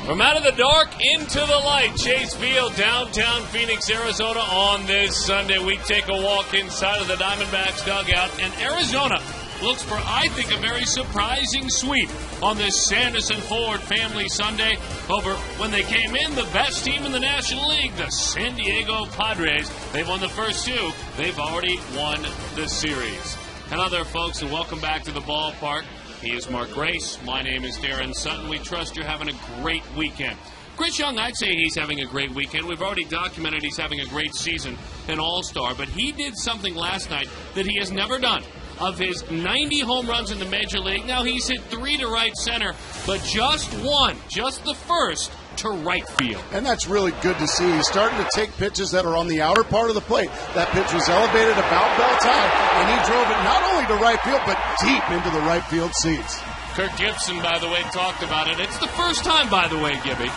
From out of the dark into the light, Chase Field, downtown Phoenix, Arizona. On this Sunday, we take a walk inside of the Diamondbacks dugout, and Arizona looks for, I think, a very surprising sweep on this Sanderson Ford Family Sunday over, when they came in, the best team in the National League, the San Diego Padres. They've won the first two. They've already won the series. Hello there, folks, and welcome back to the ballpark. He is Mark Grace. My name is Darren Sutton. We trust you're having a great weekend. Chris Young, I'd say he's having a great weekend. We've already documented he's having a great season, an all-star, but he did something last night that he has never done. Of his 90 home runs in the Major League, now he's hit 3 to right center, but just one, just the first, to right field. And that's really good to see. He's starting to take pitches that are on the outer part of the plate. That pitch was elevated about belt high, and he drove it not only to right field, but deep into the right field seats. Kirk Gibson, by the way, talked about it. It's the first time, by the way, Gibby.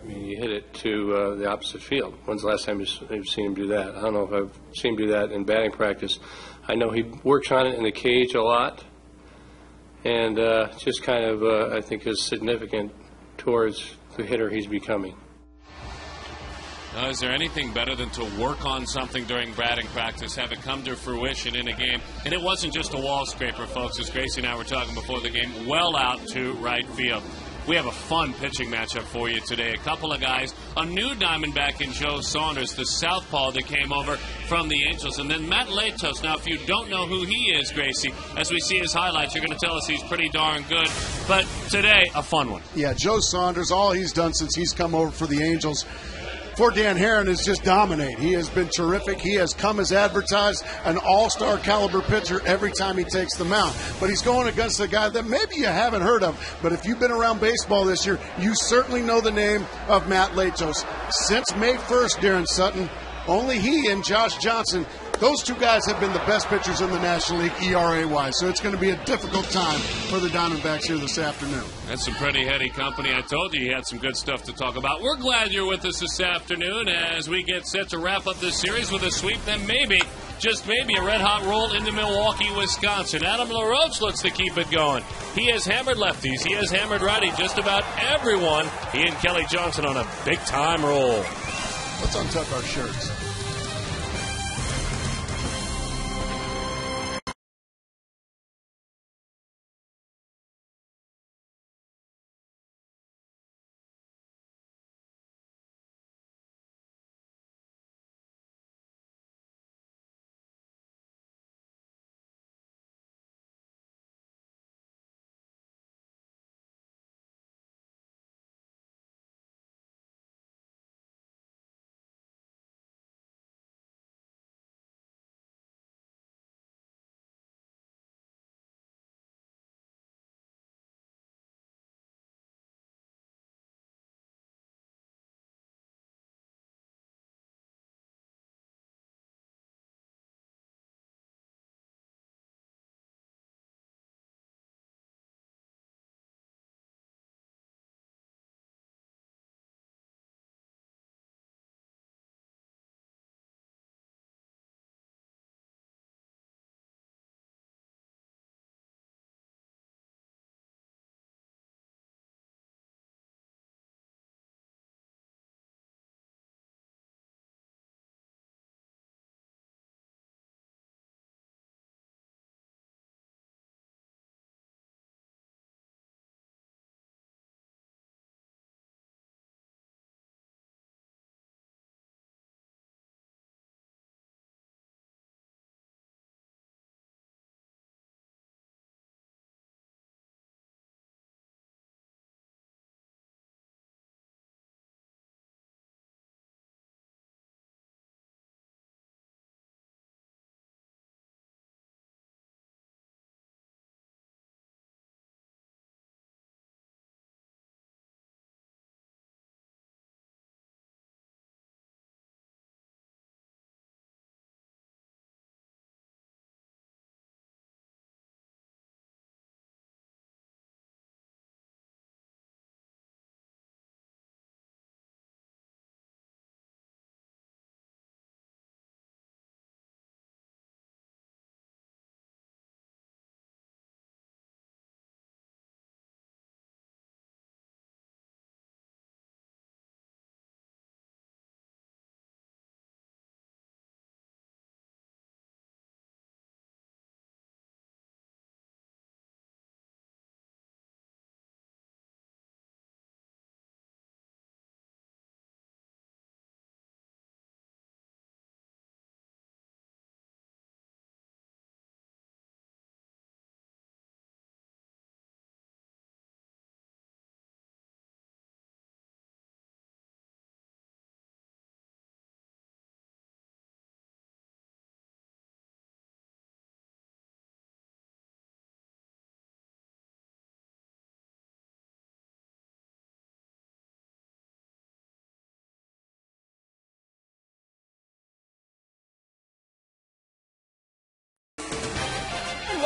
He hit it to the opposite field. When's the last time you've seen him do that? I don't know if I've seen him do that in batting practice. I know he works on it in the cage a lot, and just kind of, I think, is significant towards the hitter he's becoming. Is there anything better than to work on something during batting practice, have it come to fruition in a game? And it wasn't just a wall scraper, folks, as Gracie and I were talking before the game, well out to right field. We have a fun pitching matchup for you today. A couple of guys, a new Diamondback in Joe Saunders, the southpaw that came over from the Angels, and then Matt Latos. Now, if you don't know who he is, Gracie, as we see his highlights, you're going to tell us he's pretty darn good. But today, a fun one. Yeah, Joe Saunders, all he's done since he's come over for the Angels for Dan Herron is just dominate. He has been terrific. He has come as advertised, an all-star caliber pitcher every time he takes the mound. But he's going against a guy that maybe you haven't heard of, but if you've been around baseball this year, you certainly know the name of Matt Latos. Since May 1st, Darren Sutton, only he and Josh Johnson, those two guys have been the best pitchers in the National League ERA-wise, so it's going to be a difficult time for the Diamondbacks here this afternoon. That's some pretty heady company. I told you had some good stuff to talk about. We're glad you're with us this afternoon as we get set to wrap up this series with a sweep, then maybe, just maybe, a red-hot roll into Milwaukee, Wisconsin. Adam LaRoche looks to keep it going. He has hammered lefties. He has hammered righty. Just about everyone. He and Kelly Johnson on a big-time roll. Let's untuck our shirts.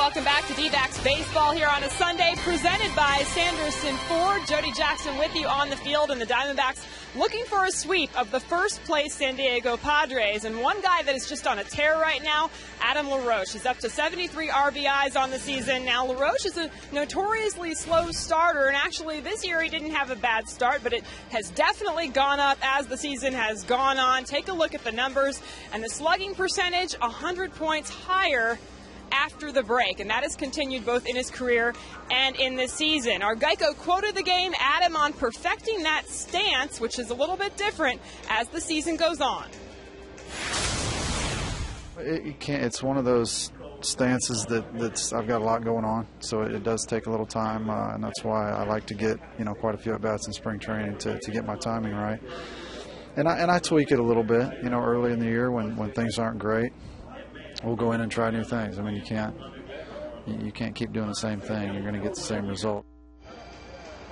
welcome back to D-backs Baseball here on a Sunday, presented by Sanderson Ford. Jody Jackson with you on the field, and the Diamondbacks looking for a sweep of the first-place San Diego Padres. And one guy that is just on a tear right now, Adam LaRoche. He's up to 73 RBIs on the season. Now, LaRoche is a notoriously slow starter, and actually this year he didn't have a bad start, but it has definitely gone up as the season has gone on. Take a look at the numbers, and the slugging percentage, 100 points higher after the break, and that has continued both in his career and in this season. Our Geico quote of the game, Adam, on perfecting that stance, which is a little bit different as the season goes on. It's one of those stances that's I've got a lot going on, so it does take a little time, and that's why I like to get quite a few at bats in spring training to get my timing right. And I tweak it a little bit, early in the year when things aren't great. We'll go in and try new things. I mean, you can't keep doing the same thing. You're going to get the same result.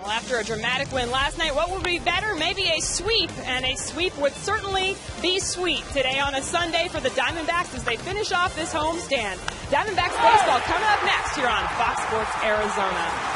Well, after a dramatic win last night, what would be better? Maybe a sweep, and a sweep would certainly be sweet today on a Sunday for the Diamondbacks as they finish off this homestand. Diamondbacks baseball coming up next here on Fox Sports Arizona.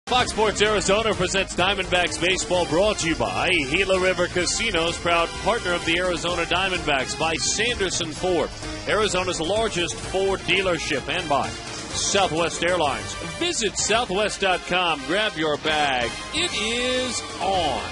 Fox Sports Arizona presents Diamondbacks Baseball, brought to you by Gila River Casinos, proud partner of the Arizona Diamondbacks, by Sanderson Ford, Arizona's largest Ford dealership, and by Southwest Airlines. Visit southwest.com, grab your bag. It is on.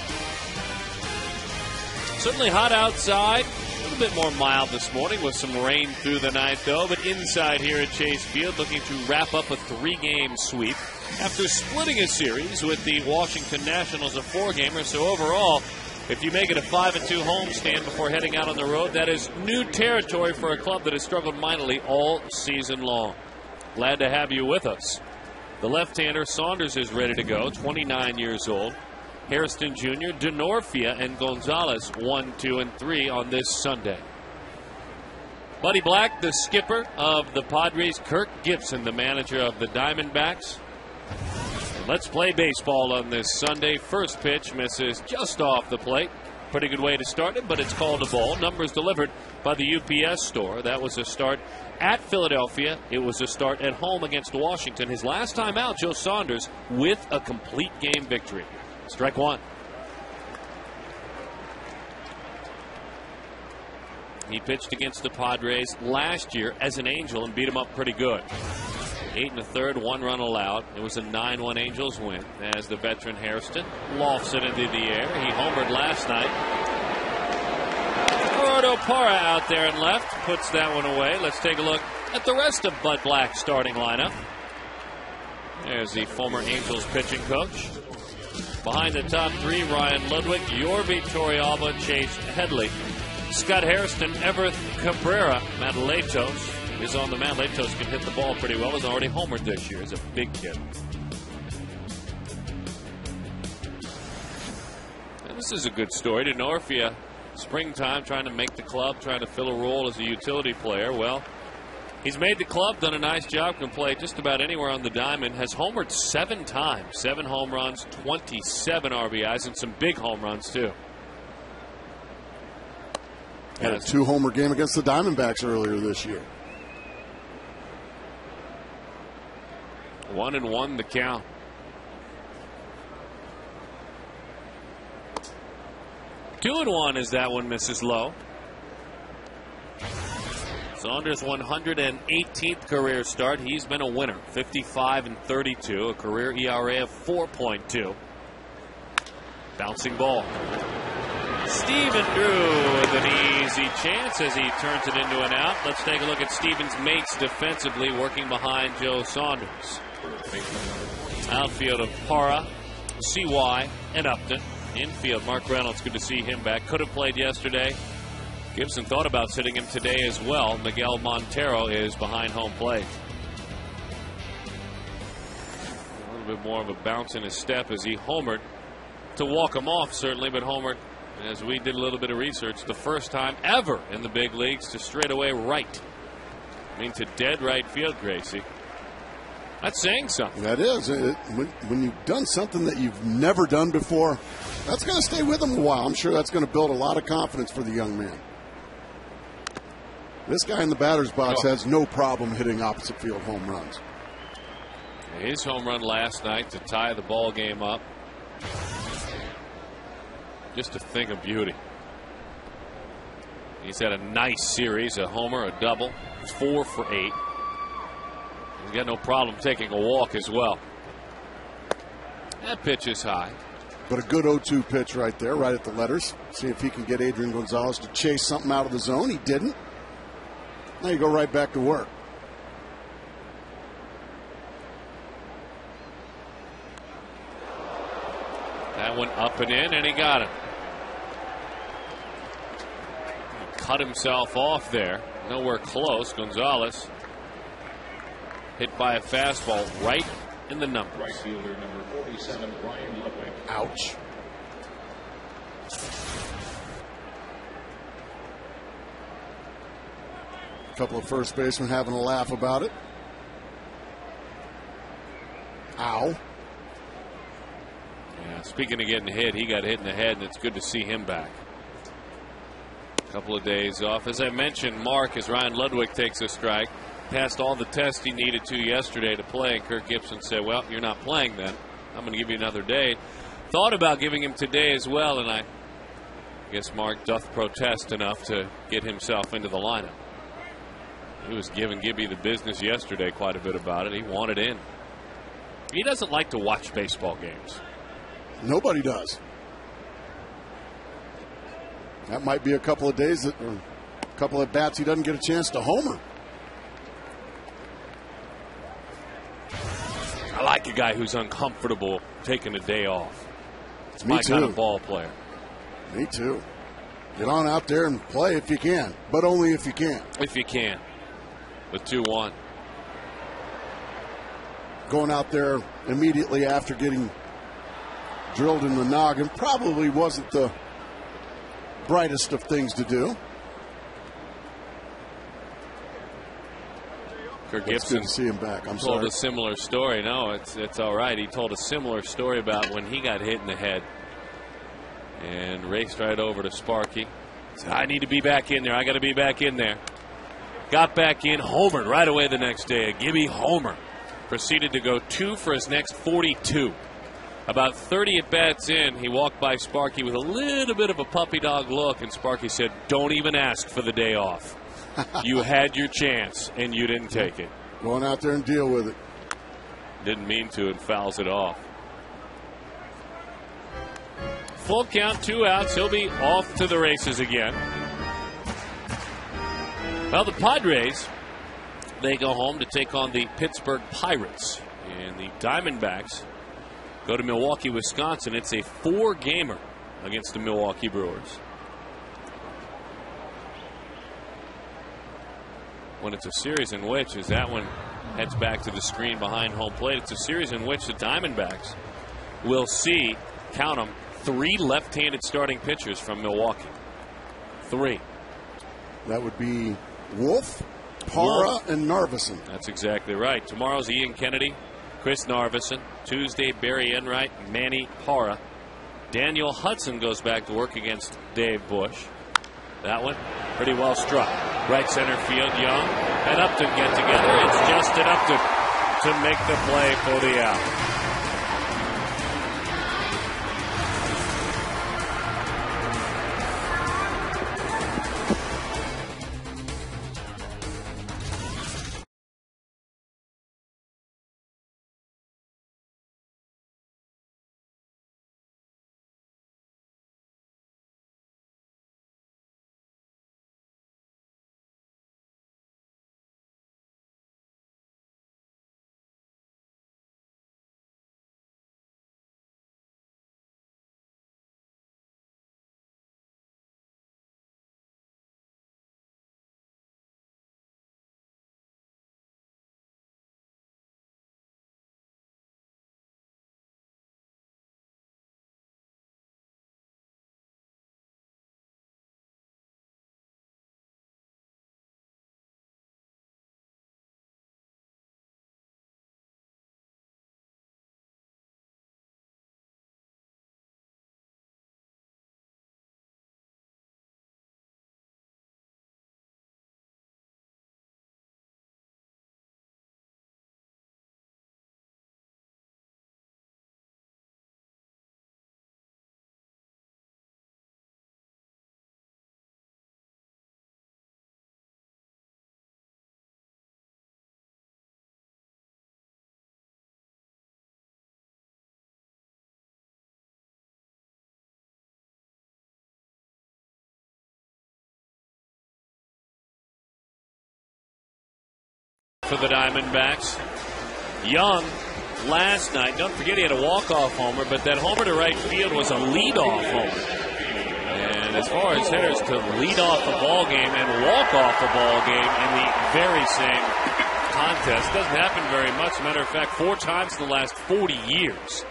Certainly hot outside. A little bit more mild this morning with some rain through the night, though. But inside here at Chase Field, looking to wrap up a 3-game sweep after splitting a series with the Washington Nationals, a 4-gamer. So overall, if you make it a 5-2 homestand before heading out on the road, that is new territory for a club that has struggled minorly all season long. Glad to have you with us. The left-hander, Saunders, is ready to go, 29 years old. Hairston Jr., DeNorfia, and Gonzalez 1, 2, and 3 on this Sunday. Buddy Black, the skipper of the Padres. Kirk Gibson, the manager of the Diamondbacks. And let's play baseball on this Sunday. First pitch misses just off the plate. Pretty good way to start it, but it's called a ball. Numbers delivered by the UPS store. That was a start at Philadelphia. It was a start at home against Washington. His last time out, Joe Saunders, with a complete game victory. Strike one. He pitched against the Padres last year as an Angel and beat him up pretty good. 8 1/3, 1 run allowed. It was a 9-1 Angels win as the veteran Hairston lofts it into the air. He homered last night. Gerardo Parra out there and left puts that one away. Let's take a look at the rest of Bud Black's starting lineup. There's the former Angels pitching coach. Behind the top 3, Ryan Ludwig, Yorvi Torrealba, Chase Headley, Scott Hairston, Everett Cabrera. Matt Latos is on the mound. Latos can hit the ball pretty well. He's already homered this year. He's a big kid. And this is a good story. DeNorfia springtime, trying to make the club, trying to fill a role as a utility player. Well, he's made the club, done a nice job, can play just about anywhere on the diamond, has homered 7 times, 7 home runs, 27 RBIs, and some big home runs, too. Had a 2-homer game against the Diamondbacks earlier this year. 1-1 the count. Two and 1 as that one misses low. Saunders' 118th career start. He's been a winner. 55-32, a career ERA of 4.2. Bouncing ball. Stephen Drew with an easy chance as he turns it into an out. Let's take a look at Stephen's mates defensively working behind Joe Saunders. Outfield of Parra, CY, and Upton. Infield, Mark Reynolds, good to see him back. Could have played yesterday. Gibson thought about sitting him today as well. Miguel Montero is behind home plate. A little bit more of a bounce in his step as he homered. To walk him off, certainly, but homered, as we did a little bit of research, the first time ever in the big leagues to straightaway right. I mean, to dead right field, Gracie. That's saying something. That is. When you've done something that you've never done before, that's going to stay with him a while. I'm sure that's going to build a lot of confidence for the young man. This guy in the batter's box has no problem hitting opposite field home runs. His home run last night to tie the ball game up. Just a thing of beauty. He's had a nice series, a homer, a double, 4 for 8. He's got no problem taking a walk as well. That pitch is high. But a good 0-2 pitch right there, right at the letters. See if he can get Adrian Gonzalez to chase something out of the zone. He didn't. Now you go right back to work. That one up and in, and he got it. Cut himself off there. Nowhere close. Gonzalez hit by a fastball right in the numbers. Right fielder number 47, Brian Ludwig. Ouch. A couple of first basemen having a laugh about it. Ow. Yeah, speaking of getting hit, he got hit in the head, and it's good to see him back. A couple of days off. As I mentioned, Mark, as Ryan Ludwig takes a strike, passed all the tests he needed to yesterday to play, and Kirk Gibson said, well, you're not playing then. I'm going to give you another day. Thought about giving him today as well, and I guess Mark doth protest enough to get himself into the lineup. He was giving Gibby the business yesterday quite a bit about it. He wanted in. He doesn't like to watch baseball games. Nobody does. That might be a couple of days, or a couple of bats he doesn't get a chance to homer. I like a guy who's uncomfortable taking a day off. It's Me my too. kind of ball player. Me too. Get on out there and play if you can, but only if you can. If you can. With 2-1. Going out there immediately after getting drilled in the noggin probably wasn't the brightest of things to do. Kirk It's Gibson good to see him back. I'm told sorry. a similar story. No, it's all right. He told a similar story about when he got hit in the head and raced right over to Sparky. Said, I need to be back in there. I got to be back in there. Got back in, homered right away the next day. A Gibby homer. Proceeded to go 2 for his next 42. About 30 at-bats in, he walked by Sparky with a little bit of a puppy dog look, and Sparky said, don't even ask for the day off. You had your chance, and you didn't take it. Going out there and deal with it. Didn't mean to, and fouls it off. Full count, 2 outs. He'll be off to the races again. Well, the Padres, they go home to take on the Pittsburgh Pirates. And the Diamondbacks go to Milwaukee, Wisconsin. It's a 4-gamer against the Milwaukee Brewers. When it's a series in which, as that one heads back to the screen behind home plate, it's a series in which the Diamondbacks will see, count them, 3 left-handed starting pitchers from Milwaukee. 3. That would be Wolf, Para, and Narveson. That's exactly right. Tomorrow's Ian Kennedy, Chris Narveson. Tuesday, Barry Enright, Manny Para. Daniel Hudson goes back to work against Dave Bush. That one pretty well struck. Right center field, Young and Upton get together. It's just enough to make the play for the out. For the Diamondbacks, Young last night, don't forget he had a walk-off homer, but that homer to right field was a lead-off homer. And as far as hitters to lead off the ball game and walk off the ball game in the very same contest doesn't happen very much. As a matter of fact, 4 times in the last 40 years.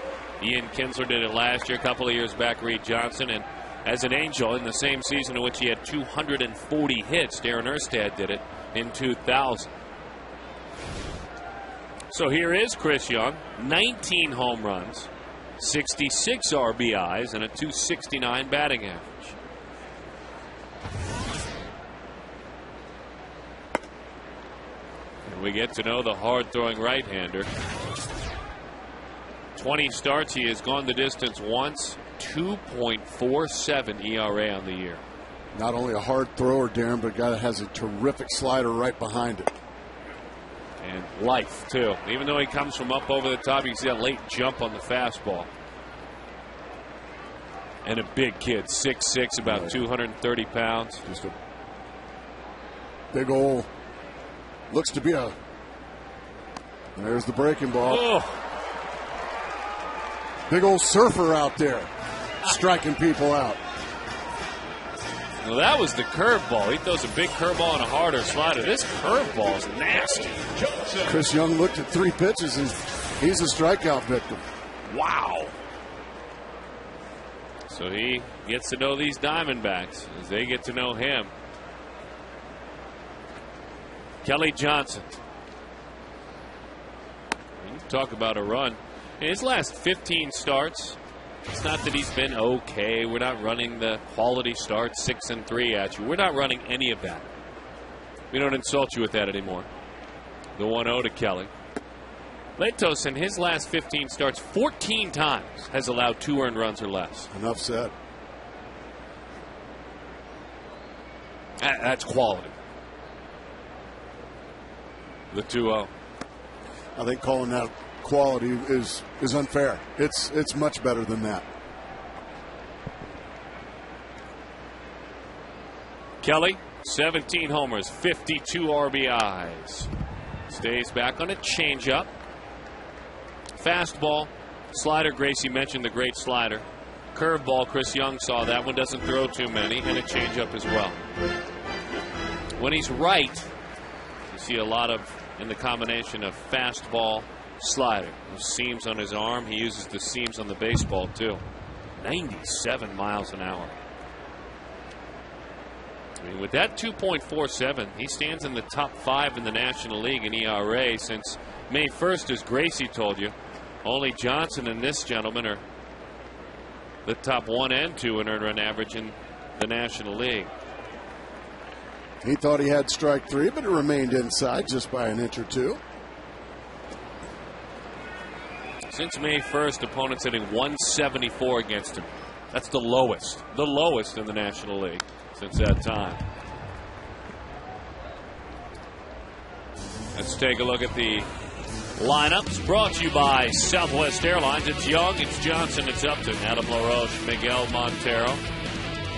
Ian Kinsler did it last year, a couple of years back, Reed Johnson, and as an Angel in the same season in which he had 240 hits, Darren Erstad did it in 2000. So here is Chris Young, 19 home runs, 66 RBIs, and a .269 batting average. And we get to know the hard-throwing right-hander. 20 starts, he has gone the distance once, 2.47 ERA on the year. Not only a hard thrower, Darren, but a guy that has a terrific slider right behind it. And life, too. Even though he comes from up over the top, you see that late jump on the fastball. And a big kid, 6'6", about 230 pounds. Just a big old, looks to be a, there's the breaking ball. Oh. Big old surfer out there, striking people out. Well, that was the curveball. He throws a big curveball and a harder slider. This curveball is nasty. Chris Young looked at 3 pitches, and he's a strikeout victim. Wow. So he gets to know these Diamondbacks as they get to know him. Kelly Johnson. You talk about a run. In his last 15 starts, it's not that he's been okay. We're not running the quality start 6-3 at you. We're not running any of that. We don't insult you with that anymore. The 1-0 to Kelly. Letos in his last 15 starts 14 times has allowed 2 earned runs or less. Enough said. That's quality. The 2-0. I think calling that quality is unfair. It's much better than that. Kelly, 17 homers, 52 RBIs. Stays back on a changeup. Fastball, slider. Gracie mentioned the great slider. Curveball, Chris Young saw that one, doesn't throw too many, and a changeup as well. When he's right, you see a lot of in the combination of fastball, slider. The seams on his arm, he uses the seams on the baseball too. 97 miles an hour. I mean, with that 2.47, he stands in the top 5 in the National League in ERA since May 1st, as Gracie told you. Only Johnson and this gentleman are the top 1 and 2 in earned run average in the National League. He thought he had strike 3, but it remained inside just by an inch or two. Since May 1st, opponents hitting 174 against him. That's the lowest in the National League since that time. Let's take a look at the lineups brought to you by Southwest Airlines. It's Young, it's Johnson, it's Upton, Adam LaRoche, Miguel Montero,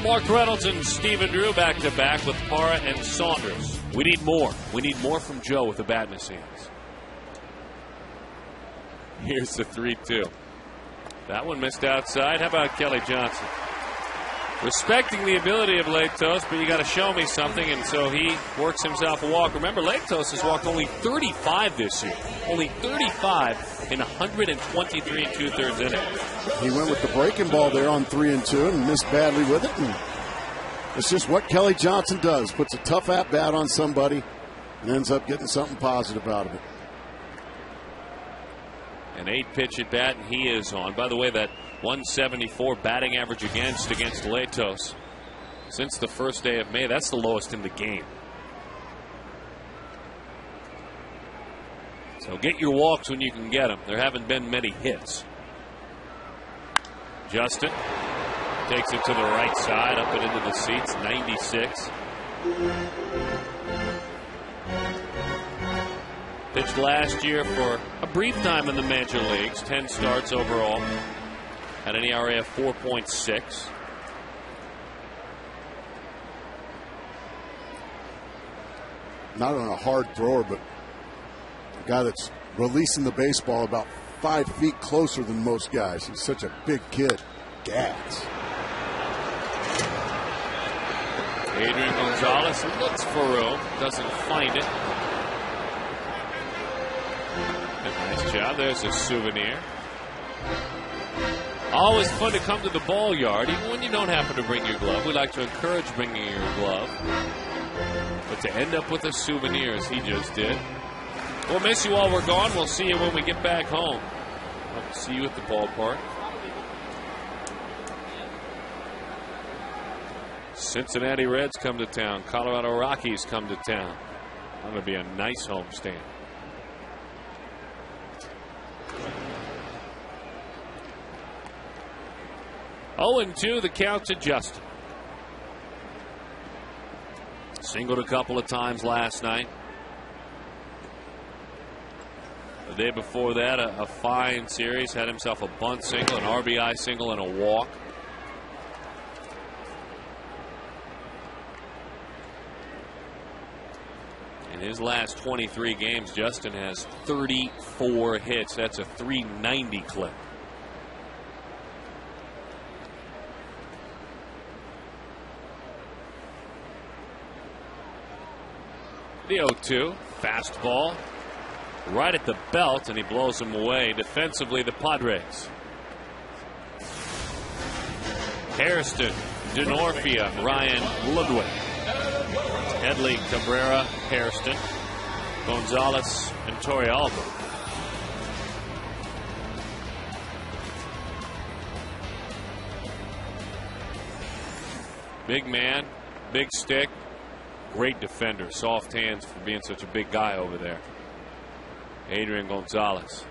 Mark Reynolds, and Stephen Drew back to back with Parra and Saunders. We need more. We need more from Joe with the bat in his hands. Here's the 3-2. That one missed outside. How about Kelly Johnson? Respecting the ability of Latos, but you got to show me something, and so he works himself a walk. Remember, Latos has walked only 35 this year. Only 35 in 123 2/3 innings. He went with the breaking ball there on 3-2 and missed badly with it. And it's just what Kelly Johnson does. Puts a tough at-bat on somebody and ends up getting something positive out of it. An 8-pitch at bat, and he is on. By the way, that 174 batting average against Latos since the first day of May, that's the lowest in the game. So get your walks when you can get them. There haven't been many hits. Justin takes it to the right side, up and into the seats, 96. Pitched last year for a brief time in the major leagues, 10 starts overall. Had an ERA of 4.6. Not on a hard thrower, but a guy that's releasing the baseball about 5 feet closer than most guys. He's such a big kid. Gas. Adrian Gonzalez looks for room, doesn't find it. A nice job. There's a souvenir. Always fun to come to the ball yard, even when you don't happen to bring your glove. We like to encourage bringing your glove. But to end up with a souvenir, as he just did. We'll miss you while we're gone. We'll see you when we get back home. Hope to see you at the ballpark. Cincinnati Reds come to town. Colorado Rockies come to town. That would be a nice homestand. Oh, and 2, the count to Justin. Singled a couple of times last night. The day before that, a fine series. Had himself a bunt single, an RBI single, and a walk. In his last 23 games, Justin has 34 hits. That's a .390 clip. The 0-2, fastball, right at the belt, and he blows him away. Defensively, the Padres. Hairston, Denorfia, Ryan Ludwig. Headley, Cabrera, Hairston, Gonzalez, and Torrealba. Big man, big stick. Great defender. Soft hands for being such a big guy over there. Adrian Gonzalez.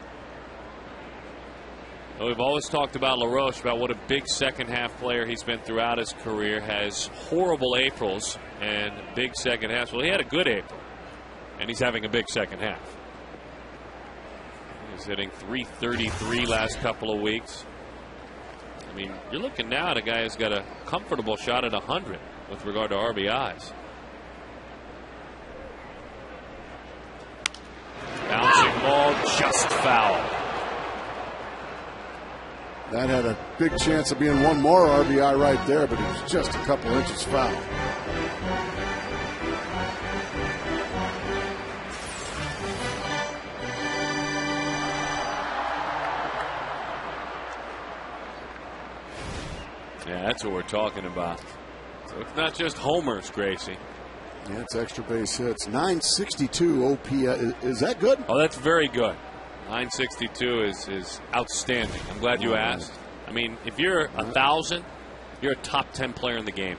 Well, we've always talked about LaRoche, about what a big second half player he's been throughout his career. Has horrible Aprils and big second halves. Well, he had a good April, and he's having a big second half. He's hitting .333 last couple of weeks. I mean, you're looking now at a guy who's got a comfortable shot at 100 with regard to RBIs. Bouncing ball, just foul. That had a big chance of being one more RBI right there, but it was just a couple inches foul. Yeah, that's what we're talking about. So it's not just homers, Gracie. Yeah, it's extra base hits. 962 OPS. Is that good? Oh, that's very good. 962 is outstanding. I'm glad you asked. I mean, if you're 1,000, you're a top 10 player in the game.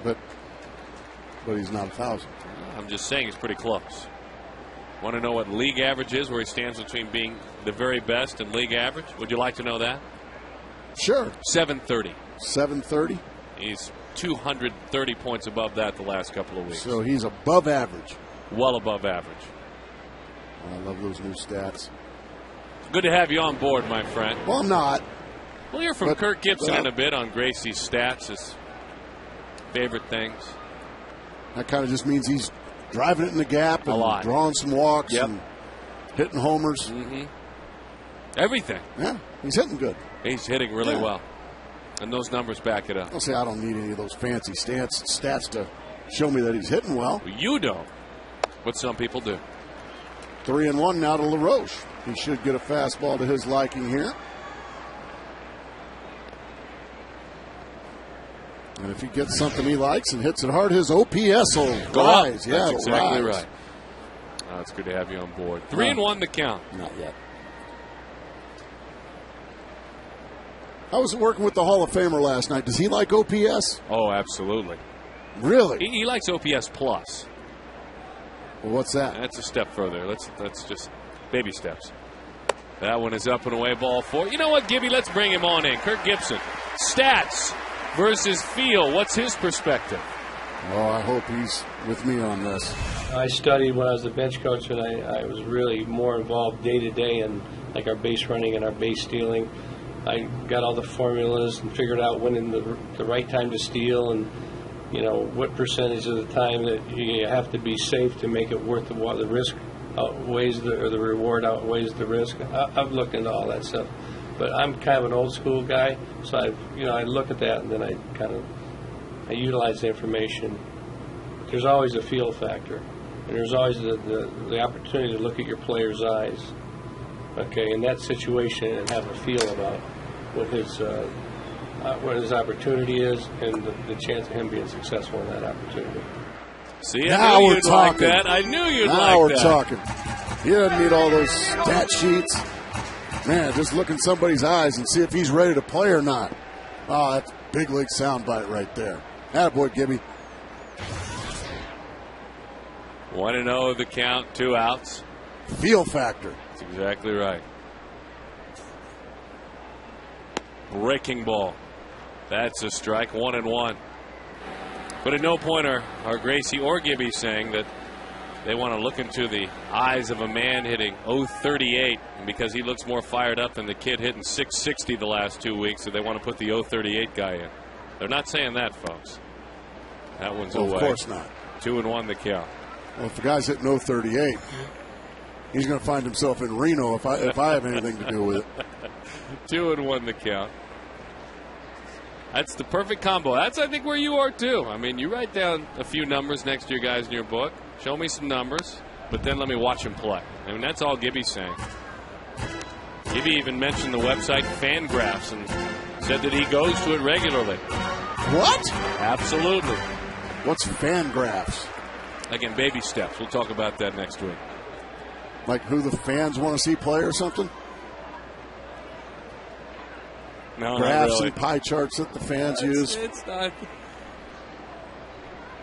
But he's not 1,000. I'm just saying he's pretty close. Want to know what league average is, where he stands between being the very best and league average? Would you like to know that? Sure. 730. 730? He's 230 points above that the last couple of weeks. So he's above average. Well above average. I love those new stats. Good to have you on board, my friend. Well, I'm not. We'll hear from Kirk Gibson in a bit on Gracie's stats, his favorite things. That kind of just means he's driving it in the gap and drawing some walks and hitting homers. Mm-hmm. Everything. Yeah, he's hitting good. He's hitting really well. And those numbers back it up. I'll say I don't need any of those fancy stats to show me that he's hitting well. You don't. But some people do. 3-1 now to LaRoche. He should get a fastball to his liking here. And if he gets something he likes and hits it hard, his OPS will rise. Yeah, that's exactly right. Oh, it's good to have you on board. 3-1 the count. Not yet. How was it working with the Hall of Famer last night? Does he like OPS? Oh, absolutely. Really? He likes OPS plus. Well, what's that? That's a step further. That's just baby steps. That one is up and away, ball 4. You know what, Gibby? Let's bring him on in. Kirk Gibson. Stats versus feel. What's his perspective? Oh, I hope he's with me on this. I studied when I was the bench coach, and I was really more involved day to day in like our base running and our base stealing. I got all the formulas and figured out when in the right time to steal, and what percentage of the time that you have to be safe to make it worth the risk outweighs the reward outweighs the risk. I've looked into all that stuff, but I'm kind of an old school guy, so I look at that and then I utilize the information. There's always a feel factor, and there's always the opportunity to look at your player's eyes. Okay, in that situation, and have a feel about what his opportunity is and the chance of him being successful in that opportunity. See, I knew you'd like that. I knew you'd like that. Now we're talking. He doesn't need all those stat sheets. Man, just look in somebody's eyes and see if he's ready to play or not. Oh, that's big league soundbite right there. Attaboy, Gibby. 1-0 the count, 2 outs. Feel factor. That's exactly right. Breaking ball. That's a strike, 1-1. But at no point are Gracie or Gibby saying that they want to look into the eyes of a man hitting .038 because he looks more fired up than the kid hitting .660 the last 2 weeks, so they want to put the .038 guy in. They're not saying that, folks. That one's away. Of course not. 2-1 the count. Well, if the guy's hitting .038, he's going to find himself in Reno if I have anything to do with it. 2-1 the count. That's the perfect combo. That's, I think, where you are, too. I mean, you write down a few numbers next to your guys in your book. Show me some numbers, but then let me watch him play. I mean, that's all Gibby's saying. Gibby even mentioned the website Fangraphs and said that he goes to it regularly. What? Absolutely. What's Fangraphs? Again, baby steps. We'll talk about that next week. Like who the fans want to see play or something? No, graphs not really. and pie charts that the fans use. It's not.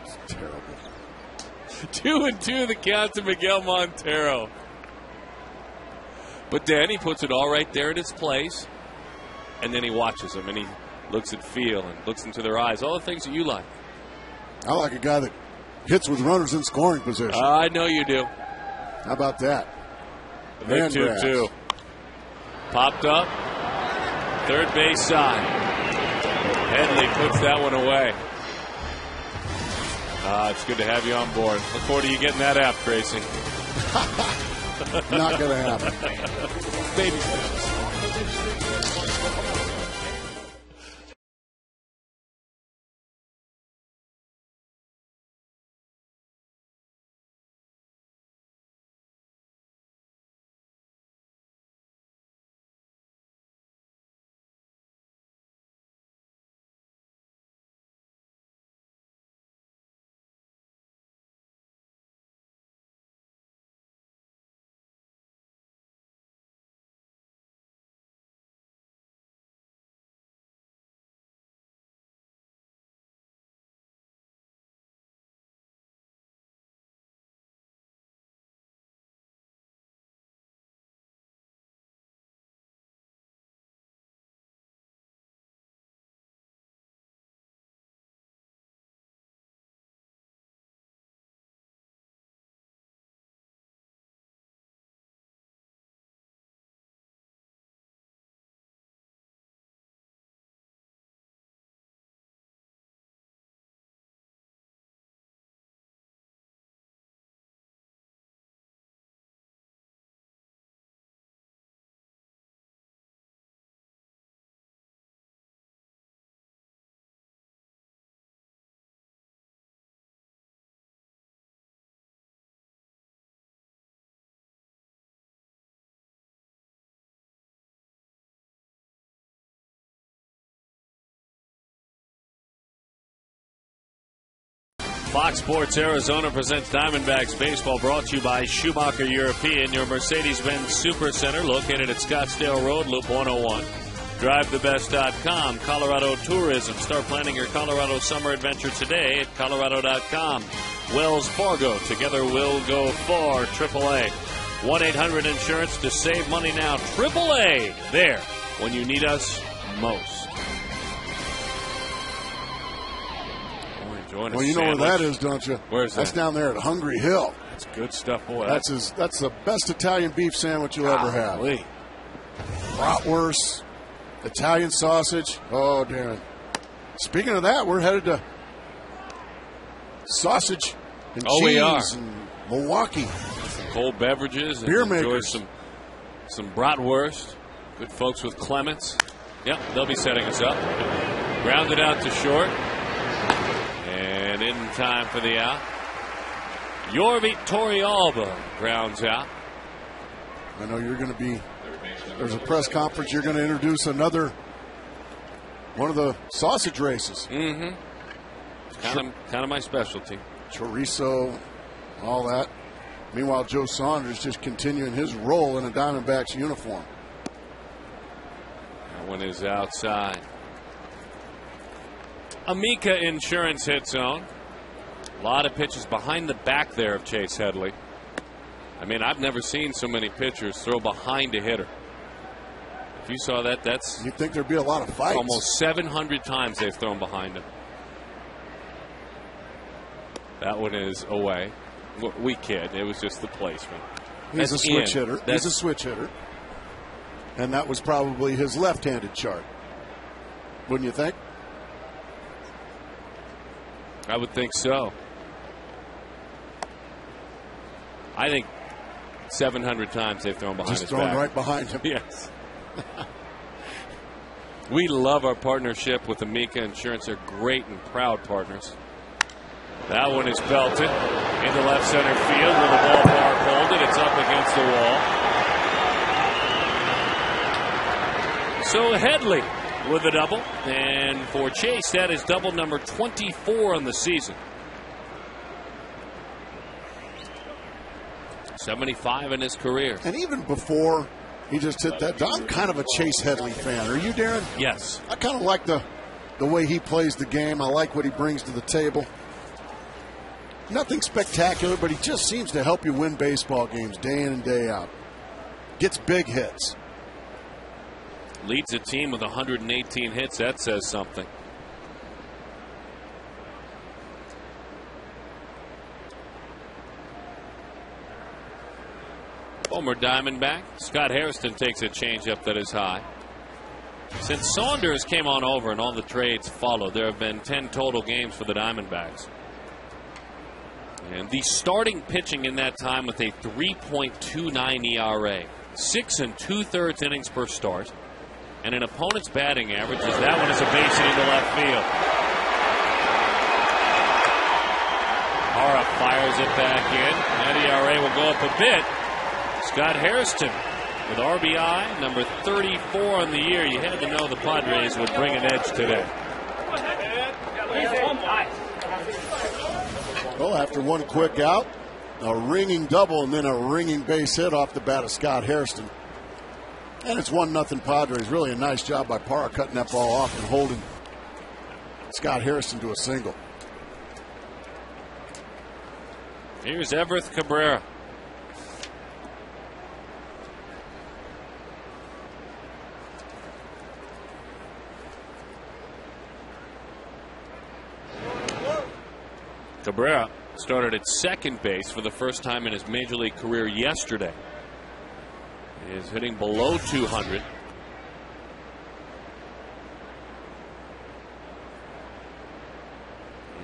It's terrible. 2-2 the count to Miguel Montero. But then he puts it all right there in its place, and then he watches them, and he looks at feel and looks into their eyes, all the things that you like. I like a guy that hits with runners in scoring position. I know you do. How about that? The 2-2. Popped up. Third base side. Headley puts that one away. It's good to have you on board. Look forward to you getting that app, Gracie. Not going to happen. Baby steps. Fox Sports Arizona presents Diamondbacks baseball, brought to you by Schumacher European, your Mercedes-Benz Super Center located at Scottsdale Road, Loop 101. DriveTheBest.com, Colorado Tourism. Start planning your Colorado summer adventure today at Colorado.com. Wells Fargo, together we'll go far. AAA, 1-800-INSURANCE to save money now. AAA, there when you need us most. Well, you know where that is, don't you? Where's that? That's down there at Hungry Hill. That's good stuff, boy. That's the best Italian beef sandwich you'll ever have. Bratwurst, Italian sausage. Oh, Darren. Speaking of that, we're headed to Sausage and Cheese we are. in Milwaukee. Some cold beverages. Beer and enjoy makers. Some bratwurst. Good folks with Clements. Yep, they'll be setting us up. Grounded out to short. And in time for the out. Yorvie Torrealba grounds out. I know you're going to be, there's a press conference, you're going to introduce another one of the sausage races. Mm-hmm. Kind of my specialty. Chorizo, all that. Meanwhile, Joe Saunders just continuing his role in a Diamondbacks uniform. That one is outside. Amica Insurance hit zone. A lot of pitches behind the back there of Chase Headley. I mean, I've never seen so many pitchers throw behind a hitter. If you saw that, that's... You'd think there'd be a lot of fights. Almost 700 times they've thrown behind him. That one is away. We kid. It was just the placement. He's a switch hitter. He's a switch hitter. And that was probably his left-handed chart. Wouldn't you think? I would think so. I think 700 times they've thrown behind just his back. thrown right behind him. Yes. We love our partnership with Amica Insurance. They're great and proud partners. That one is belted into left center field with the ballpark holding. It's up against the wall. So Headley with a double. And for Chase, that is double number 24 on the season. 75 in his career. And even before he just hit that, I'm kind of a Chase Headley fan. Are you, Darren? Yes. I kind of like the way he plays the game. I like what he brings to the table. Nothing spectacular, but he just seems to help you win baseball games day in and day out. Gets big hits. Leads a team with 118 hits. That says something. Former Diamondback Scott Hairston takes a changeup that is high. Since Saunders came on over and all the trades followed, there have been 10 total games for the Diamondbacks. And the starting pitching in that time with a 3.29 ERA, 6 2/3 innings per start, and an opponent's batting average is that one is a base hit into left field. Hara fires it back in. That ERA will go up a bit. Scott Hairston with RBI number 34 on the year. You had to know the Padres would bring an edge today. Well, after one quick out, a ringing double and then a ringing base hit off the bat of Scott Hairston. And it's 1-0 Padres. Really a nice job by Parra cutting that ball off and holding Scott Hairston to a single. Here's Everett Cabrera. Cabrera started at second base for the first time in his major league career yesterday. He is hitting below 200.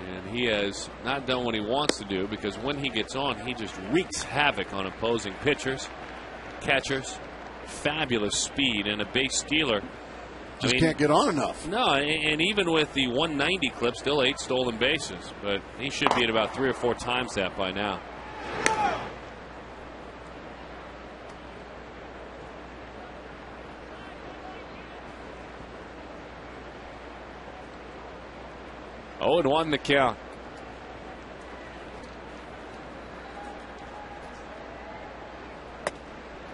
And he has not done what he wants to do, because when he gets on, he just wreaks havoc on opposing pitchers, catchers. Fabulous speed and a base stealer. Just can't get on enough. No, and even with the 190 clip, still 8 stolen bases. But he should be at about 3 or 4 times that by now. Oh, and 1 the count.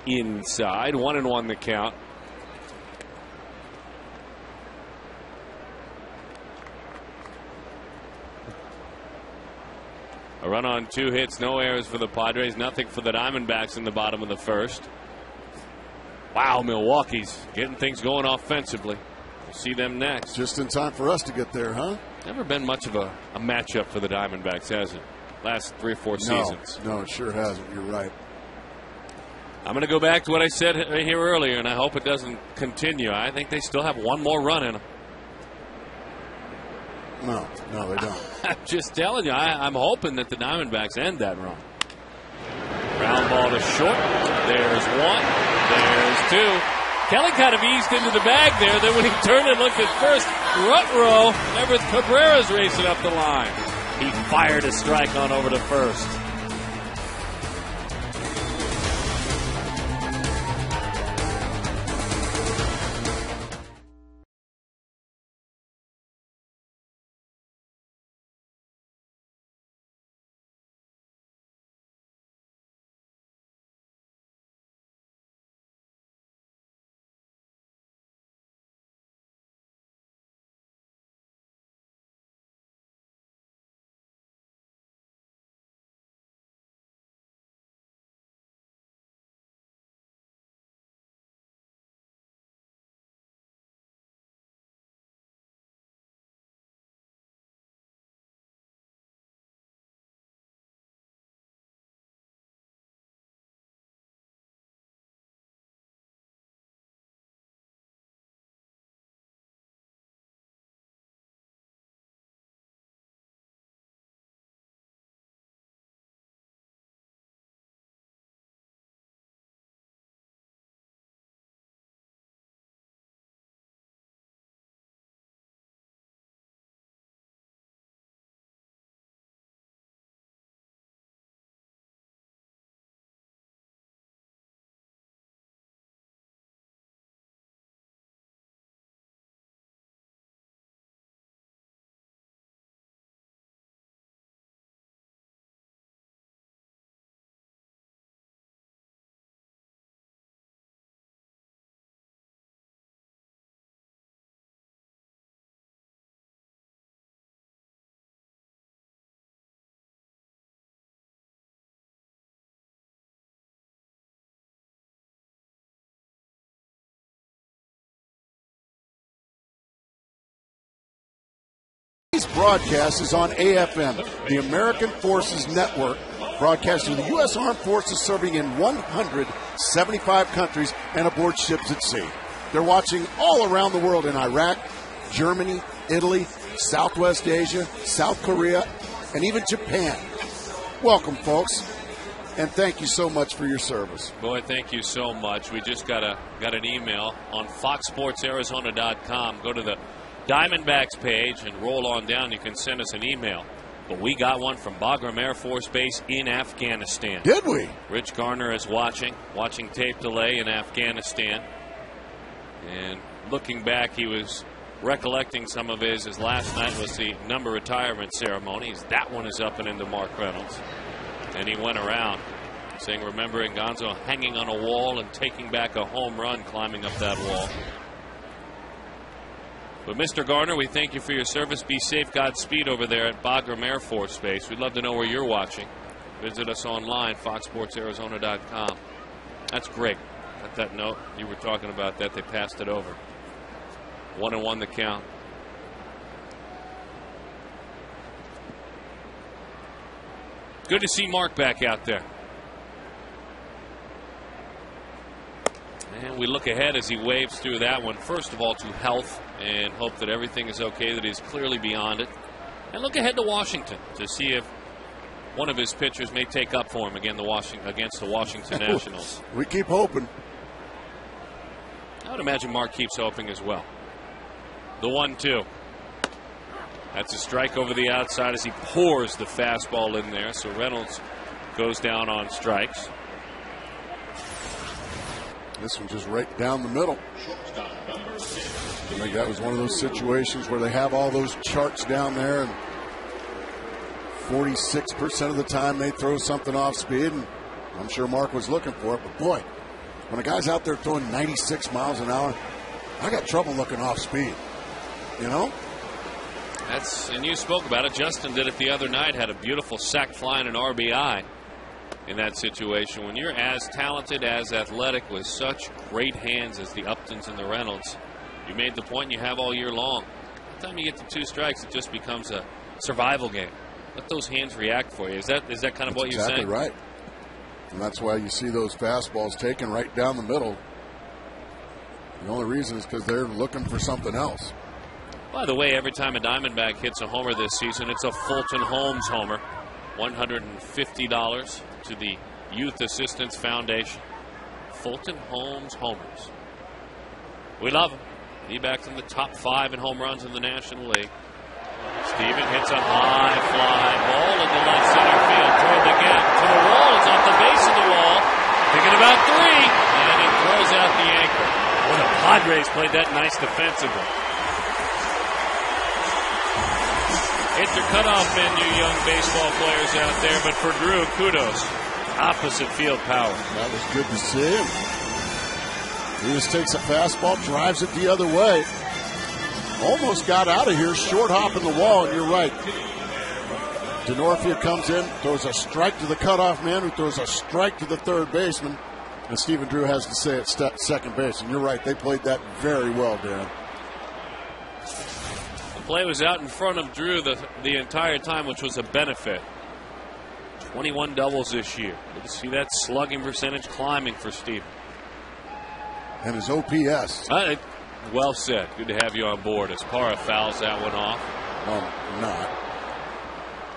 inside. 1-1 the count. A run on 2 hits, no errors for the Padres, nothing for the Diamondbacks in the bottom of the first. Wow, Milwaukee's getting things going offensively. We'll see them next. Just in time for us to get there, huh? Never been much of a matchup for the Diamondbacks, has it? Last 3 or 4 seasons. No, it sure hasn't. You're right. I'm going to go back to what I said here earlier, and I hope it doesn't continue. I think they still have one more run in them. No, they don't. I'm just telling you, I'm hoping that the Diamondbacks end that run. Ground ball to short. There's 1. There's 2. Kelly kind of eased into the bag there. Then when he turned and looked at first, Rutrow, Everett Cabrera's racing up the line. He fired a strike on over to first. This broadcast is on AFM, the American Forces Network, broadcasting to the U.S. Armed Forces serving in 175 countries and aboard ships at sea. They're watching all around the world in Iraq, Germany, Italy, Southwest Asia, South Korea, and even Japan. Welcome, folks, and thank you so much for your service. Boy, thank you so much. We just got an email on FoxSportsArizona.com. Go to the Diamondbacks page and roll on down. You can send us an email. But we got one from Bagram Air Force Base in Afghanistan. Did we? Rich Garner is watching tape delay in Afghanistan. And looking back, he was recollecting some of his last night was the number retirement ceremony. That one is up and into Mark Reynolds. And he went around saying, remembering Gonzo hanging on a wall and taking back a home run climbing up that wall. But Mr. Garner, we thank you for your service. Be safe, Godspeed over there at Bagram Air Force Base. We'd love to know where you're watching. Visit us online, FoxSportsArizona.com. That's great. At that note, you were talking about that. They passed it over. 1-1 the count. Good to see Mark back out there. And we look ahead as he waves through that one. First of all, to health and hope that everything is okay, that he's clearly beyond it. And look ahead to Washington to see if one of his pitchers may take up for him against the Washington Nationals. We keep hoping. I would imagine Mark keeps hoping as well. The 1-2. That's a strike over the outside as he pours the fastball in there. So Reynolds goes down on strikes. This one just right down the middle. I think that was one of those situations where they have all those charts down there, and 46% of the time they throw something off speed, and I'm sure Mark was looking for it, but boy, When a guy's out there throwing 96 miles an hour, I got trouble looking off speed. You know? And you spoke about it. Justin did it the other night, had a beautiful sack fly and an RBI in that situation. When you're as talented, as athletic, with such great hands as the Uptons and the Reynolds, you made the point you have all year long. By the time you get to 2 strikes, it just becomes a survival game. Let those hands react for you. Is that kind of what you're saying? Exactly right. And that's why you see those fastballs taken right down the middle. The only reason is because they're looking for something else. By the way, every time a Diamondback hits a homer this season, it's a Fulton Holmes homer. $150 to the Youth Assistance Foundation. Fulton Holmes homers. We love him. He back in the top 5 in home runs in the National League. Steven hits a high fly ball into left center field toward the gap to the wall. It's off the base of the wall. Thinking about 3, and it throws out the anchor. Well, the Padres played that nice defensively. Hit your cutoff men, you young baseball players out there, but for Drew, kudos. Opposite field power. That was good to see him. He just takes a fastball, drives it the other way. Almost got out of here, short hop in the wall, and you're right. Denorfia comes in, throws a strike to the cutoff man, who throws a strike to the third baseman, and Stephen Drew has to say it's second base. And you're right, they played that very well, Darren. The play was out in front of Drew the entire time, which was a benefit. 21 doubles this year. Good to see that slugging percentage climbing for Stephen. And his OPS. Well said. Good to have you on board as Parra fouls that one off. Not.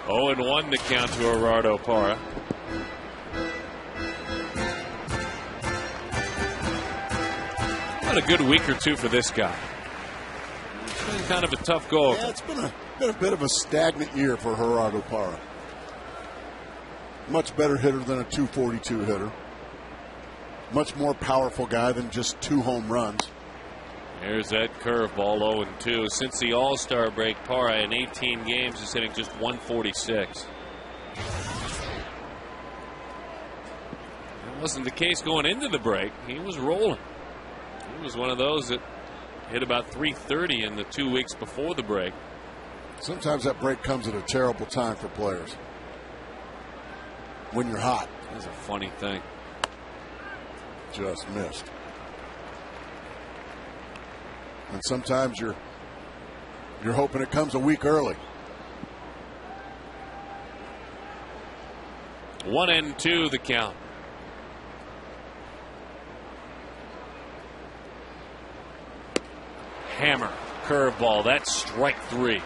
0-1 to count to Gerardo Parra. What a good week or two for this guy. It's been kind of a tough go. Yeah, it's been a bit of a stagnant year for Gerardo Parra. Much better hitter than a 242 hitter. Much more powerful guy than just 2 home runs. There's that curveball, 0-2. Since the All-Star break, Parra in 18 games is hitting just 146. That wasn't the case going into the break. He was rolling. He was one of those that hit about 330 in the 2 weeks before the break. Sometimes that break comes at a terrible time for players. When you're hot. That's a funny thing. Just missed. And sometimes you're hoping it comes a week early. 1-2 the count. Hammer, curveball. That's strike 3.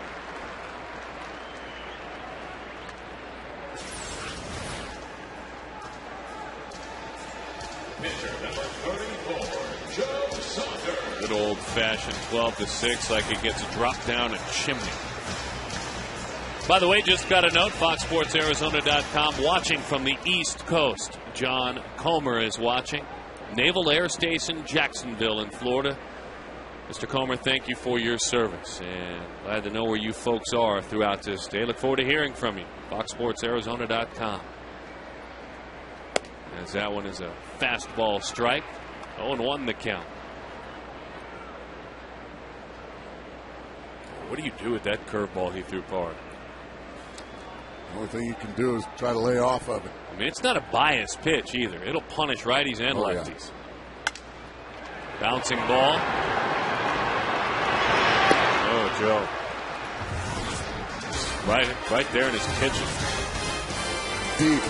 Good old-fashioned 12-6, like it gets dropped down a chimney. By the way, just got a note, FoxSportsArizona.com, watching from the East Coast. John Comer is watching. Naval Air Station, Jacksonville in Florida. Mr. Comer, thank you for your service, and glad to know where you folks are throughout this day. Look forward to hearing from you. FoxSportsArizona.com. As that one is a fastball strike. 0-1 the count. What do you do with that curveball he threw Parra? The only thing you can do is try to lay off of it. I mean, it's not a biased pitch either. It'll punish righties and lefties. Yeah. Bouncing ball. Oh, Joe. Right there in his kitchen. Deep.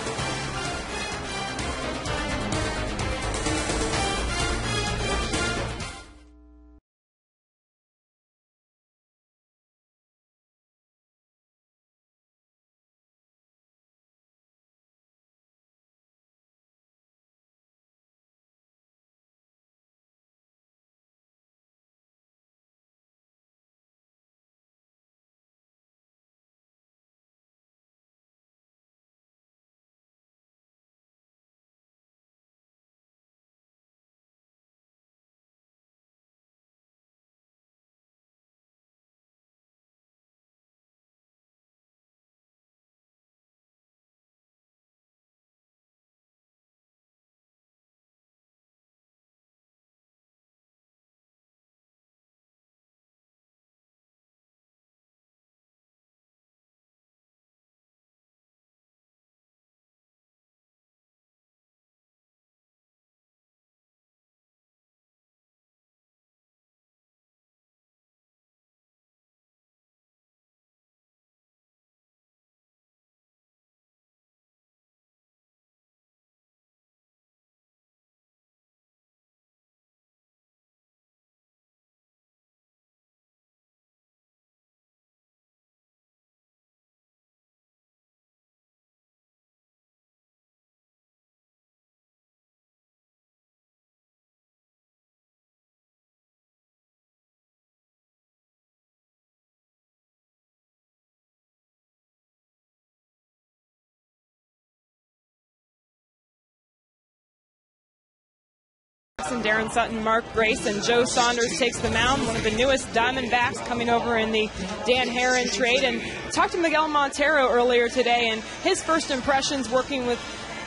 Jackson, Darren Sutton, Mark Grace, and Joe Saunders takes the mound, one of the newest Diamondbacks coming over in the Dan Herron trade. And talked to Miguel Montero earlier today, and his first impressions working with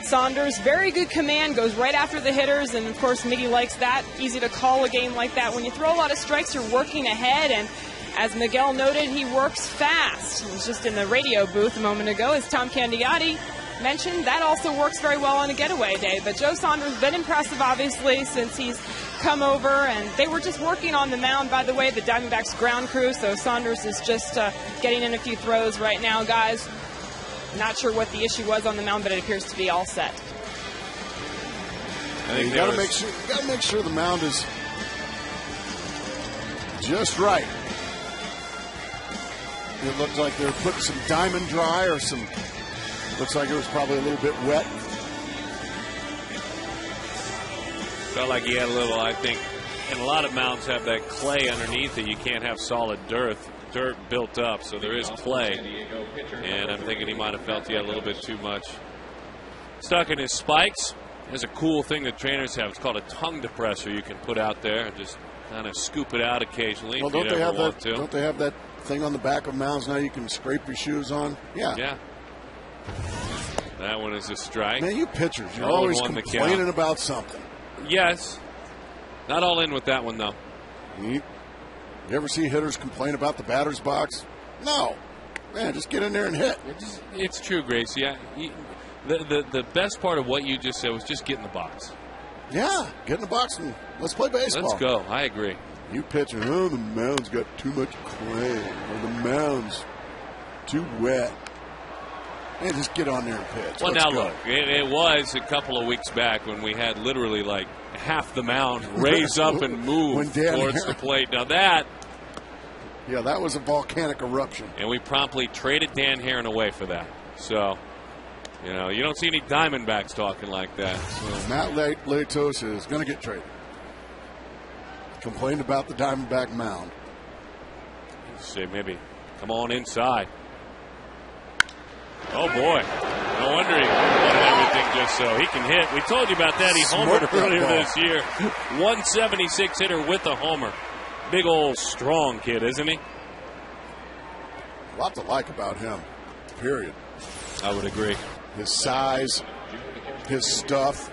Saunders, very good command, goes right after the hitters, and of course Miggy likes that. Easy to call a game like that. When you throw a lot of strikes, you're working ahead, and as Miguel noted, he works fast. He was just in the radio booth a moment ago, as Tom Candiotti mentioned. That also works very well on a getaway day. But Joe Saunders has been impressive, obviously, since he's come over, and they were just working on the mound, by the way, the Diamondbacks ground crew, so Saunders is just getting in a few throws right now, guys. Not sure what the issue was on the mound, but it appears to be all set. I think you got to make sure the mound is just right. It looked like they were putting some diamond dry or some. Looks like it was probably a little bit wet. Felt like he had a little, I think, and a lot of mounds have that clay underneath it. You can't have solid dirt built up, so there is clay. And I'm thinking he might have felt he had a little bit too much stuck in his spikes. There's a cool thing that trainers have. It's called a tongue depressor you can put out there and just kind of scoop it out occasionally. Well, if you ever want to. Don't they have that thing on the back of mounds now you can scrape your shoes on? Yeah. Yeah. That one is a strike. Man, you pitchers, you're always complaining about something. Yes. Not all in with that one, though. You ever see hitters complain about the batter's box? No. Man, just get in there and hit. It's true, Grace. Yeah. The best part of what you just said was just get in the box. Yeah, get in the box and let's play baseball. Let's go. I agree. You pitchers, the mound's got too much clay, or the mound's too wet. Man, just get on there and pitch. Well, now look, it was a couple of weeks back when we had literally like half the mound raise up and move towards the plate. Now that was a volcanic eruption. And we promptly traded Dan Herron away for that. So, you don't see any Diamondbacks talking like that. So Matt Latos is going to get traded. Complained about the Diamondback mound. Say maybe come on inside. Oh, boy. No wonder he wanted everything just so. He can hit. We told you about that. He homered earlier this year. 176 hitter with a homer. Big old strong kid, isn't he? A lot to like about him, period. I would agree. His size, his stuff.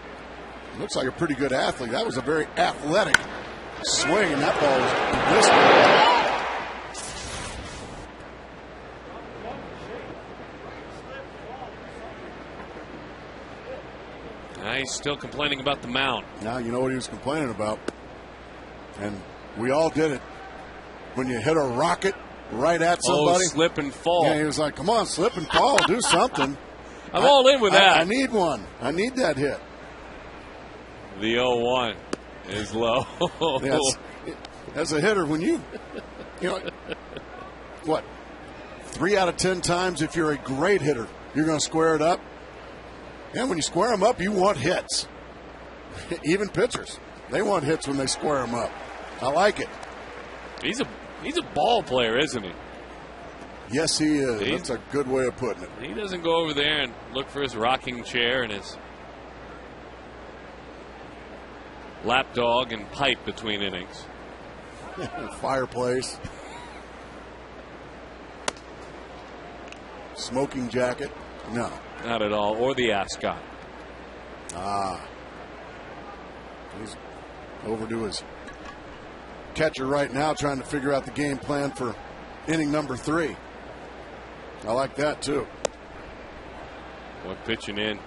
Looks like a pretty good athlete. That was a very athletic swing, and that ball was blistering. He's still complaining about the mound. Now you know what he was complaining about. And we all did it. When you hit a rocket right at somebody. Slip and fall. Yeah, he was like, come on, slip and fall. Do something. I'm all in with that. I need one. I need that hit. The 0-1 is low. As a hitter, when you know, what, 3 out of 10 times if you're a great hitter, you're going to square it up. And when you square them up, you want hits. Even pitchers, they want hits when they square them up. I like it. He's a ball player, isn't he? Yes, he is. That's a good way of putting it. He doesn't go over there and look for his rocking chair and his lapdog and pipe between innings. Fireplace. Smoking jacket. No. Not at all. Or the ascot. He's over to his catcher right now trying to figure out the game plan for inning number 3. I like that too. What pitching in.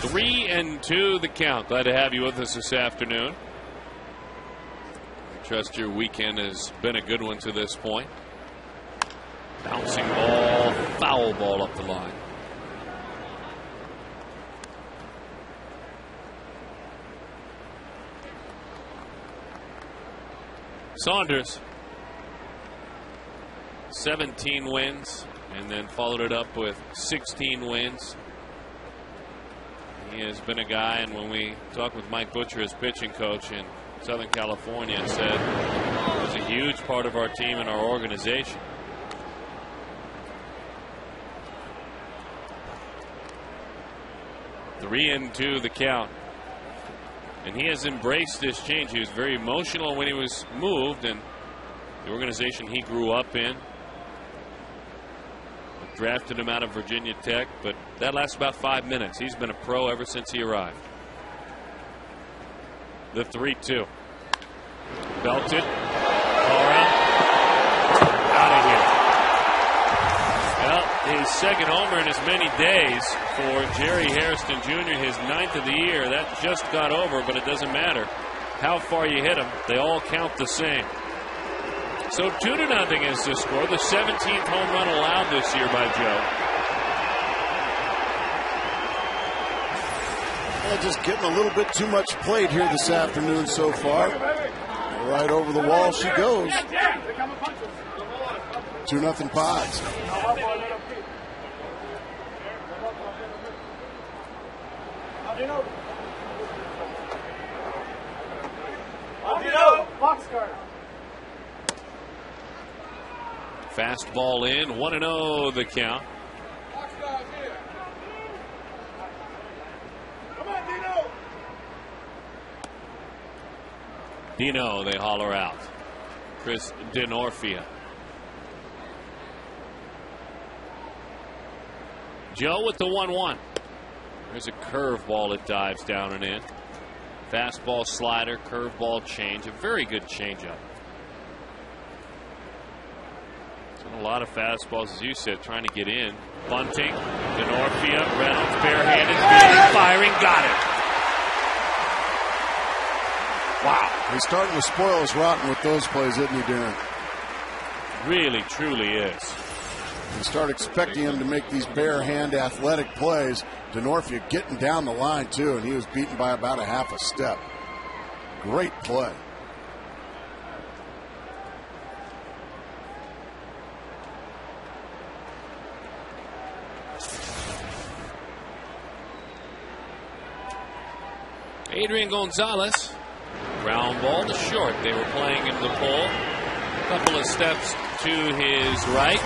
Three and 2 the count. Glad to have you with us this afternoon. Trust your weekend has been a good one to this point. Bouncing ball, foul ball up the line. Saunders, 17 wins, and then followed it up with 16 wins. He has been a guy, and when we talked with Mike Butcher, his pitching coach in Southern California, said it was a huge part of our team and our organization. 3-2 the count. And he has embraced this change. He was very emotional when he was moved, and the organization he grew up in drafted him out of Virginia Tech, but that lasts about 5 minutes. He's been a pro ever since he arrived. The 3-2. Belted. Aura. Out of here. Well, his second homer in as many days for Jerry Hairston Jr., his 9th of the year. That just got over, but it doesn't matter how far you hit them. They all count the same. So 2-0 is the score. The 17th home run allowed this year by Joe. Well, just getting a little bit too much played here this afternoon so far. Right over the wall she goes. 2-0 Pods. Fastball in, 1-0 the count. Dino, they holler out. Chris Denorfia. Joe with the 1-1. There's a curveball that dives down and in. Fastball, slider, curveball, change. A very good changeup. A lot of fastballs, as you said, trying to get in. Bunting, Denorfia, Reynolds, barehanded, feeding, firing, got it. Wow. He's starting to spoil us rotten with those plays, isn't he, Darren? Really, truly is. You start expecting him to make these bare-hand athletic plays. Denorfia getting down the line, too, and he was beaten by about a half a step. Great play. Adrian Gonzalez, ground ball to short. They were playing into the pole. A couple of steps to his right.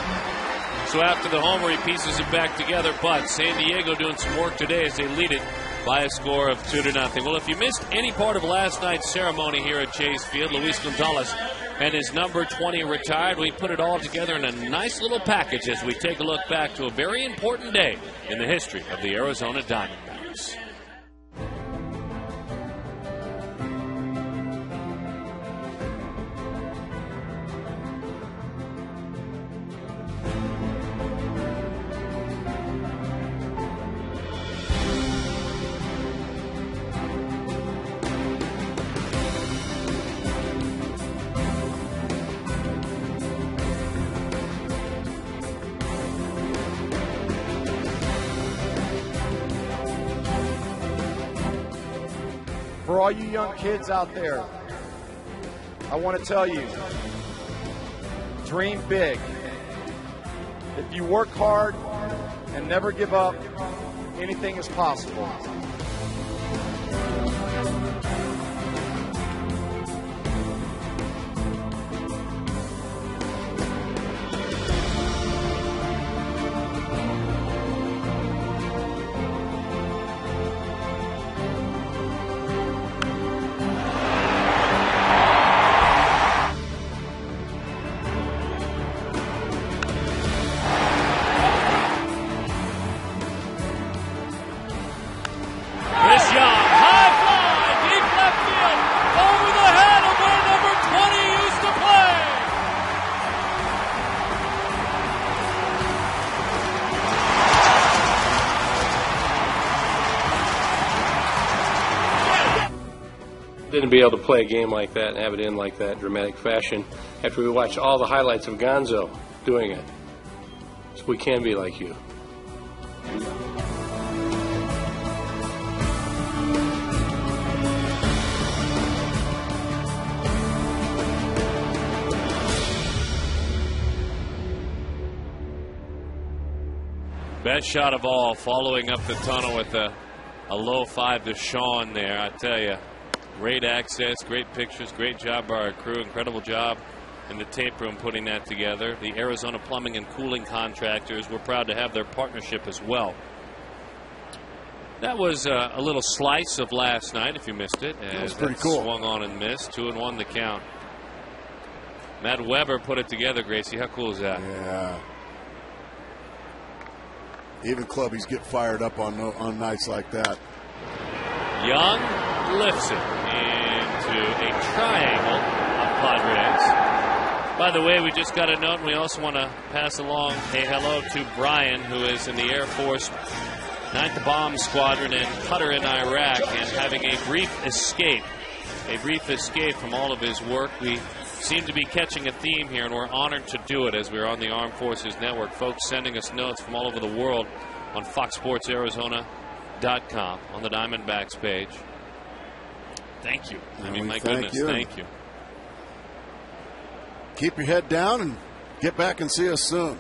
So after the homer, he pieces it back together. But San Diego doing some work today as they lead it by a score of 2-0. Well, if you missed any part of last night's ceremony here at Chase Field, Luis Gonzalez and his number 20 retired. We put it all together in a nice little package as we take a look back to a very important day in the history of the Arizona Diamondbacks. For all you young kids out there, I want to tell you, dream big. If you work hard and never give up, anything is possible. Didn't be able to play a game like that and have it in like that dramatic fashion after we watched all the highlights of Gonzo doing it. So we can be like you. Best shot of all, following up the tunnel with a low 5 to Sean there. I tell you, great access, great pictures, great job by our crew, incredible job in the tape room putting that together. The Arizona Plumbing and Cooling Contractors, we're proud to have their partnership as well. That was a little slice of last night, if you missed it. That was pretty cool. Swung on and missed. 2-1 the count. Matt Weber put it together, Gracie. How cool is that? Yeah. Even clubbies get fired up on nights like that. Young lifts it into a triangle of Padres. By the way, we just got a note, and we also want to pass along a hello to Brian, who is in the Air Force 9th Bomb Squadron in Qatar in Iraq, and having a brief escape from all of his work. We seem to be catching a theme here, and we're honored to do it as we're on the Armed Forces Network. Folks sending us notes from all over the world on FoxSportsArizona.com on the Diamondbacks page. Thank you. I mean, my goodness, thank you. Keep your head down and get back and see us soon.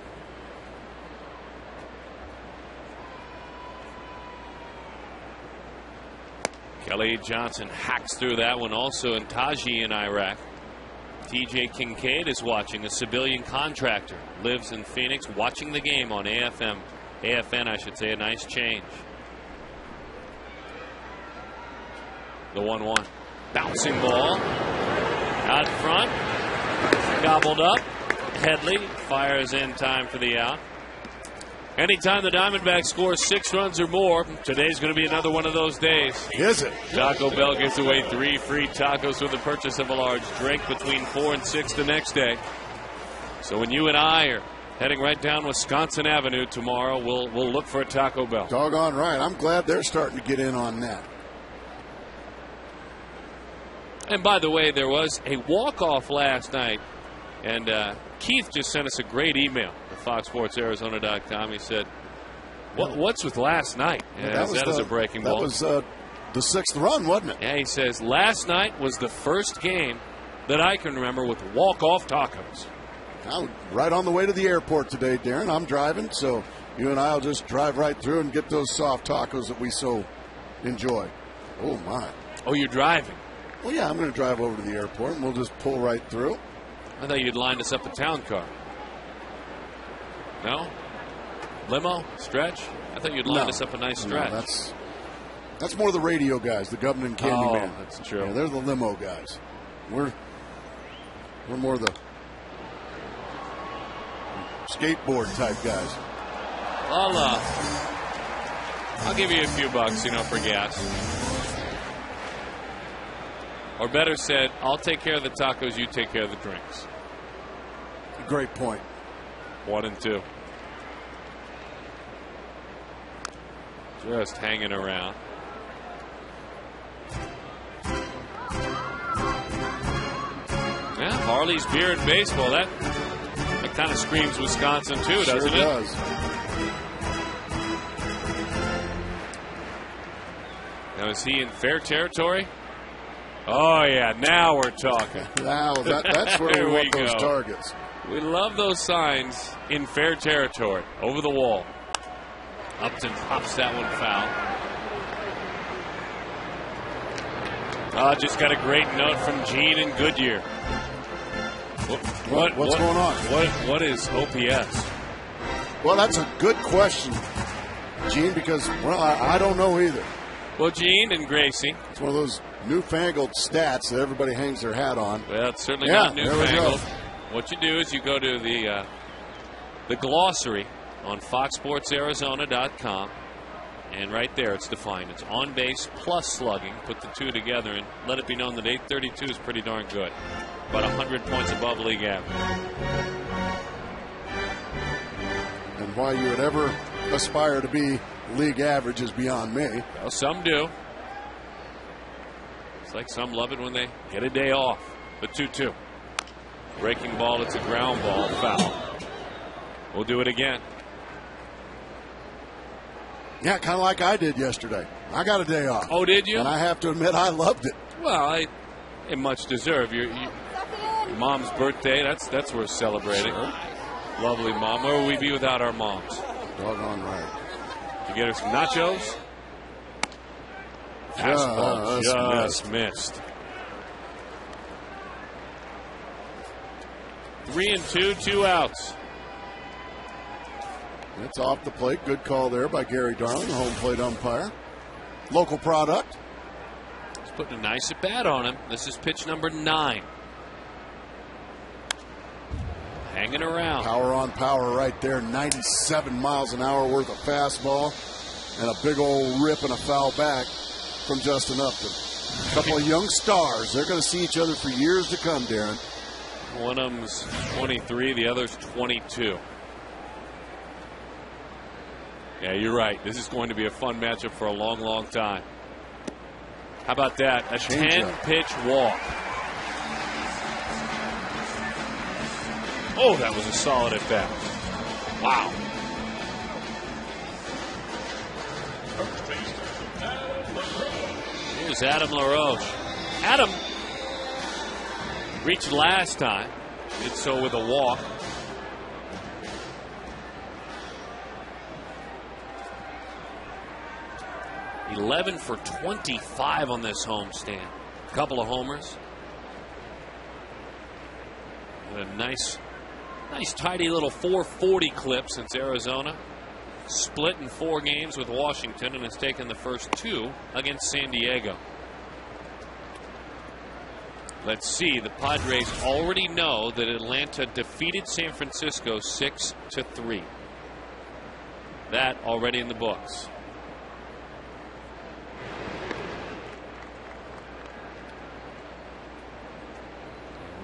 Kelly Johnson hacks through that one. Also in Taji in Iraq. TJ Kincaid is watching, a civilian contractor, lives in Phoenix, watching the game on AFN, I should say. A nice change. The 1-1. Bouncing ball. Out front. Gobbled up. Headley fires in time for the out. Anytime the Diamondbacks score 6 runs or more, today's going to be another one of those days. Is it? Taco Bell gives away 3 free tacos with the purchase of a large drink between 4 and 6 the next day. So when you and I are heading right down Wisconsin Avenue tomorrow, we'll look for a Taco Bell. Doggone right. I'm glad they're starting to get in on that. And by the way, there was a walk-off last night, and Keith just sent us a great email at FoxSportsArizona.com. He said, what's with last night? Yeah, that is a breaking ball. That was the 6th run, wasn't it? Yeah, he says, last night was the first game that I can remember with walk-off tacos. I'm right on the way to the airport today, Darren. I'm driving, so you and I will just drive right through and get those soft tacos that we so enjoy. Oh, my. Oh, you're driving? Well, yeah, I'm going to drive over to the airport, and we'll just pull right through. I thought you'd lined us up a town car. No? Limo? Stretch? I thought you'd lined us up a nice stretch. No, that's more the radio guys, the Governor and Candyman. Oh, that's true. Yeah, they're the limo guys. We're more the skateboard type guys. I'll give you a few bucks, for gas. Or better said, I'll take care of the tacos, you take care of the drinks. Great point. 1 and 2. Just hanging around. Yeah, Harley's Beer and Baseball. That kind of screams Wisconsin too, doesn't it? Sure does. Now, is he in fair territory? Oh, yeah, now we're talking. Now, that's where we want those targets. We love those signs in fair territory. Over the wall. Upton pops that one foul. Just got a great note from Gene in Goodyear. What's going on? What is OPS? Well, that's a good question, Gene, because, I don't know either. Well, Gene and Gracie. It's one of those newfangled stats that everybody hangs their hat on. Well, it's certainly not newfangled. What you do is you go to the glossary on FoxSportsArizona.com, and right there it's defined. It's on base plus slugging. Put the two together and let it be known that 832 is pretty darn good. About 100 points above league average. And why you would ever aspire to be league average is beyond me. Well, some do. It's like some love it when they get a day off. The 2-2. Breaking ball, it's a ground ball, foul. We'll do it again. Yeah, kind of like I did yesterday. I got a day off. Oh, did you? And I have to admit, I loved it. Well, it much deserved. Your mom's birthday, that's worth celebrating. Sure. Lovely mom. Where would we be without our moms? Doggone right. Did you get her some nachos? Fastball just missed. 3-2, 2 outs. It's off the plate. Good call there by Gary Darling, the home plate umpire. Local product. He's putting a nice at bat on him. This is pitch number 9. Hanging around. Power on power right there. 97 miles an hour worth of fastball. And a big old rip and a foul back from Justin Upton. A couple of young stars. They're going to see each other for years to come, Darren. One of them's 23, the other's 22. Yeah, you're right. This is going to be a fun matchup for a long, long time. How about that? A 10-pitch walk. Oh, that was a solid at bat. Wow. Here's Adam LaRoche. Adam reached last time. Did so with a walk. $11 for 25 on this homestand. A couple of homers. And a nice tidy little 440 clip since Arizona split in 4 games with Washington and has taken the first 2 against San Diego. Let's see. The Padres already know that Atlanta defeated San Francisco 6-3. That already in the books.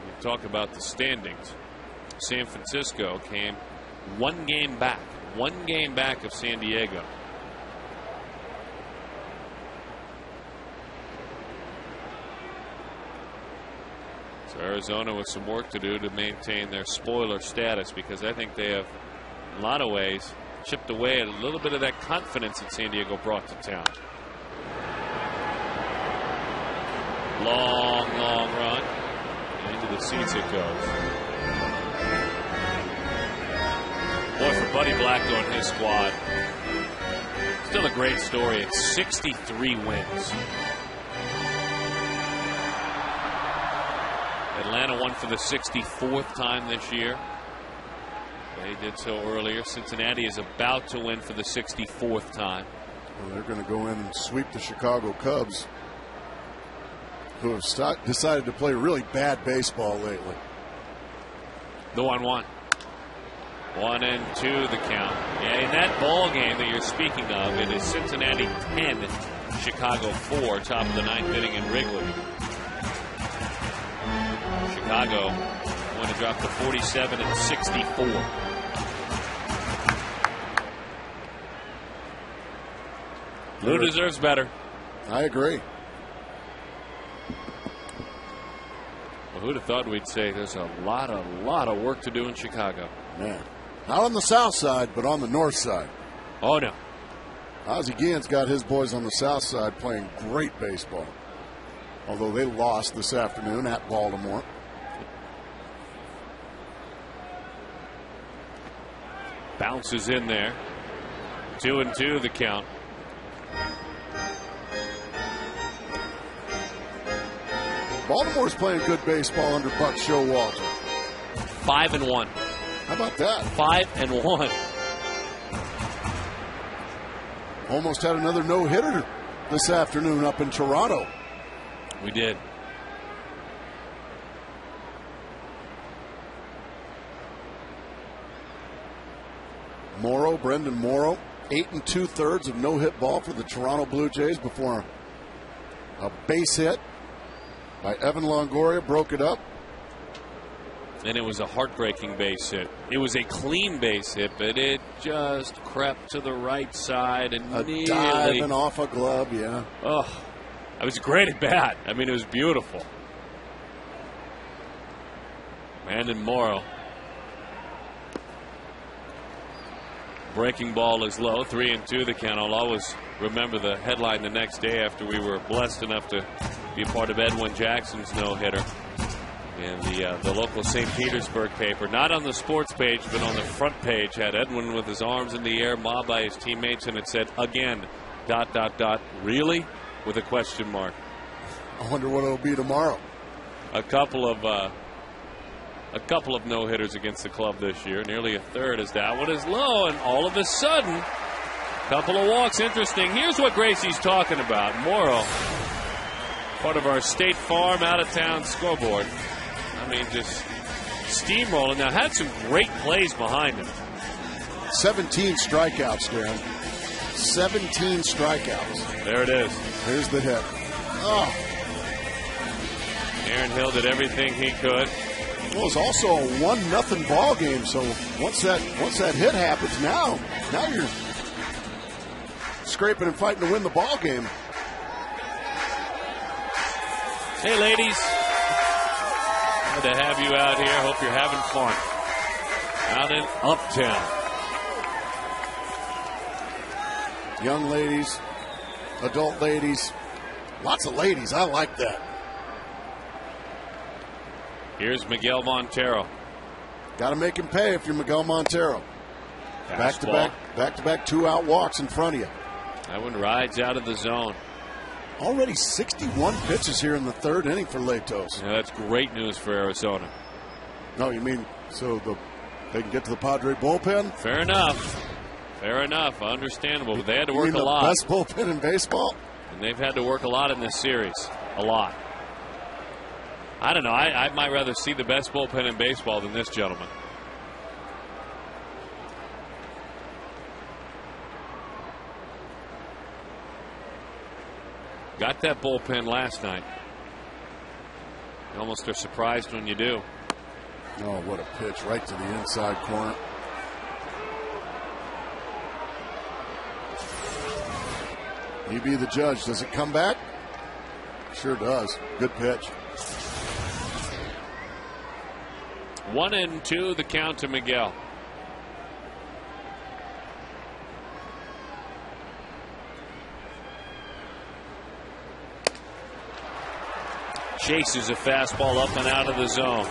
We talk about the standings. San Francisco came 1 game back. 1 game back of San Diego. So Arizona with some work to do to maintain their spoiler status, because I think they have, in a lot of ways, chipped away at a little bit of that confidence that San Diego brought to town. Long, long run. And into the seats it goes. Boy, for Buddy Black on his squad, still a great story. It's 63 wins. Atlanta won for the 64th time this year. They did so earlier. Cincinnati is about to win for the 64th time. Well, they're going to go in and sweep the Chicago Cubs, who have decided to play really bad baseball lately. The 1-1. 1-2 the count. Yeah, in that ball game that you're speaking of, it is Cincinnati 10, Chicago 4, top of the 9th inning in Wrigley. Chicago going to drop to 47 and 64. Lou deserves better. I agree. Well, who'd have thought we'd say there's a lot of work to do in Chicago. Man. Not on the south side, but on the north side. Oh, no. Ozzie Guillen's got his boys on the south side playing great baseball. Although they lost this afternoon at Baltimore. Bounces in there. 2-2 the count. Baltimore's playing good baseball under Buck Showalter. 5-1. How about that? 5-1. Almost had another no-hitter this afternoon up in Toronto. We did. Brendan Morrow, 8 2/3 of no-hit ball for the Toronto Blue Jays before a base hit by Evan Longoria broke it up. And it was a heartbreaking base hit. It was a clean base hit, but it just crept to the right side and nearly diving off a glove. Yeah. Oh, it was great at bat. I mean, it was beautiful. Brandon Morrow. Breaking ball is low. 3-2 the count. I'll always remember the headline the next day after we were blessed enough to be a part of Edwin Jackson's no-hitter. And the local St. Petersburg paper, not on the sports page, but on the front page, had Edwin with his arms in the air, mobbed by his teammates, and it said, again, ... really? With a question mark. I wonder what it'll be tomorrow. A couple of no-hitters against the club this year. Nearly a third as that one is low, and all of a sudden, Couple of walks, interesting. Here's what Gracie's talking about. Morrow, part of our State Farm out-of-town scoreboard. I mean, just steamrolling. Now, had some great plays behind him. 17 strikeouts, Darren. 17 strikeouts. There it is. Here's the hit. Oh. Aaron Hill did everything he could. Well, it's also a 1-0 ball game. So once that hit happens, now you're scraping and fighting to win the ball game. Hey, ladies. Glad to have you out here. Hope you're having fun out in Uptown. Young ladies, adult ladies, lots of ladies. I like that. Here's Miguel Montero. Got to make him pay if you're Miguel Montero. Back-to-back 2-out walks in front of you. That one rides out of the zone. Already 61 pitches here in the third inning for Latos. Yeah, that's great news for Arizona. No, you mean so they can get to the Padre bullpen? Fair enough. Fair enough. Understandable. But they had to work a lot. Best bullpen in baseball? And they've had to work a lot in this series. A lot. I don't know. I might rather see the best bullpen in baseball than this gentleman. Got that bullpen last night. You almost are surprised when you do. Oh, what a pitch right to the inside corner. You be the judge. Does it come back? Sure does. Good pitch. 1-2, the count to Miguel. Chases a fastball up and out of the zone.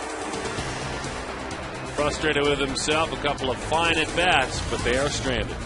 Frustrated with himself, a couple of fine at-bats, but they are stranded.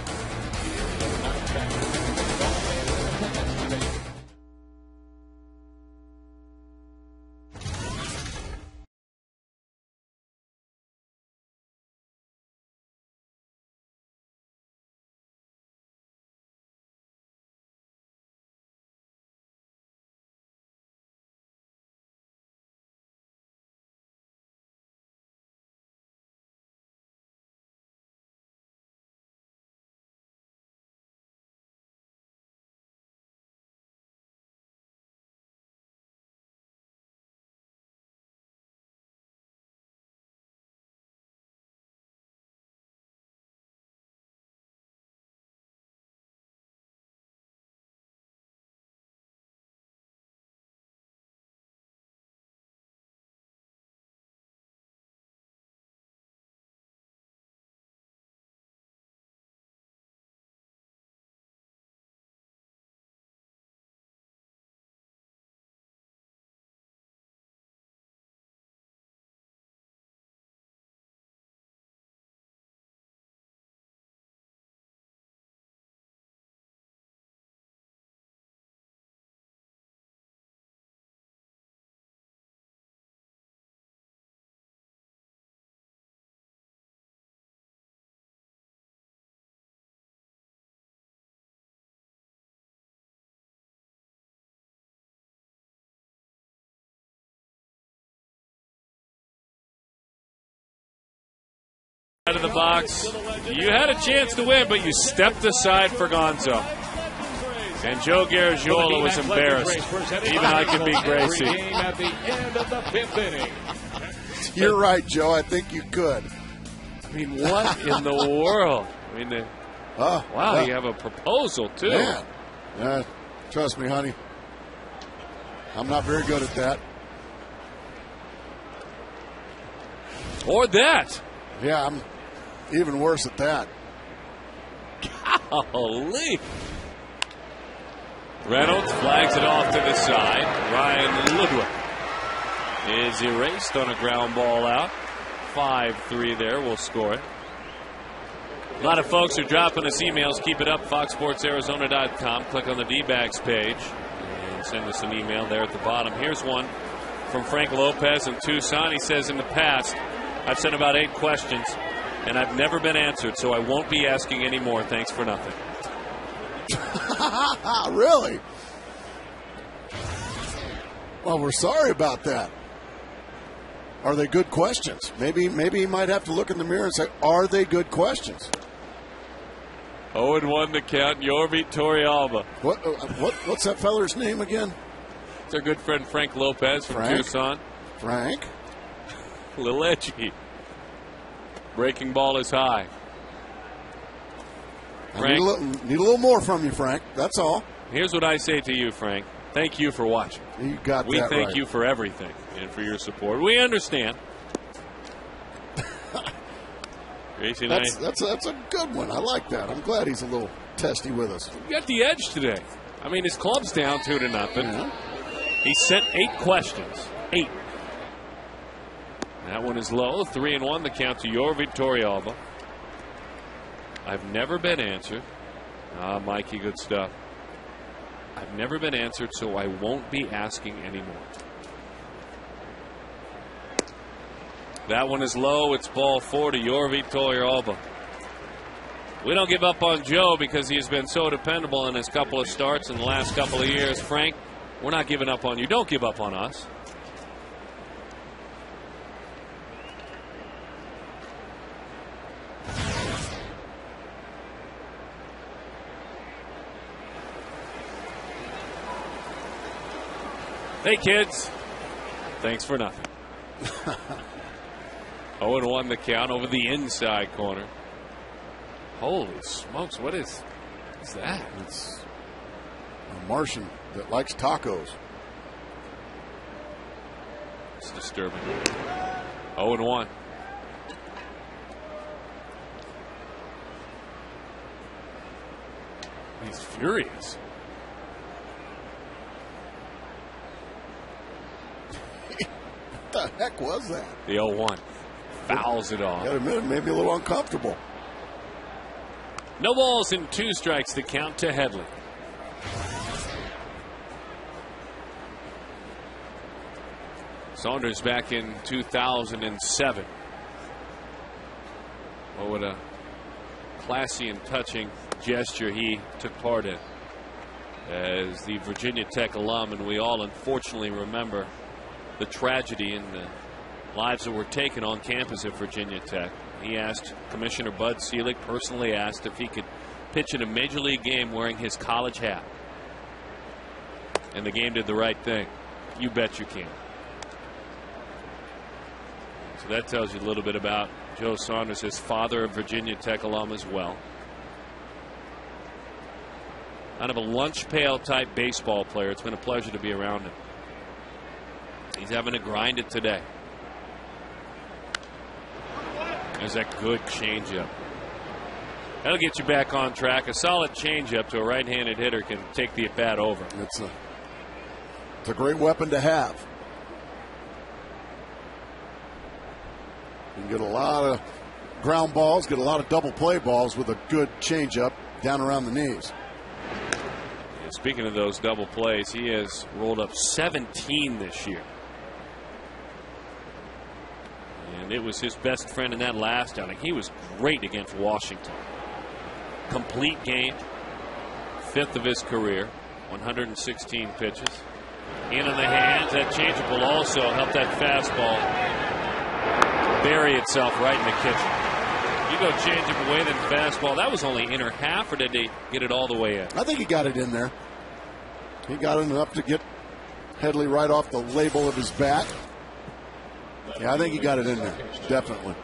Out of the box. You had a chance to win, but you stepped aside for Gonzo. And Joe Garagiola was embarrassed. Even I could beat Gracie. At the end of the 5th inning. You're right, Joe. I think you could. I mean, what in the world? I mean, wow, you have a proposal, too. Yeah. Trust me, honey. I'm not very good at that. Or that. Yeah, I'm even worse at that. Golly. Reynolds flags it off to the side. Ryan Ludwig is erased on a ground ball out. 5-3 there. We'll score it. A lot of folks are dropping us emails. Keep it up. FoxSportsArizona.com. Click on the D-Bags page and send us an email there at the bottom. Here's one from Frank Lopez in Tucson. He says, in the past, I've sent about 8 questions, and I've never been answered, so I won't be asking any more. Thanks for nothing. Really? Well, we're sorry about that. Are they good questions? Maybe he might have to look in the mirror and say, are they good questions? 0-1 the count, Yorvi Torrealba. What's that feller's name again? It's our good friend Frank Lopez from Tucson. Frank? Little edgy. Breaking ball is high. Frank, need a little more from you, Frank. That's all. Here's what I say to you, Frank. Thank you for watching. You got we that thank right. you for everything and for your support. We understand. Gracie and that's a good one. I like that. I'm glad he's a little testy with us. He got the edge today. I mean, his club's down 2-0. Yeah. He sent 8 questions. 8. That one is low. 3-1 the count to Yorvi Torrealba. I've never been answered. Mikey, good stuff. I've never been answered, so I won't be asking anymore. That one is low. It's ball 4 to Yorvi Torrealba. We don't give up on Joe because he has been so dependable in his couple of starts in the last couple of years. Frank, we're not giving up on you. Don't give up on us. Hey, kids. Thanks for nothing. 0-1 the count over the inside corner. Holy smokes, what is that? It's a Martian that likes tacos. It's disturbing. 0-1. He's furious. What the heck was that? The 0-1. Fouls it off. Gotta admit, maybe a little uncomfortable. No balls and 2 strikes to count to Headley. Saunders back in 2007. What a classy and touching gesture he took part in as the Virginia Tech alum, and we all unfortunately remember the tragedy in the lives that were taken on campus at Virginia Tech. He asked, Commissioner Bud Selig personally asked if he could pitch in a major league game wearing his college hat. And the game did the right thing. You bet you can. So that tells you a little bit about Joe Saunders, his father, a Virginia Tech alum as well. Kind of a lunch pail type baseball player. It's been a pleasure to be around him. He's having to grind it today. There's that good changeup. That'll get you back on track. A solid changeup to a right-handed hitter can take the at-bat over. It's a great weapon to have. You can get a lot of ground balls, get a lot of double play balls with a good changeup down around the knees. And speaking of those double plays, he has rolled up 17 this year. And it was his best friend in that last outing. He was great against Washington. Complete game. 5th of his career. 116 pitches. In on the hands. That changeup will also help that fastball bury itself right in the kitchen. You go changeup away, then fastball. That was only inner half, or did they get it all the way in? I think he got it in there. He got it enough to get Headley right off the label of his bat. Yeah, I think he got it in there. Definitely.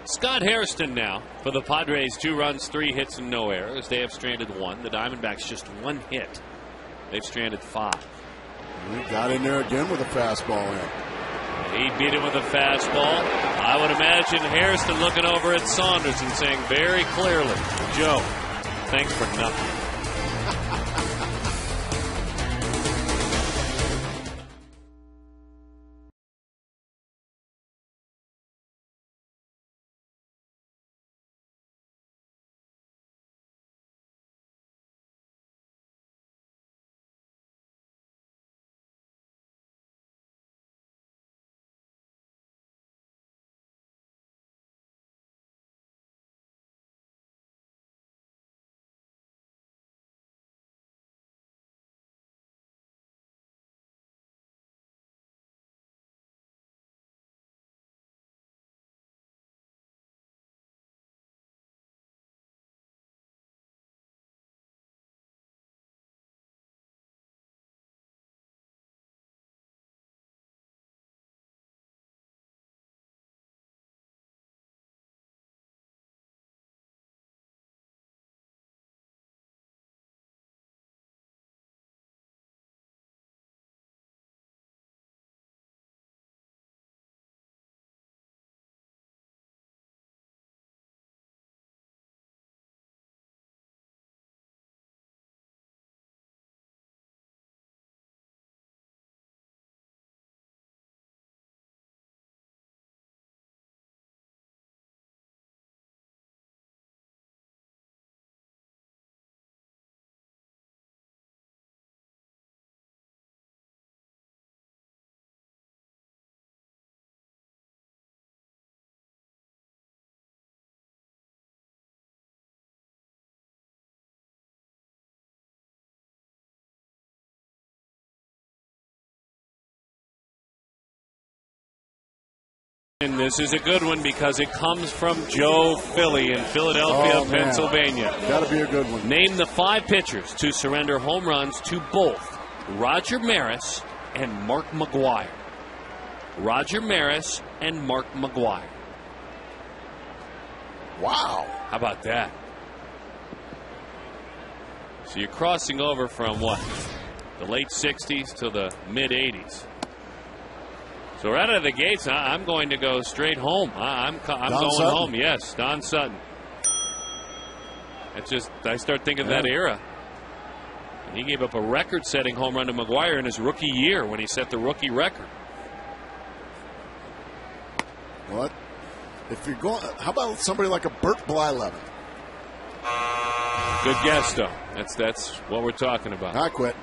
Scott Hairston now for the Padres. 2 runs, 3 hits, and no errors. They have stranded 1. The Diamondbacks just 1 hit. They've stranded 5. He got in there again with a fastball in. He beat it with a fastball. I would imagine Hairston looking over at Saunders and saying very clearly, Joe, thanks for nothing. And this is a good one because it comes from Joe Philly in Philadelphia, Pennsylvania. Got to be a good one. Name the 5 pitchers to surrender home runs to both Roger Maris and Mark McGwire. Roger Maris and Mark McGwire. Wow. How about that? So you're crossing over from what? The late 60s to the mid 80s. So right out of the gates, I'm going to go straight home. I'm going Sutton? home. Yes, Don Sutton. It's just I start thinking of that era. And he gave up a record-setting home run to McGwire in his rookie year when he set the rookie record. What? If you're going, how about somebody like a Bert Blyleven? Good guess, though. That's what we're talking about. I quit.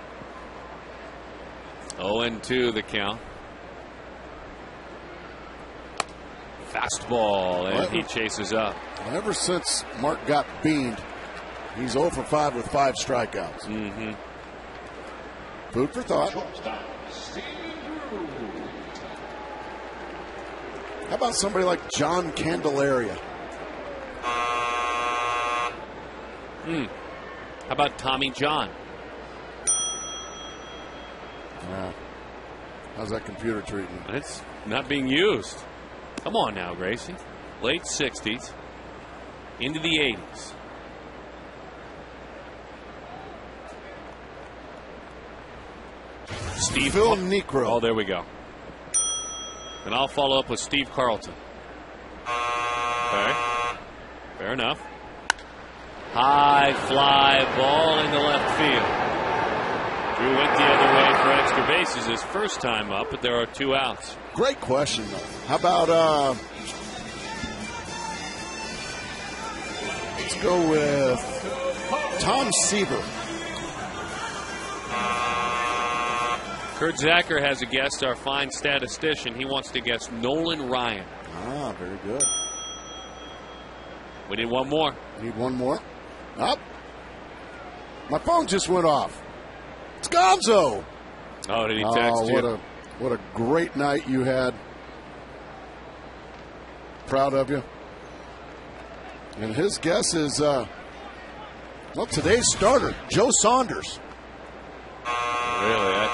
0-2 the count. Fastball, and he chases up. Ever since Mark got beamed, he's 0 for 5 with 5 strikeouts. Mm-hmm. Food for thought. How about somebody like John Candelaria? How about Tommy John? Yeah. How's that computer treating you? It's not being used. Come on now, Gracie. Late 60s into the 80s. Phil Necro. Oh, there we go. And I'll follow up with Steve Carlton. Okay. Fair enough. High fly ball into left field. Drew went the other way for extra bases his first time up, but there are 2 outs. Great question, though. How about, let's go with Tom Seaver. Kurt Zacher has a guest, our fine statistician. He wants to guess Nolan Ryan. Ah, very good. We need one more. Need one more. Up. My phone just went off. It's Gonzo. Oh, did he text you? What a great night you had. Proud of you. And his guess is, well, today's starter, Joe Saunders. Really?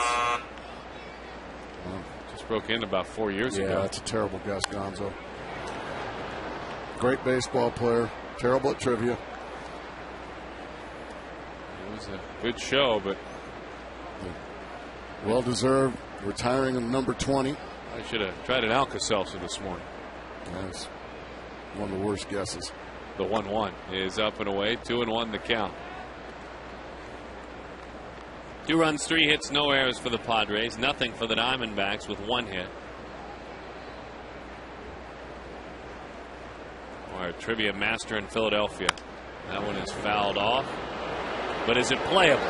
Just broke in about 4 years ago. Yeah, that's a terrible guess, Gonzo. Great baseball player. Terrible at trivia. It was a good show, but well-deserved. Retiring in number 20. I should have tried an Alka-Seltzer this morning. That's one of the worst guesses. The 1-1 is up and away. 2-1 the count. 2 runs, 3 hits, no errors for the Padres. Nothing for the Diamondbacks with 1 hit. Our trivia master in Philadelphia. That one is fouled off. But is it playable?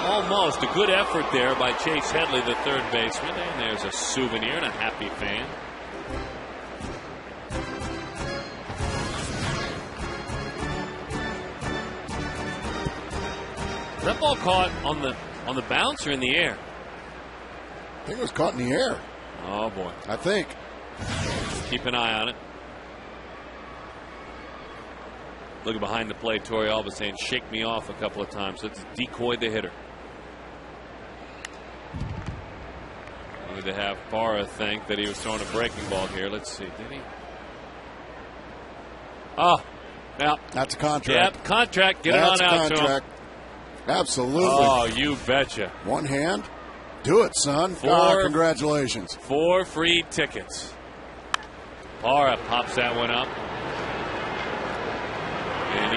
Almost. A good effort there by Chase Headley, the third baseman. And there's a souvenir and a happy fan. Was that ball caught on the bounce or in the air? I think it was caught in the air. Oh, boy. I think. Keep an eye on it. Looking behind the plate, Torey Alba saying, shake me off a couple of times. Let's decoy the hitter. Only to have Barra think that he was throwing a breaking ball here. Let's see. Did he? Oh, yeah. That's a contract. Yep, contract. Get That's it on out contract. to him. Absolutely. Oh, you betcha. One hand. Do it, son. Congratulations. 4 free tickets. Barra pops that one up. An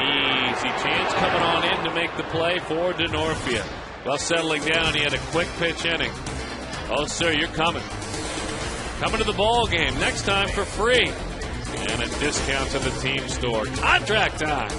easy chance coming on in to make the play for DeNorfia. Well, settling down, he had a quick pitch inning. Oh, sir, you're coming. Coming to the ball game next time for free. And a discount to the team store. Contract time.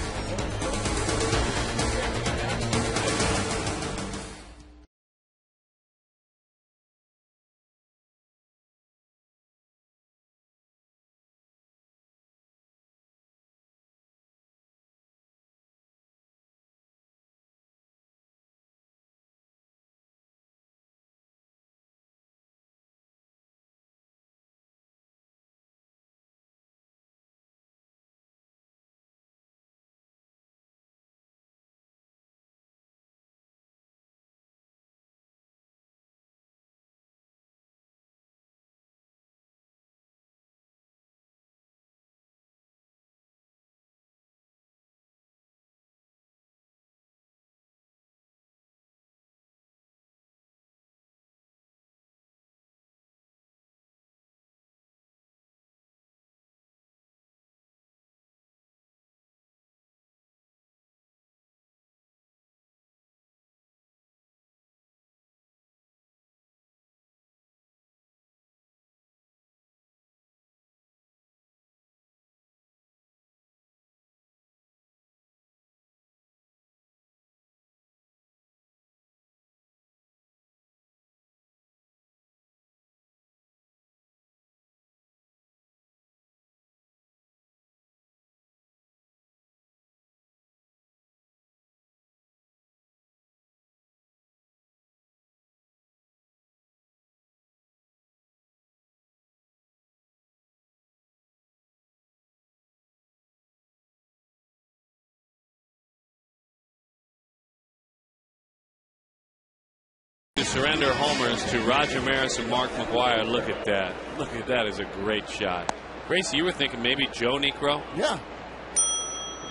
surrender homers to Roger Maris and Mark McGwire. Look at that. Look at that is a great shot. Gracie, you were thinking maybe Joe Niekro? Yeah.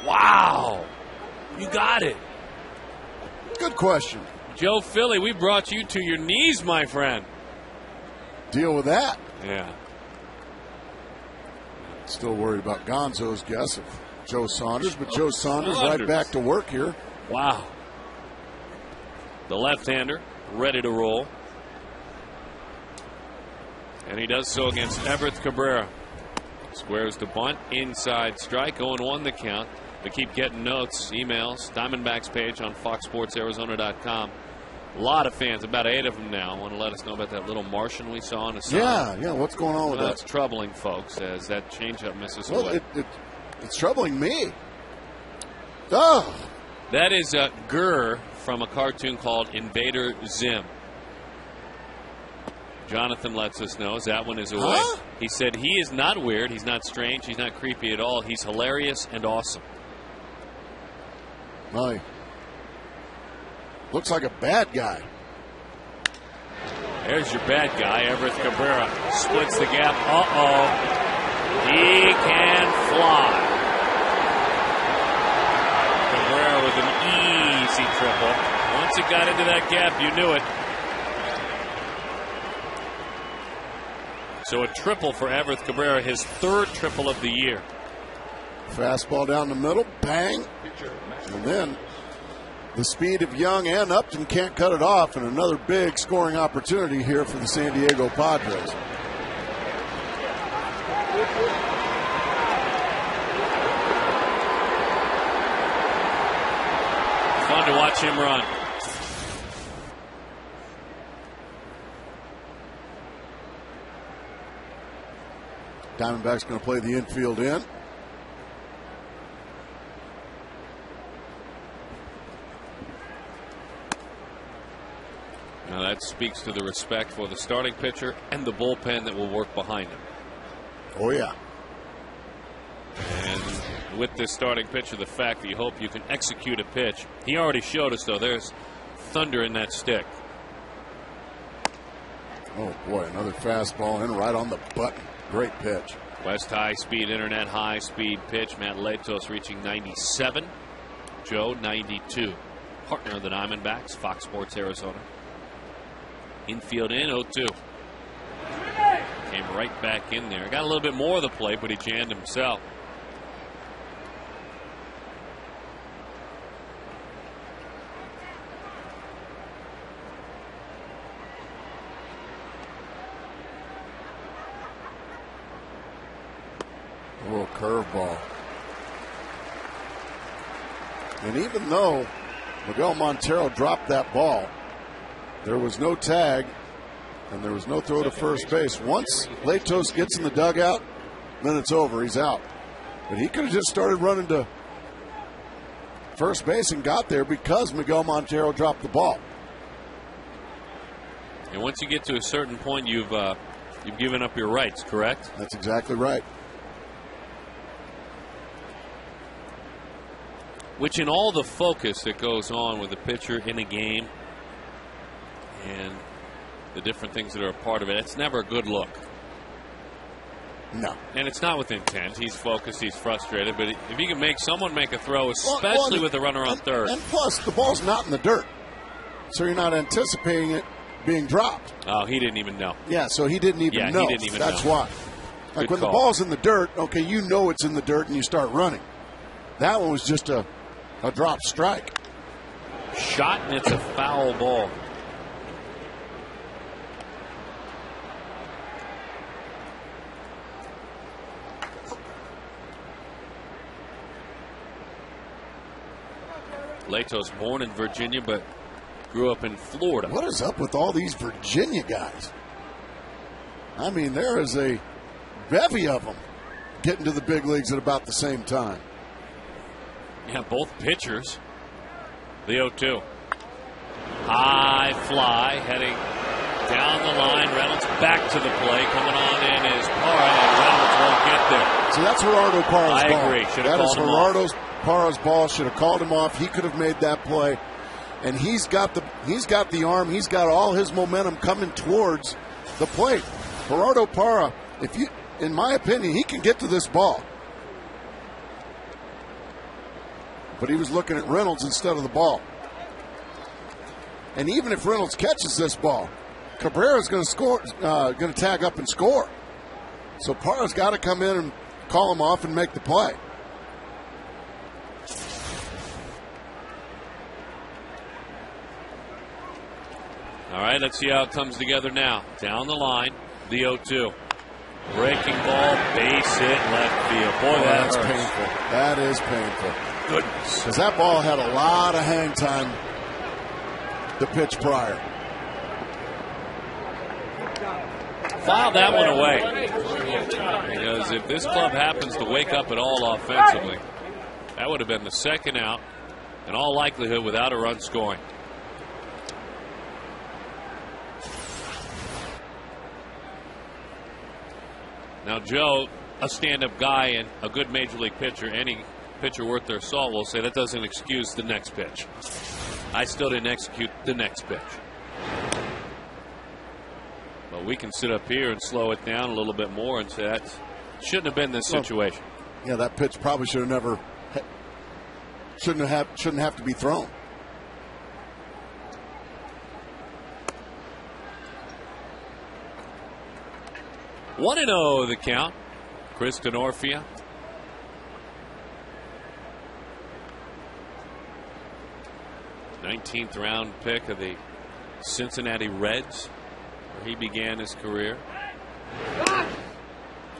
Wow. You got it. Good question. Joe Philly, we brought you to your knees, my friend. Deal with that. Yeah. Still worried about Gonzo's guess of Joe Saunders, but Joe Saunders right back to work here. Wow. The left-hander ready to roll. And he does so against Everett Cabrera. Squares the bunt, inside strike, 0-1 the count. To keep getting notes, emails, Diamondbacks page on FoxSportsArizona.com. A lot of fans, about 8 of them now, want to let us know about that little Martian we saw on the side. Yeah, what's going on with that? That's troubling, folks, as that changeup misses well, away. It's troubling me. Oh. That is Gurr from a cartoon called Invader Zim. Jonathan lets us know that one is away. Huh? He said he is not weird, he's not strange, he's not creepy at all. He's hilarious and awesome. Well, looks like a bad guy. There's your bad guy, Everett Cabrera. Splits the gap. Uh-oh. He can fly. Cabrera with an easy triple. Once it got into that gap, you knew it. So a triple for Everett Cabrera, his 3rd triple of the year. Fastball down the middle, bang. And then the speed of Young and Upton can't cut it off, and another big scoring opportunity here for the San Diego Padres. Fun to watch him run. Diamondback's going to play the infield in. Now that speaks to the respect for the starting pitcher and the bullpen that will work behind him. Oh, yeah. And with this starting pitcher, the fact that you hope you can execute a pitch. He already showed us, though, there's thunder in that stick. Oh, boy, another fastball in right on the button. Great pitch. West high-speed, internet high-speed pitch. Matt Latos reaching 97. Joe, 92. Partner of the Diamondbacks, Fox Sports Arizona. Infield in, 0-2. Came right back in there. Got a little bit more of the play, but he jammed himself. A little curveball. And even though Miguel Montero dropped that ball, there was no tag and there was no throw to first base. Once Latos gets in the dugout, then it's over. He's out. But he could have just started running to first base and got there because Miguel Montero dropped the ball. And once you get to a certain point, you've given up your rights, correct? That's exactly right. Which, in all the focus that goes on with the pitcher in a game and the different things that are a part of it, it's never a good look. No. And it's not with intent. He's focused, he's frustrated, but if you can make someone make a throw, especially with the runner on third. And plus, the ball's not in the dirt, so you're not anticipating it being dropped. Oh, he didn't even know. Yeah, so he didn't even know. He didn't even That's know. why. Like when the ball's in the dirt, okay, you know it's in the dirt and you start running. That one was just a drop strike. Shot, and it's a foul ball. Latos, born in Virginia, but grew up in Florida. What is up with all these Virginia guys? I mean, there is a bevy of them getting to the big leagues at about the same time. Yeah, both pitchers. The 0-2. High fly, heading down the line. Reynolds back to the play. Coming on in is Parra, and Reynolds won't get there. So that's Gerardo Parra's ball. I agree. Should have that called is him Gerardo off. Parra's ball. Should have called him off. He could have made that play. and he's got the arm, he's got all his momentum coming towards the plate. Gerardo Parra, in my opinion, he can get to this ball. But he was looking at Reynolds instead of the ball. And even if Reynolds catches this ball, Cabrera's going to score, going to tag up and score. So Parra's got to come in and call him off and make the play. All right, let's see how it comes together now. Down the line, the 0-2. Breaking ball, base hit, left field. Boy, that's hurts. painful. That is painful. Goodness. Because that ball had a lot of hang time the pitch prior. File that one away. Because if this club happens to wake up at all offensively, that would have been the second out, in all likelihood without a run scoring. Now, Joe, a stand-up guy and a good major league pitcher, any pitcher worth their salt will say that doesn't excuse the next pitch. I still didn't execute the next pitch. But we can sit up here and slow it down a little bit more and say that shouldn't have been this situation. Yeah, that pitch probably should have never, shouldn't have to be thrown. One 1-0 the count. Chris Denorfia. '19th round pick of the Cincinnati Reds, where he began his career.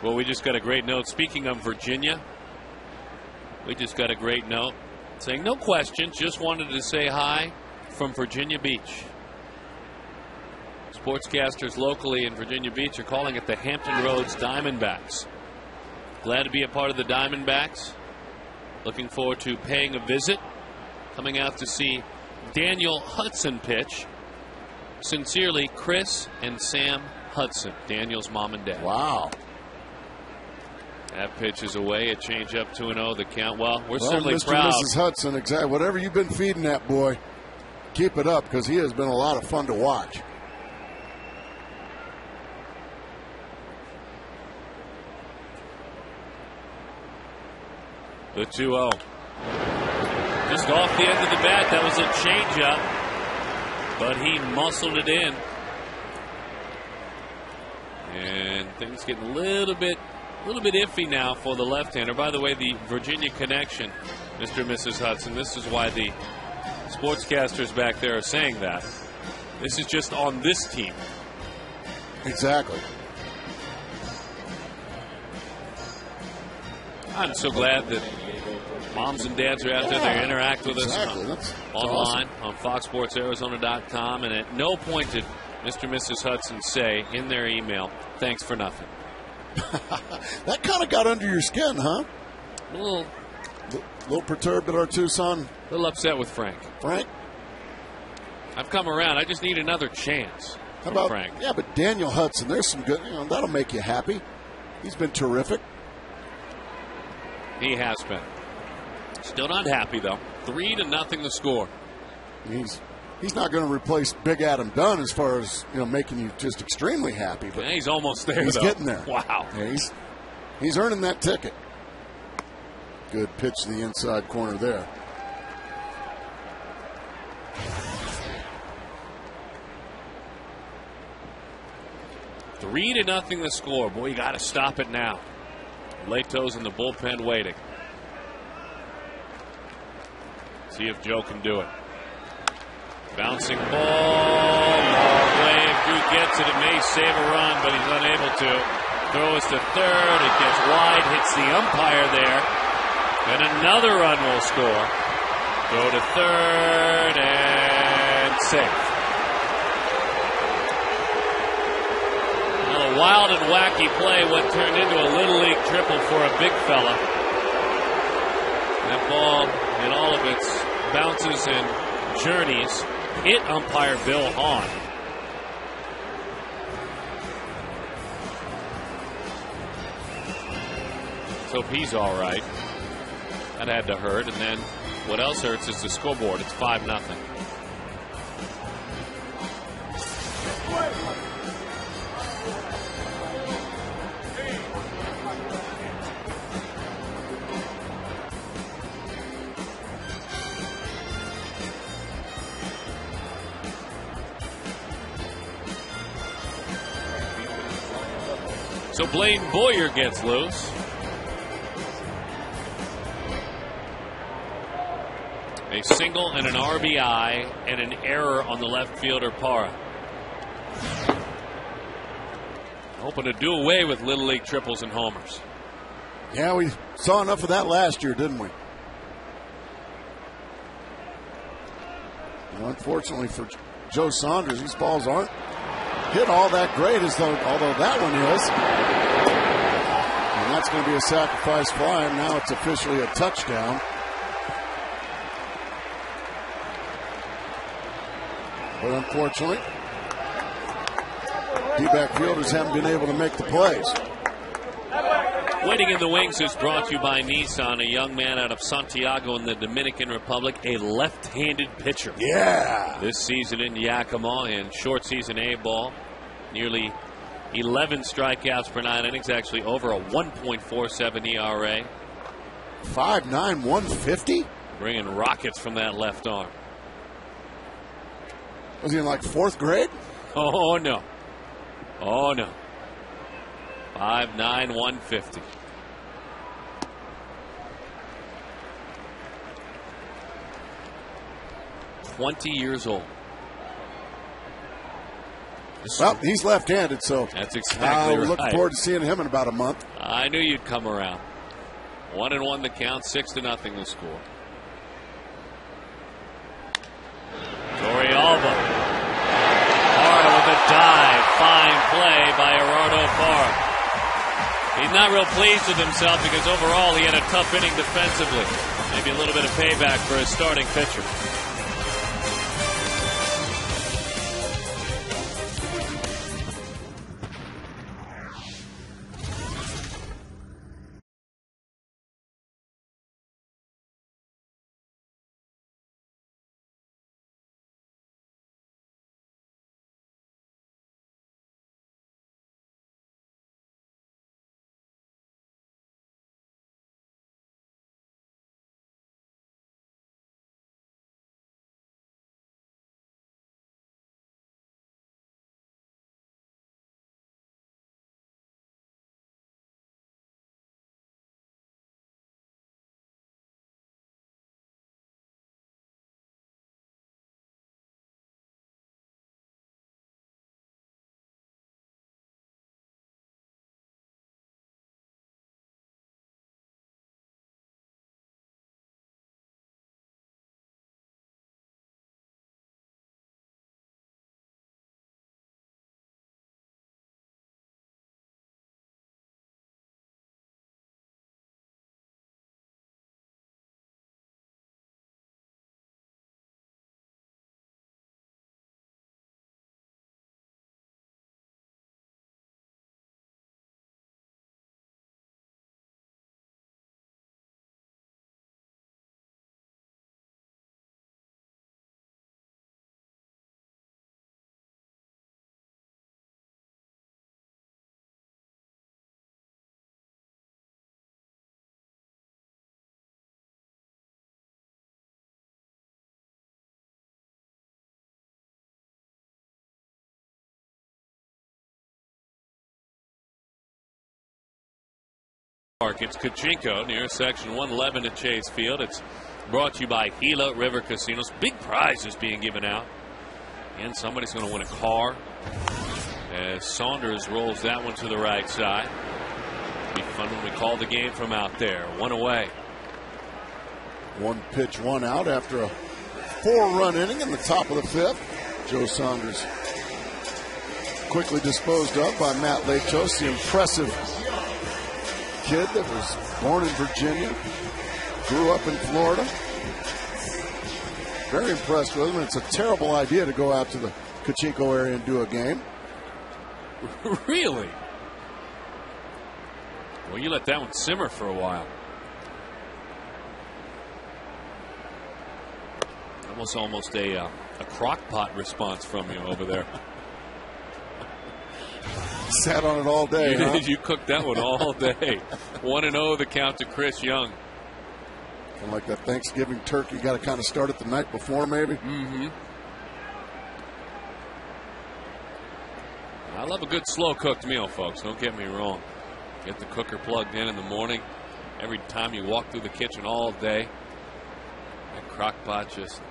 Well, we just got a great note. Speaking of Virginia, we just got a great note saying no questions, just wanted to say hi from Virginia Beach. Sportscasters locally in Virginia Beach are calling it the Hampton Roads Diamondbacks. Glad to be a part of the Diamondbacks. Looking forward to paying a visit. Coming out to see Daniel Hudson pitch. Sincerely, Chris and Sam Hudson, Daniel's mom and dad. Wow. That pitch is away. A change up 2-0 the count. Well, we're certainly Mr. proud. and Mrs. Hudson, exactly. Whatever you've been feeding that boy, keep it up because he has been a lot of fun to watch. The 2-0. Just off the end of the bat, that was a changeup, but he muscled it in. And things getting a little bit iffy now for the left-hander. By the way, the Virginia connection, Mr. and Mrs. Hudson, this is why the sportscasters back there are saying that. This is just on this team. Exactly. I'm so glad that moms and dads are out there. They interact with us online on FoxSportsArizona.com. And at no point did Mr. and Mrs. Hudson say in their email, thanks for nothing. That kind of got under your skin, huh? A little perturbed at our Tucson. A little upset with Frank. Frank? I've come around. I just need another chance. How about Frank? Yeah, but Daniel Hudson, there's some good, that'll make you happy. He's been terrific. He has been. Still not happy, though. 3-0 the score. He's not going to replace Big Adam Dunn as far as making you just extremely happy. But yeah, he's almost there. He's getting there. Wow. Yeah, he's earning that ticket. Good pitch to the inside corner there. Three to nothing the score. Boy, you got to stop it now. Lato's in the bullpen waiting. See if Joe can do it. Bouncing ball. Long way. If Drew gets it, it may save a run, but he's unable to. Throw is to third. It gets wide. Hits the umpire there. And another run will score. Go to third and safe. A wild and wacky play, what turned into a Little League triple for a big fella. That ball, in all of its bounces and journeys, hit umpire Bill Hahn. Let's hope he's all right. That had to hurt. And then what else hurts is the scoreboard. It's 5-0. So Blaine Boyer gets loose. A single and an RBI and an error on the left fielder Parra. Hoping to do away with Little League triples and homers. Yeah, we saw enough of that last year, didn't we? And unfortunately for Joe Saunders, these balls aren't hit all that great, although that one is. And that's going to be a sacrifice fly, and now it's officially a touchdown. But unfortunately, D-back fielders haven't been able to make the plays. Waiting in the wings is brought to you by Nissan, a young man out of Santiago in the Dominican Republic, a left-handed pitcher. Yeah. This season in Yakima in short season A ball, nearly 11 strikeouts per 9 innings, actually over a 1.47 ERA. 5'9", 150? Bringing rockets from that left arm. Was he in like 4th grade? Oh, no. Oh, no. 5'9", 150. $20 old. Well, he's left-handed, so that's exactly right. Looking forward to seeing him in about a month. I knew you'd come around. 1-1 the count, 6-0 the score. Torrealba. Parra with a dive. Fine play by Gerardo Parra. He's not real pleased with himself because overall he had a tough inning defensively. Maybe a little bit of payback for his starting pitcher. It's Kachinko near section 111 at Chase Field. It's brought to you by Gila River Casinos. Big prizes being given out. And somebody's going to win a car as Saunders rolls that one to the right side. It'll be fun when we call the game from out there. One away. 1 pitch, 1 out after a 4-run inning in the top of the 5th. Joe Saunders quickly disposed of by Matt Lachos, the impressive kid that was born in Virginia, grew up in Florida. Very impressed with him. It's a terrible idea to go out to the Kachinko area and do a game. Really? Well, you let that one simmer for a while. That was almost a crock pot response from you over there. Sat on it all day. You did. You cooked that one all day. 1-0 the count to Chris Young. And like that Thanksgiving turkey, you got to kind of start it the night before, maybe. Mm-hmm. I love a good slow-cooked meal, folks. Don't get me wrong. Get the cooker plugged in the morning. Every time you walk through the kitchen all day, that crock pot just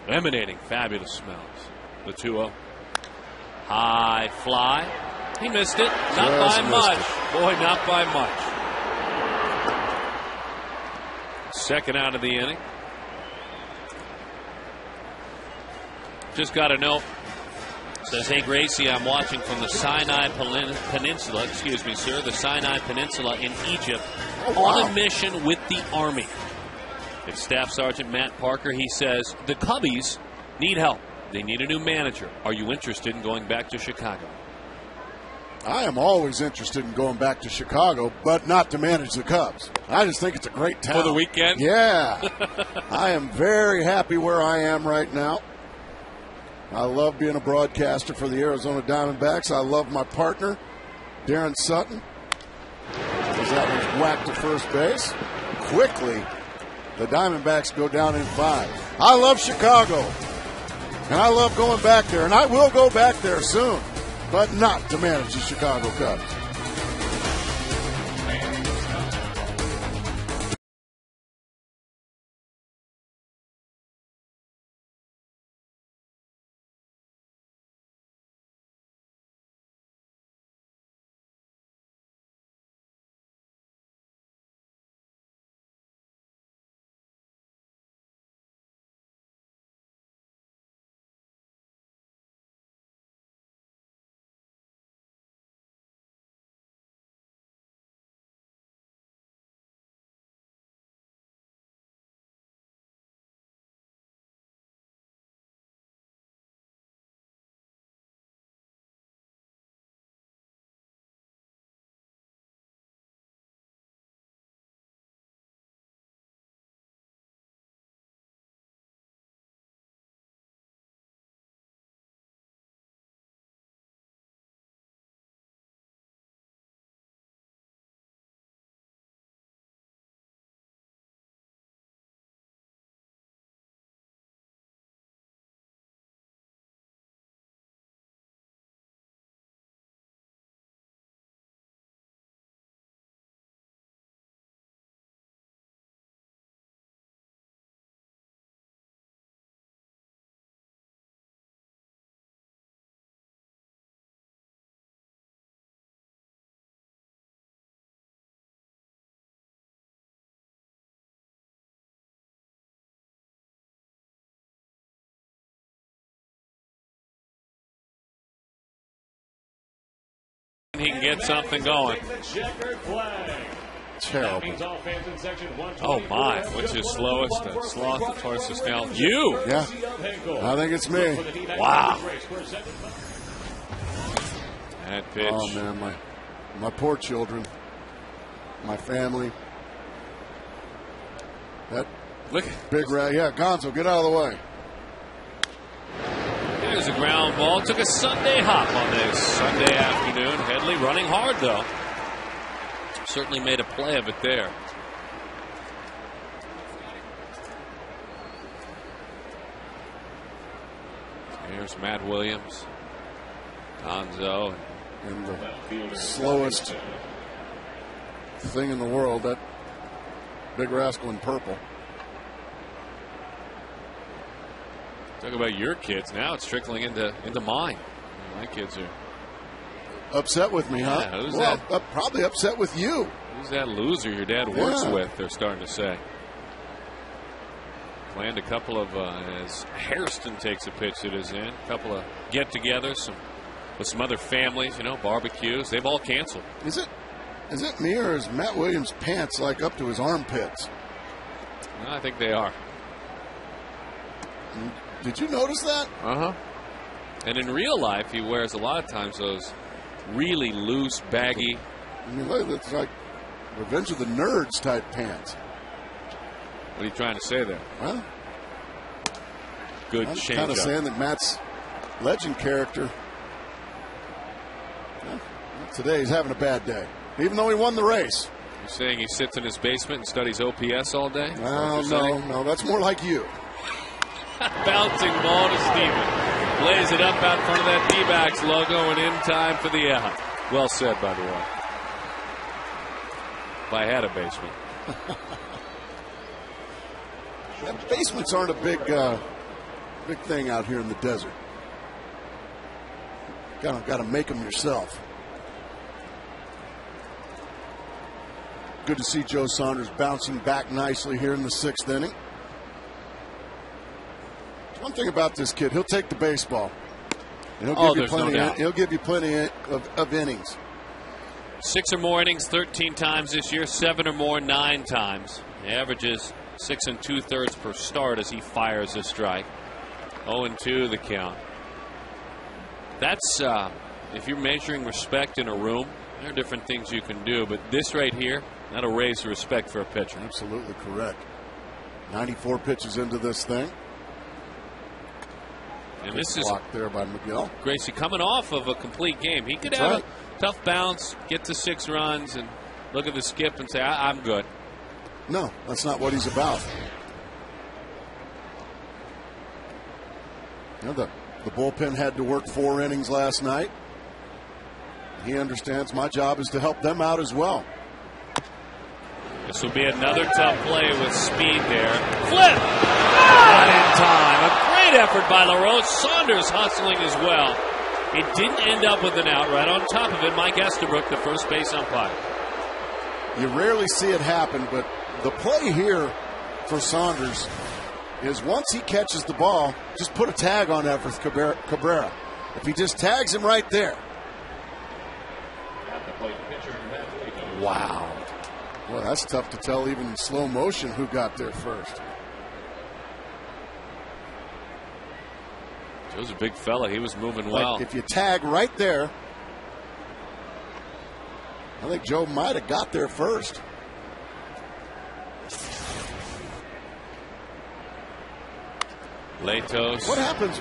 emanating fabulous smells. The 2-0. High fly. He missed it. Not by much. Boy, not by much. Second out of the inning. Just got a note. Says, hey, Gracie, I'm watching from the Sinai Peninsula, excuse me, sir, the Sinai Peninsula in Egypt on a mission with the Army. It's Staff Sergeant Matt Parker. He says, the Cubbies need help. They need a new manager. Are you interested in going back to Chicago? I am always interested in going back to Chicago, but not to manage the Cubs. I just think it's a great town. For the weekend? Yeah. I am very happy where I am right now. I love being a broadcaster for the Arizona Diamondbacks. I love my partner, Darren Sutton. As that was whacked to first base. Quickly, the Diamondbacks go down in 5. I love Chicago. And I love going back there. And I will go back there soon. But not to manage the Chicago Cubs. He can get something going. Terrible. Oh, my. What's your slowest sloth of Tarsus now? You? Yeah. I think it's me. Wow. That pitch. Oh, man. My poor children. My family. That Look. big rat. Yeah, Gonzo, get out of the way. There's a ground ball. Took a Sunday hop on this Sunday afternoon. Headley running hard, though. Certainly made a play of it there. Here's Matt Williams. Gonzo. And the slowest thing in the world, that big rascal in purple. Talk about your kids. Now it's trickling into mine. My kids are upset with me, huh? Yeah, who's well, that? Probably upset with you. Who's that loser your dad works with? They're starting to say. Planned a couple of as Hairston takes a pitch that is in. A couple of get-togethers with some other families, barbecues. They've all canceled. Is it me, or is Matt Williams' pants like up to his armpits? I think they are. Did you notice that? Uh-huh. And in real life, he wears a lot of times those really loose, baggy. I mean, look, it's like Revenge of the Nerds type pants. What are you trying to say there? Well, good I'm change. kind of saying that Matt's legend character, today he's having a bad day, even though he won the race. You're saying he sits in his basement and studies OPS all day? No, that's more like you. Bouncing ball to Steven. Lays it up out front of that D-backs logo and in time for the out. Well said, by the way. If I had a basement. Basements aren't a big thing out here in the desert. Got to make them yourself. Good to see Joe Saunders bouncing back nicely here in the 6th inning. One thing about this kid, he'll take the baseball. And he'll give you plenty of innings. 6 or more innings 13 times this year, 7 or more 9 times. He averages 6 2/3 per start as he fires a strike. 0-2 the count. That's if you're measuring respect in a room, there are different things you can do, but this right here, that'll raise the respect for a pitcher. Absolutely correct. 94 pitches into this thing. And this is blocked there by Miguel. Gracie coming off of a complete game. He could have a tough bounce, get to 6 runs, and look at the skip and say, I'm good. No, that's not what he's about. You know, the bullpen had to work 4 innings last night. He understands my job is to help them out as well. This will be another tough play with speed there. Flip! Not in time. A great effort by LaRose. Saunders hustling as well. It didn't end up with an out. Right on top of it, Mike Estabrook, the first base umpire. You rarely see it happen, but the play here for Saunders is once he catches the ball, just put a tag on that for Cabrera. If he just tags him right there. Wow. Well, that's tough to tell even in slow motion who got there first. Joe's a big fella. He was moving well. If you tag right there, I think Joe might have got there first. Latos. What happens?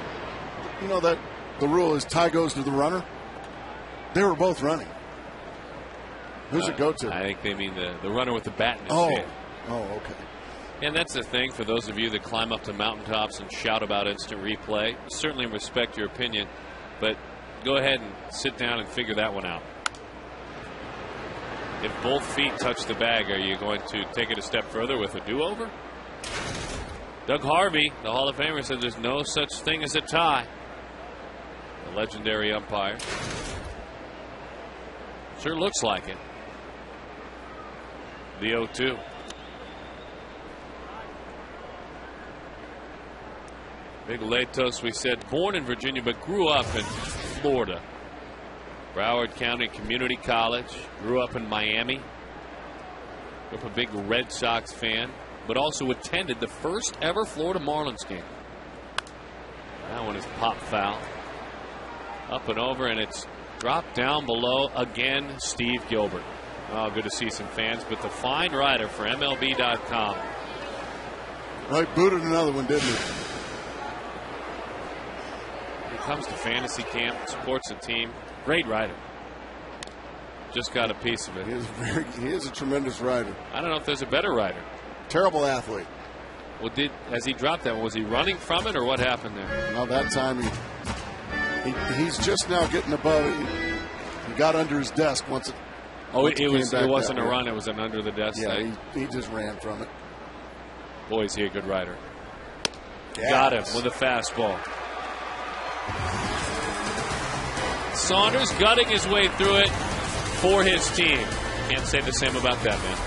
You know that the rule is tie goes to the runner. They were both running. Who's it go to? I think they mean the runner with the bat in his hand. Oh, okay. And that's the thing for those of you that climb up to mountaintops and shout about instant replay. Certainly respect your opinion, but go ahead and sit down and figure that one out. If both feet touch the bag, are you going to take it a step further with a do-over? Doug Harvey, the Hall of Famer, said there's no such thing as a tie. The legendary umpire. Sure looks like it. The 0-2. Big Latos, we said, born in Virginia but grew up in Florida. Broward County Community College. Grew up in Miami. Grew up a big Red Sox fan, but also attended the first ever Florida Marlins game. That one is pop foul. Up and over, and it's dropped down below again. Steve Gilbert. Oh, good to see some fans, but the fine writer for MLB.com. Well, he booted another one, didn't he? He comes to fantasy camp, supports the team. Great writer. Just got a piece of it. He is a tremendous writer. I don't know if there's a better writer. Terrible athlete. Well, as he dropped that, was he running from it or what happened there? Well, that time he's just now getting above it. He got under his desk once it. It wasn't a run. It was an under the desk thing. He just ran from it. Boy, is he a good rider. Yes. Got him with a fastball. Saunders gutting his way through it for his team. Can't say the same about that, man.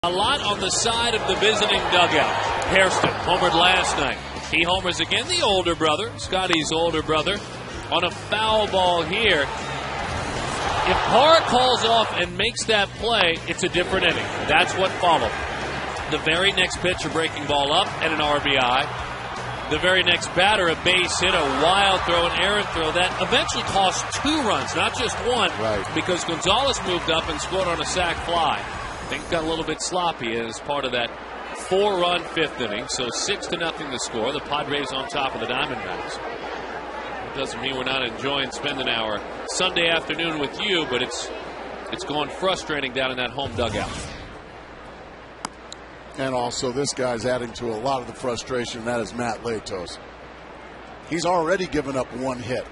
A lot on the side of the visiting dugout. Hairston homered last night. He homers again, the older brother, Scotty's older brother, on a foul ball here. If Parr calls off and makes that play, it's a different inning. That's what followed. The very next pitch, a breaking ball up and an RBI. The very next batter, a base hit, a wild throw, an errant throw that eventually cost 2 runs, not just one, because Gonzalez moved up and scored on a sac fly. Things got a little bit sloppy as part of that 4-run 5th inning, so 6-0 the score. The Padres on top of the Diamondbacks. It doesn't mean we're not enjoying spending our Sunday afternoon with you, but it's gone frustrating down in that home dugout. And also, this guy's adding to a lot of the frustration, and that is Matt Latos. He's already given up 1 hit.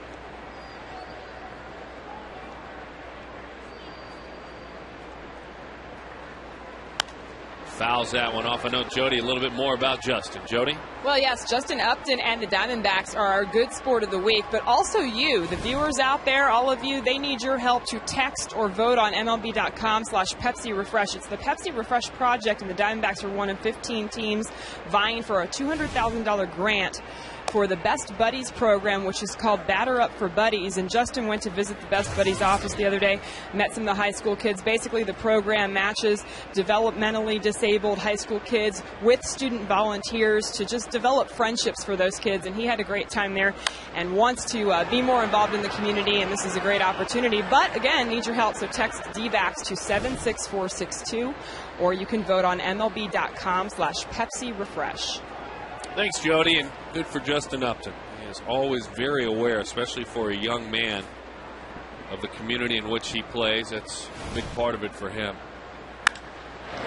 Fouls that one off. I know, Jody, a little bit more about Justin. Jody? Well, yes, Justin Upton and the Diamondbacks are our good sport of the week, but also you, the viewers out there, all of you, they need your help to text or vote on MLB.com/Pepsi Refresh. It's the Pepsi Refresh project, and the Diamondbacks are one of 15 teams vying for a $200,000 grant for the Best Buddies program, which is called Batter Up for Buddies. And Justin went to visit the Best Buddies office the other day, met some of the high school kids. Basically, the program matches developmentally disabled high school kids with student volunteers to just develop friendships for those kids. And he had a great time there and wants to be more involved in the community. And this is a great opportunity. But again, need your help. So text DVAX to 76462, or you can vote on MLB.com/Pepsi Refresh. Thanks, Jody, and good for Justin Upton. He is always very aware, especially for a young man, of the community in which he plays. That's a big part of it for him.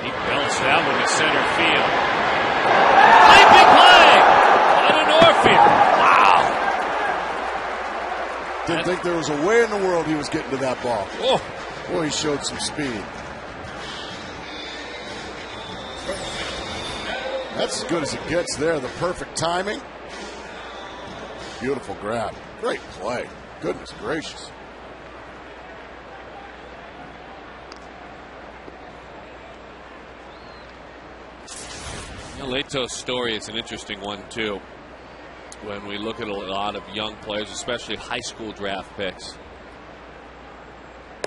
He belts that one to center field. Big play! Out of Norfield. Wow! Didn't think there was a way in the world he was getting to that ball. Oh. Boy, he showed some speed. That's as good as it gets there. The perfect timing. Beautiful grab. Great play. Goodness gracious. Leto's story is an interesting one, too. When we look at a lot of young players, especially high school draft picks,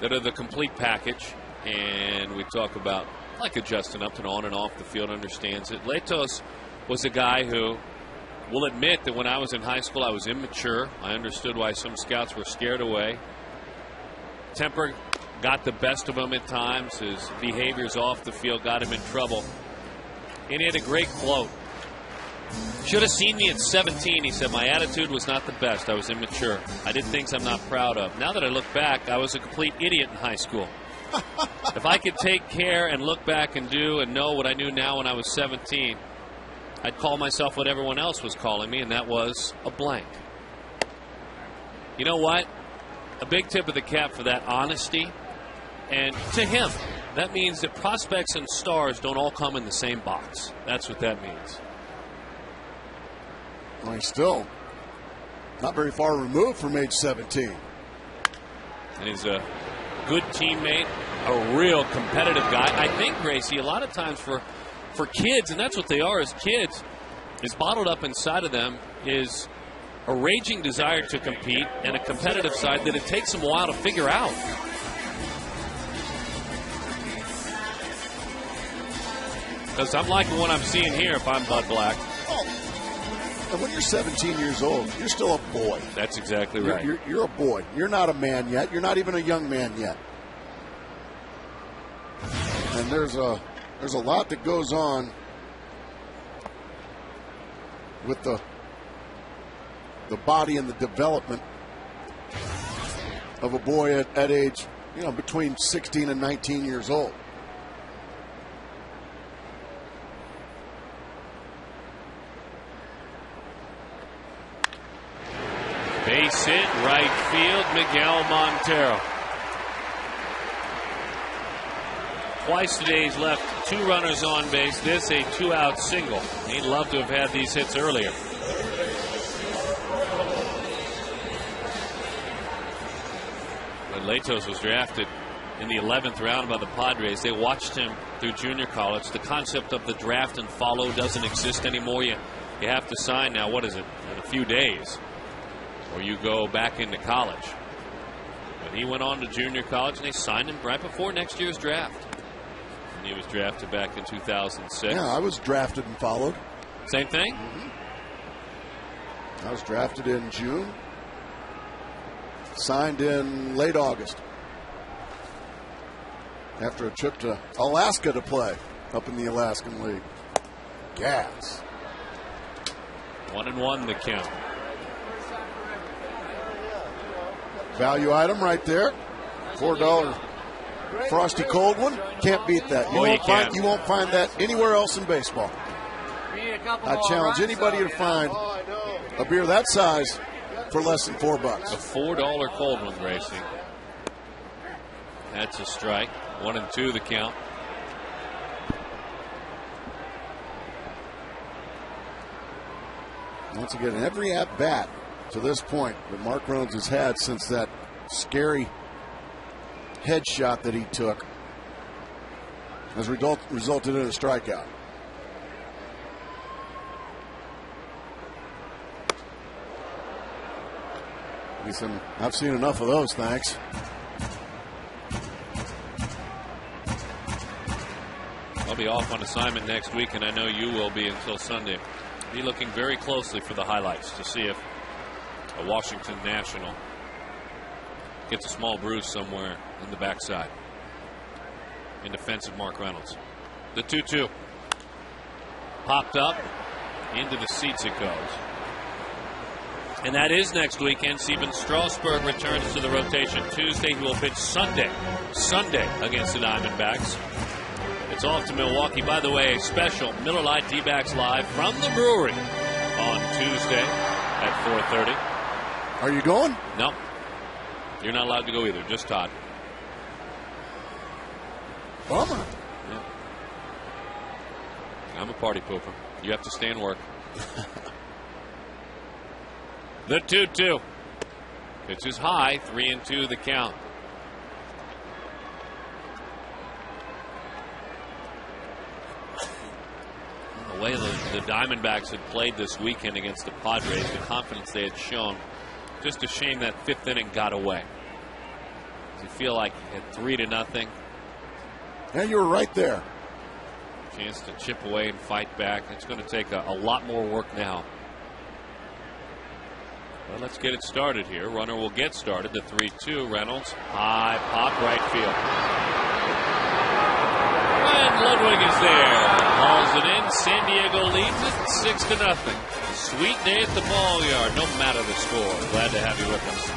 that are the complete package, and we talk about like a Justin Upton on and off the field, understands it. Latos was a guy who will admit that when I was in high school, I was immature. I understood why some scouts were scared away. Temper got the best of him at times. His behaviors off the field got him in trouble. And he had a great quote. Should have seen me at 17. He said, my attitude was not the best. I was immature. I did things I'm not proud of. Now that I look back, I was a complete idiot in high school. If I could take care and look back and do and know what I knew now when I was 17, I'd call myself what everyone else was calling me, and that was a blank. You know what? A big tip of the cap for that honesty. And to him, that means that prospects and stars don't all come in the same box. That's what that means. Well, he's still not very far removed from age 17. And he's a good teammate, a real competitive guy. I think, Gracie, a lot of times for kids, and that's what they are as kids, is bottled up inside of them is a raging desire to compete and a competitive side that it takes them a while to figure out. Because I'm liking what I'm seeing here if I'm Bud Black. And when you're 17 years old, you're still a boy. That's exactly right. You're a boy. You're not a man yet. You're not even a young man yet. And there's a lot that goes on with the body and the development of a boy at age, between 16 and 19 years old. Base hit, right field, Miguel Montero. Twice today he's left 2 runners on base. This a 2-out single. He'd love to have had these hits earlier. But Latos was drafted in the 11th round by the Padres. They watched him through junior college. The concept of the draft and follow doesn't exist anymore. You have to sign now, what is it, in a few days, or you go back into college. But he went on to junior college, and they signed him right before next year's draft. And he was drafted back in 2006. Yeah, I was drafted and followed. Same thing? Mm-hmm. I was drafted in June, signed in late August after a trip to Alaska to play up in the Alaskan League. Gas. 1-1 the count. Value item right there. $4 frosty cold one. Can't beat that. You won't find that anywhere else in baseball. I challenge anybody to find a beer that size for less than $4. A $4 cold one, Gracie. That's a strike. 1-2 the count. Once again, every at-bat to this point that Mark Reynolds has had since that scary headshot that he took has resulted in a strikeout. I've seen enough of those, thanks. I'll be off on assignment next week, and I know you will be until Sunday. Be looking very closely for the highlights to see if a Washington National gets a small bruise somewhere in the backside. In defense of Mark Reynolds. The 2-2. Popped up. Into the seats it goes. And that is next weekend. Steven Strasburg returns to the rotation Tuesday. He will pitch Sunday against the Diamondbacks. It's off to Milwaukee. By the way, a special Miller Lite D-backs live from the brewery on Tuesday at 4:30. Are you going? No. You're not allowed to go either. Just Todd. Bummer. Yeah. I'm a party pooper. You have to stay and work. The 2-2. Pitch is high. 3-2 the count. The way the Diamondbacks had played this weekend against the Padres, the confidence they had shown. Just a shame that fifth inning got away. You feel like you had 3-0. Yeah, you were right there. Chance to chip away and fight back. It's going to take a lot more work now. Well, let's get it started here. Runner will get started. The 3-2. Reynolds. High pop right field. And Ludwig is there. Hauls it in. San Diego leads it 6-0. Sweet day at the ball yard. No matter the score. Glad to have you with us.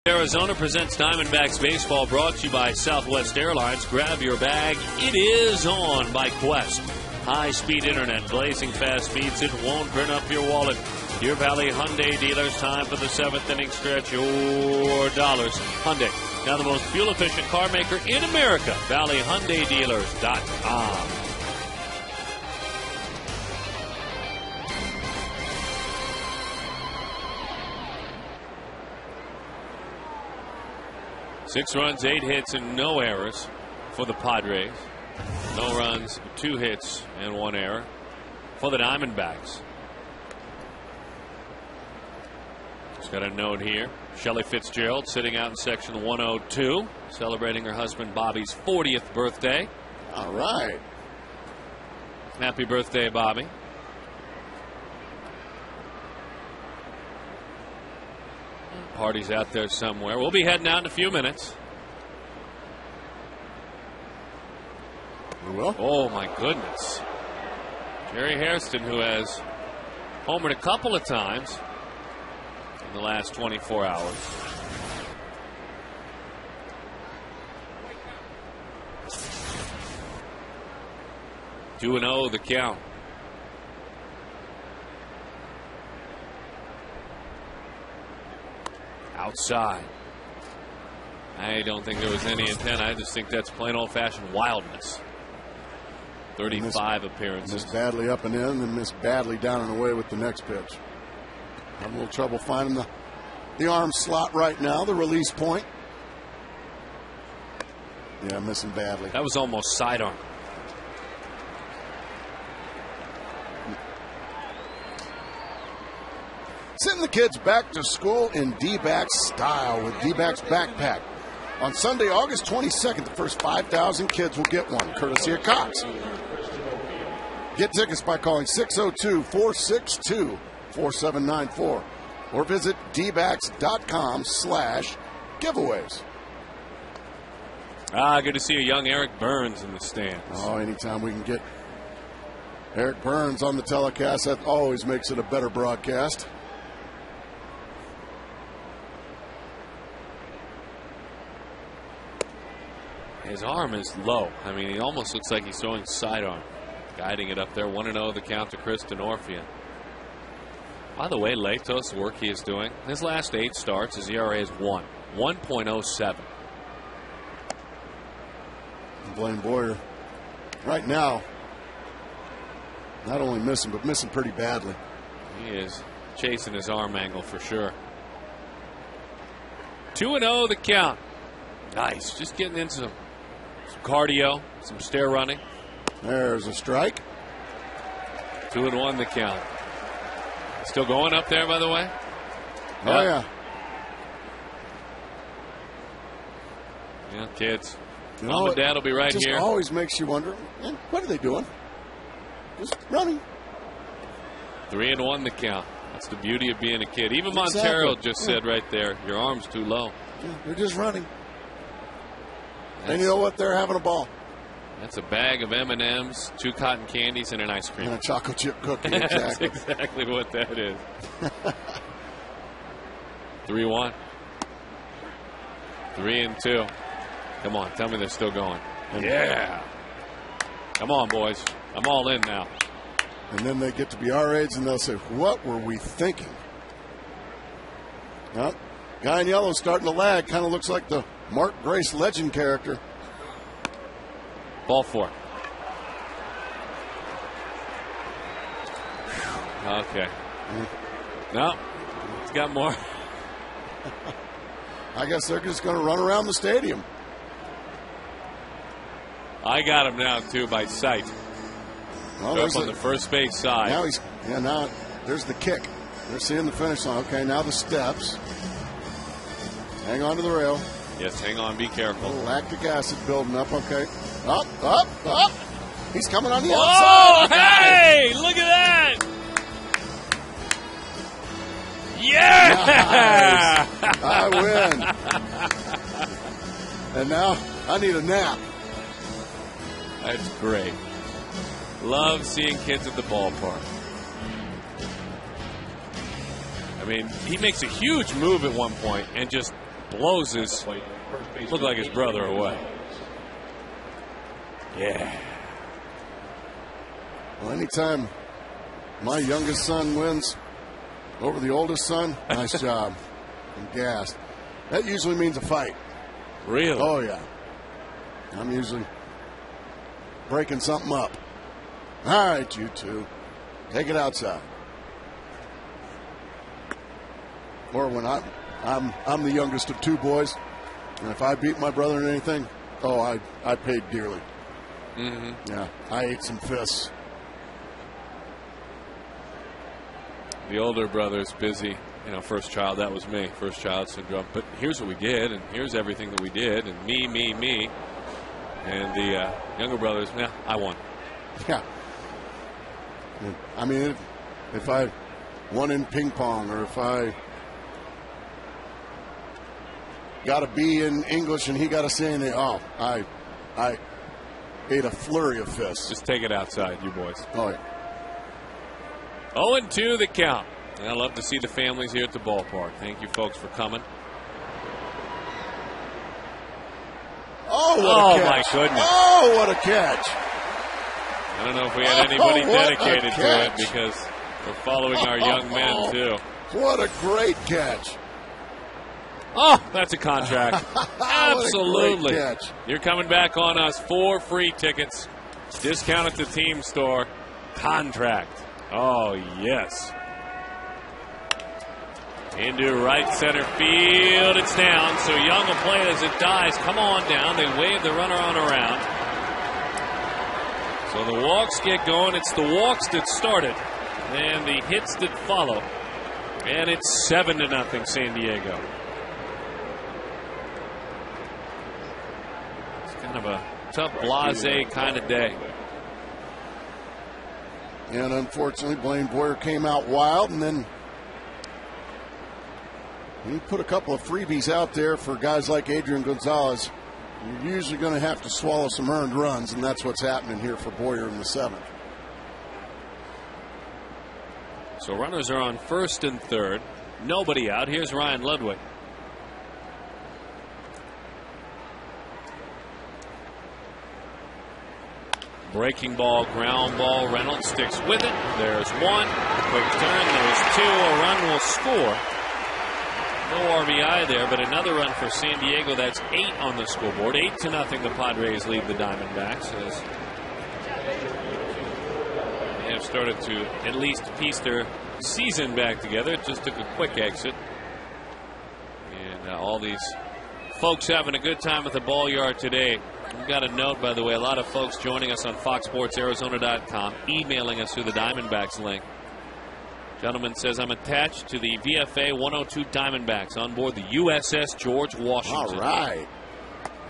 Arizona presents Diamondbacks baseball, brought to you by Southwest Airlines. Grab your bag. It is on by Quest. High-speed internet, blazing fast speeds, it won't burn up your wallet. Deer Valley Hyundai dealers, time for the 7th inning stretch. Your dollars. Hyundai, now the most fuel-efficient car maker in America. ValleyHyundaiDealers.com. Six runs, 8 hits, and no errors for the Padres. No runs, 2 hits, and 1 error for the Diamondbacks. Just got a note here. Shelley Fitzgerald sitting out in section 102, celebrating her husband Bobby's 40th birthday. All right. Happy birthday, Bobby. Party's out there somewhere. We'll be heading out in a few minutes. We will. Oh, my goodness. Jerry Hairston, who has homered a couple of times in the last 24 hours. Two and 0 the count. Outside. I don't think there was any intent. I just think that's plain old-fashioned wildness. 35 appearances. Missed badly up and in, and missed badly down and away with the next pitch. Having a little trouble finding the arm slot right now, the release point. Yeah, missing badly. That was almost sidearm. Send the kids back to school in D-backs style with D-backs backpack. On Sunday, August 22nd, the first 5,000 kids will get one, courtesy of Cox. Get tickets by calling 602-462-4794 or visit dbacks.com/giveaways. Good to see a young Eric Burns in the stands. Oh, anytime we can get Eric Burns on the telecast, that always makes it a better broadcast. His arm is low. I mean, he almost looks like he's throwing sidearm. Guiding it up there. 1-0 the count to Chris Denorfian. By the way, Latos, the work he is doing, his last 8 starts, his ERA is 1.07. Blaine Boyer, right now, not only missing, but missing pretty badly. He is chasing his arm angle for sure. 2-0 the count. Nice. Just getting into some cardio, some stair running. There's a strike. 2-1 the count. Still going up there, by the way? Oh, yeah. Yeah, kids. Mom and Dad will be right here. It just always makes you wonder, what are they doing? Just running. 3-1 the count. That's the beauty of being a kid. Even Montero just said right there, your arm's too low. Yeah, they're just running. And you know what? They're having a ball. That's a bag of M&Ms, 2 cotton candies, and an ice cream. And a chocolate chip cookie, exactly. That's exactly what that is. 3-1. 3-2. Come on, tell me they're still going. Yeah. Come on, boys. I'm all in now. And then they get to be our age, and they'll say, what were we thinking? Well, guy in yellow starting to lag. Kind of looks like the Mark Grace legend character. Ball 4. Okay. No, it's got more. I guess they're just going to run around the stadium. I got him now, too, by sight. Well, up on the first base side. Now now there's the kick. They're seeing the finish line. Okay, now the steps. Hang on to the rail. Yes, hang on. Be careful. Lactic acid building up. Okay. Up. He's coming on the outside. Oh, hey! Look at that! Yeah! Nice. I win. And now I need a nap. That's great. Love seeing kids at the ballpark. I mean, he makes a huge move at one point and just blows his, look like his brother away. Yeah. Well, anytime my youngest son wins over the oldest son, nice job. I'm gassed. That usually means a fight. Really? Oh, yeah. I'm usually breaking something up. All right, you two. Take it outside. Or when I'm the youngest of two boys, and if I beat my brother in anything, I paid dearly. Mm-hmm. Yeah, I ate some fists. The older brother's busy. First child, that was me. First child syndrome. But here's what we did, and here's everything that we did, and me. And the younger brother's, I won. Yeah. I mean, if I won in ping pong, or if I got a B in English and he got a C in it, I ate a flurry of fists. Just take it outside, you boys. Oh, yeah. 0-2 the count. And I love to see the families here at the ballpark. Thank you, folks, for coming. Oh, what a catch. My goodness. Oh, what a catch. I don't know if we had anybody dedicated to it, catch. because we're following our young men, too. What a great catch. Oh, that's a contract. Absolutely. What a great catch. You're coming back on us. 4 free tickets. Discount at the team store. Contract. Oh, yes. Into right center field. It's down. So Young will play it as it dies. Come on down. They wave the runner on around. So the walks get going. It's the walks that started, and the hits that follow. And it's 7-0 San Diego. It's kind of a tough, blasé kind of day. And unfortunately, Blaine Boyer came out wild, and then he put a couple of freebies out there for guys like Adrian Gonzalez. You're usually going to have to swallow some earned runs, and that's what's happening here for Boyer in the 7th. So runners are on first and third. Nobody out. Here's Ryan Ludwig. Breaking ball, ground ball. Reynolds sticks with it. There's one. Quick turn. There's 2. A run will score. No RBI there, but another run for San Diego. That's 8 on the scoreboard. 8-0 the Padres lead the Diamondbacks, as they have started to at least piece their season back together. It just took a quick exit. And all these folks having a good time at the ball yard today. We've got a note, by the way, a lot of folks joining us on FoxSportsArizona.com, emailing us through the Diamondbacks link. Gentleman says, I'm attached to the VFA 102 Diamondbacks on board the USS George Washington. All right.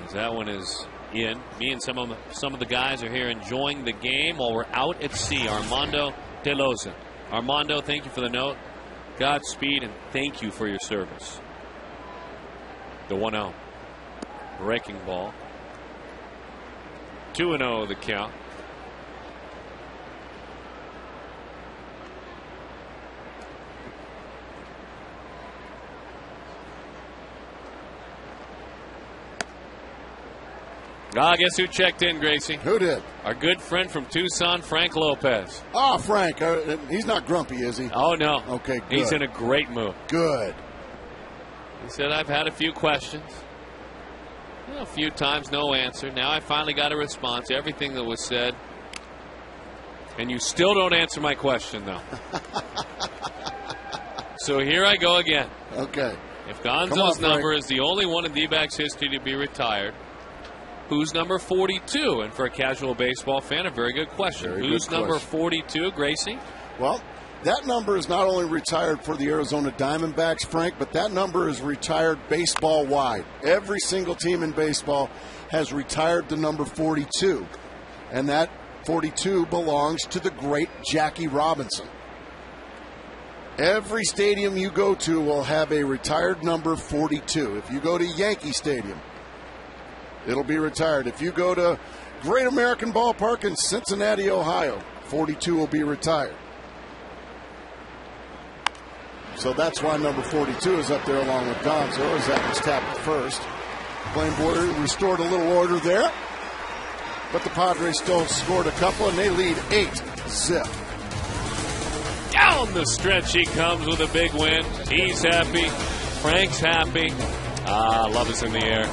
As that one is in. Me and some of the guys are here enjoying the game while we're out at sea. Armando De Loza. Armando, thank you for the note. Godspeed, and thank you for your service. The 1-0. Breaking ball. 2-0 the count. Guess who checked in, Gracie? Who did? Our good friend from Tucson, Frank Lopez. Oh, Frank. He's not grumpy, is he? Oh, no. Okay, good. He's in a great mood. Good. He said, I've had a few questions. A few times, no answer. Now I finally got a response. Everything that was said. And you still don't answer my question, though. So here I go again. Okay. If Gonzo's number is the only one in D-backs history to be retired, who's number 42? And for a casual baseball fan, a very good question. Who's number 42, Gracie? Well, that number is not only retired for the Arizona Diamondbacks, Frank, but that number is retired baseball-wide. Every single team in baseball has retired the number 42. And that 42 belongs to the great Jackie Robinson. Every stadium you go to will have a retired number 42. If you go to Yankee Stadium, it'll be retired. If you go to Great American Ballpark in Cincinnati, Ohio, 42 will be retired. So that's why number 42 is up there along with Gonzo, as that was tapped first. Blaine Boyer restored a little order there. but the Padres still scored a couple, and they lead 8-0. Down the stretch he comes with a big win. He's happy. Frank's happy. Love is in the air.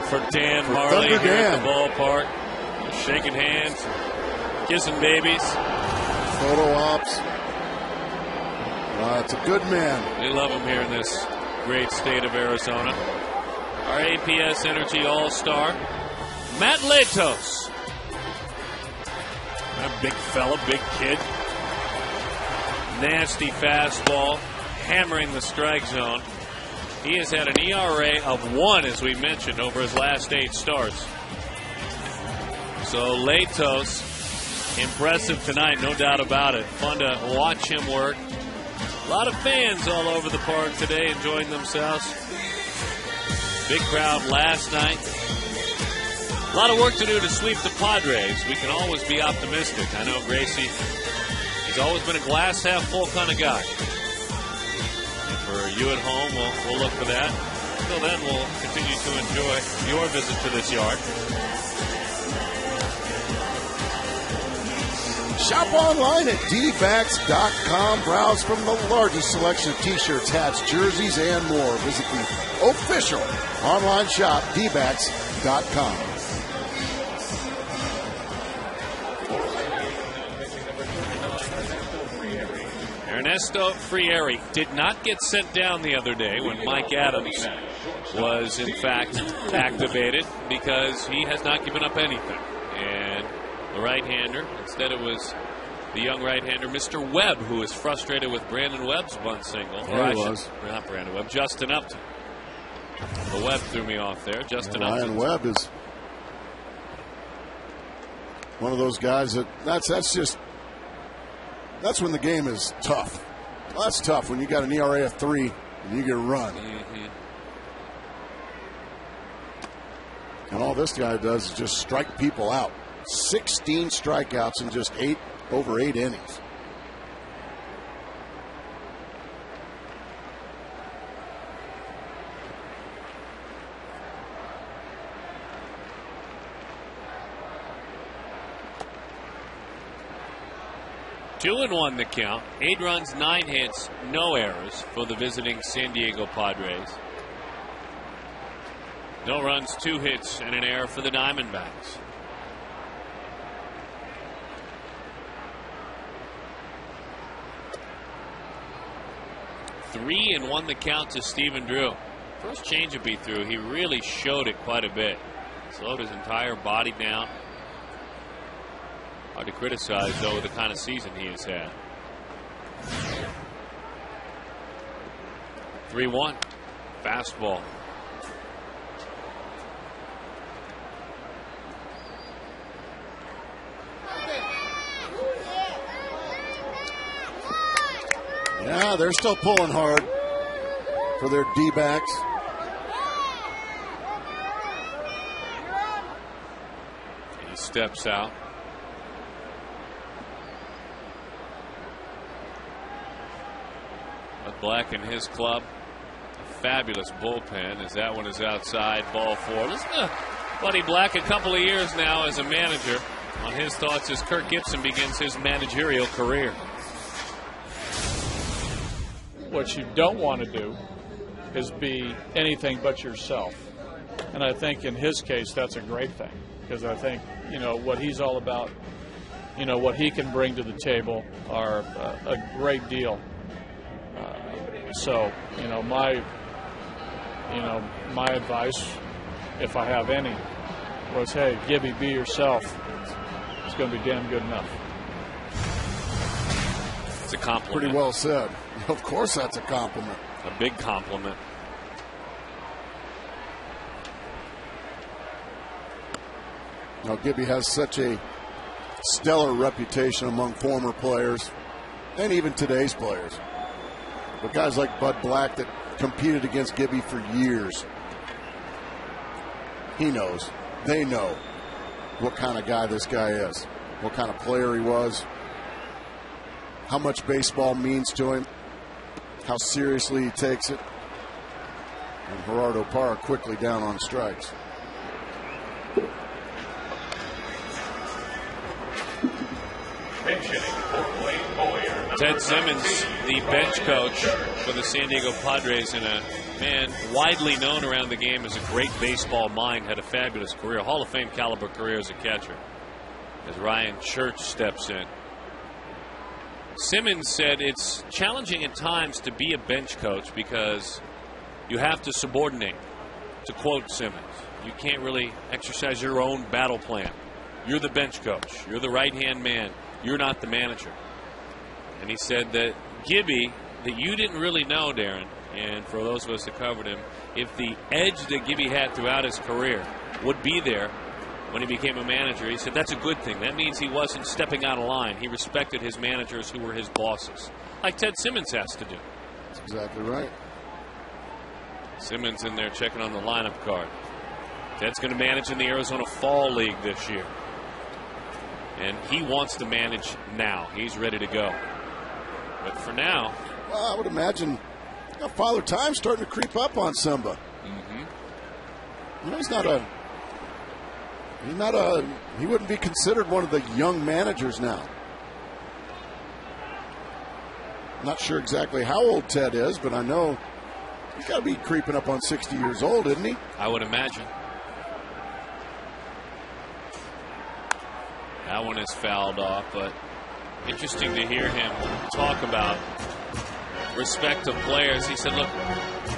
For Dan Marley here at the ballpark. Shaking hands, kissing babies. Photo ops. It's a good man. We love him here in this great state of Arizona. Our APS Energy All-Star, Matt Latos. A big fella, big kid. Nasty fastball, hammering the strike zone. He has had an ERA of 1, as we mentioned, over his last 8 starts. So Latos, impressive tonight, no doubt about it. Fun to watch him work. A lot of fans all over the park today enjoying themselves. Big crowd last night. A lot of work to do to sweep the Padres. We can always be optimistic. I know Gracie, he's always been a glass half full kind of guy. For you at home, we'll look for that. Until then, we'll continue to enjoy your visit to this yard. Shop online at dbacks.com. Browse from the largest selection of t-shirts, hats, jerseys, and more. Visit the official online shop, dbacks.com. Ernesto Frieri did not get sent down the other day when Mike Adams was, in fact, activated because he has not given up anything. And the right-hander, instead it was the young right-hander, Mr. Webb, who was frustrated with Brandon Webb's bunt single. Yeah, he was. Not Brandon Webb, Justin Upton. The Webb threw me off there. Justin Upton. Ryan Webb is one of those guys that's when the game is tough. Well, that's tough when you got an ERA of 3 and you get a run. Mm-hmm. And all this guy does is just strike people out. 16 strikeouts in just over 8 innings. Two and 1 the count. 8 runs, 9 hits, no errors for the visiting San Diego Padres. No runs, 2 hits, and an error for the Diamondbacks. Three and 1 the count to Stephen Drew. First changeup he threw, he really showed it quite a bit. Slowed his entire body down. Hard to criticize, though, with the kind of season he has had. 3-1. Fastball. Yeah, they're still pulling hard. for their D-backs. He steps out. But Black and his club, a fabulous bullpen as that one is outside, ball 4. Listen to Buddy Black, a couple of years now as a manager, on his thoughts as Kirk Gibson begins his managerial career. What you don't want to do is be anything but yourself. And I think in his case, that's a great thing, because I think, what he's all about, what he can bring to the table are a great deal. So, my advice, if I have any, was, hey, Gibby, be yourself. It's going to be damn good enough. It's a compliment. Pretty well said. Of course that's a compliment. A big compliment. Now, Gibby has such a stellar reputation among former players and even today's players. But guys like Bud Black that competed against Gibby for years, he knows, they know what kind of guy this guy is, what kind of player he was, how much baseball means to him, how seriously he takes it. And Gerardo Parra quickly down on strikes. Ted Simmons, the bench coach for the San Diego Padres, and a man widely known around the game as a great baseball mind, had a fabulous career, Hall of Fame caliber career as a catcher, as Ryan Church steps in. Simmons said it's challenging at times to be a bench coach because you have to subordinate. To quote Simmons, you can't really exercise your own battle plan. You're the bench coach. You're the right-hand man. You're not the manager. And he said that Gibby, that you didn't really know, Darren, and for those of us that covered him, if the edge that Gibby had throughout his career would be there when he became a manager, he said that's a good thing. That means he wasn't stepping out of line. He respected his managers who were his bosses, like Ted Simmons has to do. That's exactly right. Simmons in there checking on the lineup card. Ted's going to manage in the Arizona Fall League this year. And he wants to manage now. He's ready to go. But for now, well, I would imagine Father Time's starting to creep up on Simba. Mm-hmm. He wouldn't be considered one of the young managers now. I'm not sure exactly how old Ted is, but I know he's got to be creeping up on 60 years old, isn't he? I would imagine. That one is fouled off, but interesting to hear him talk about respect of players. He said, look,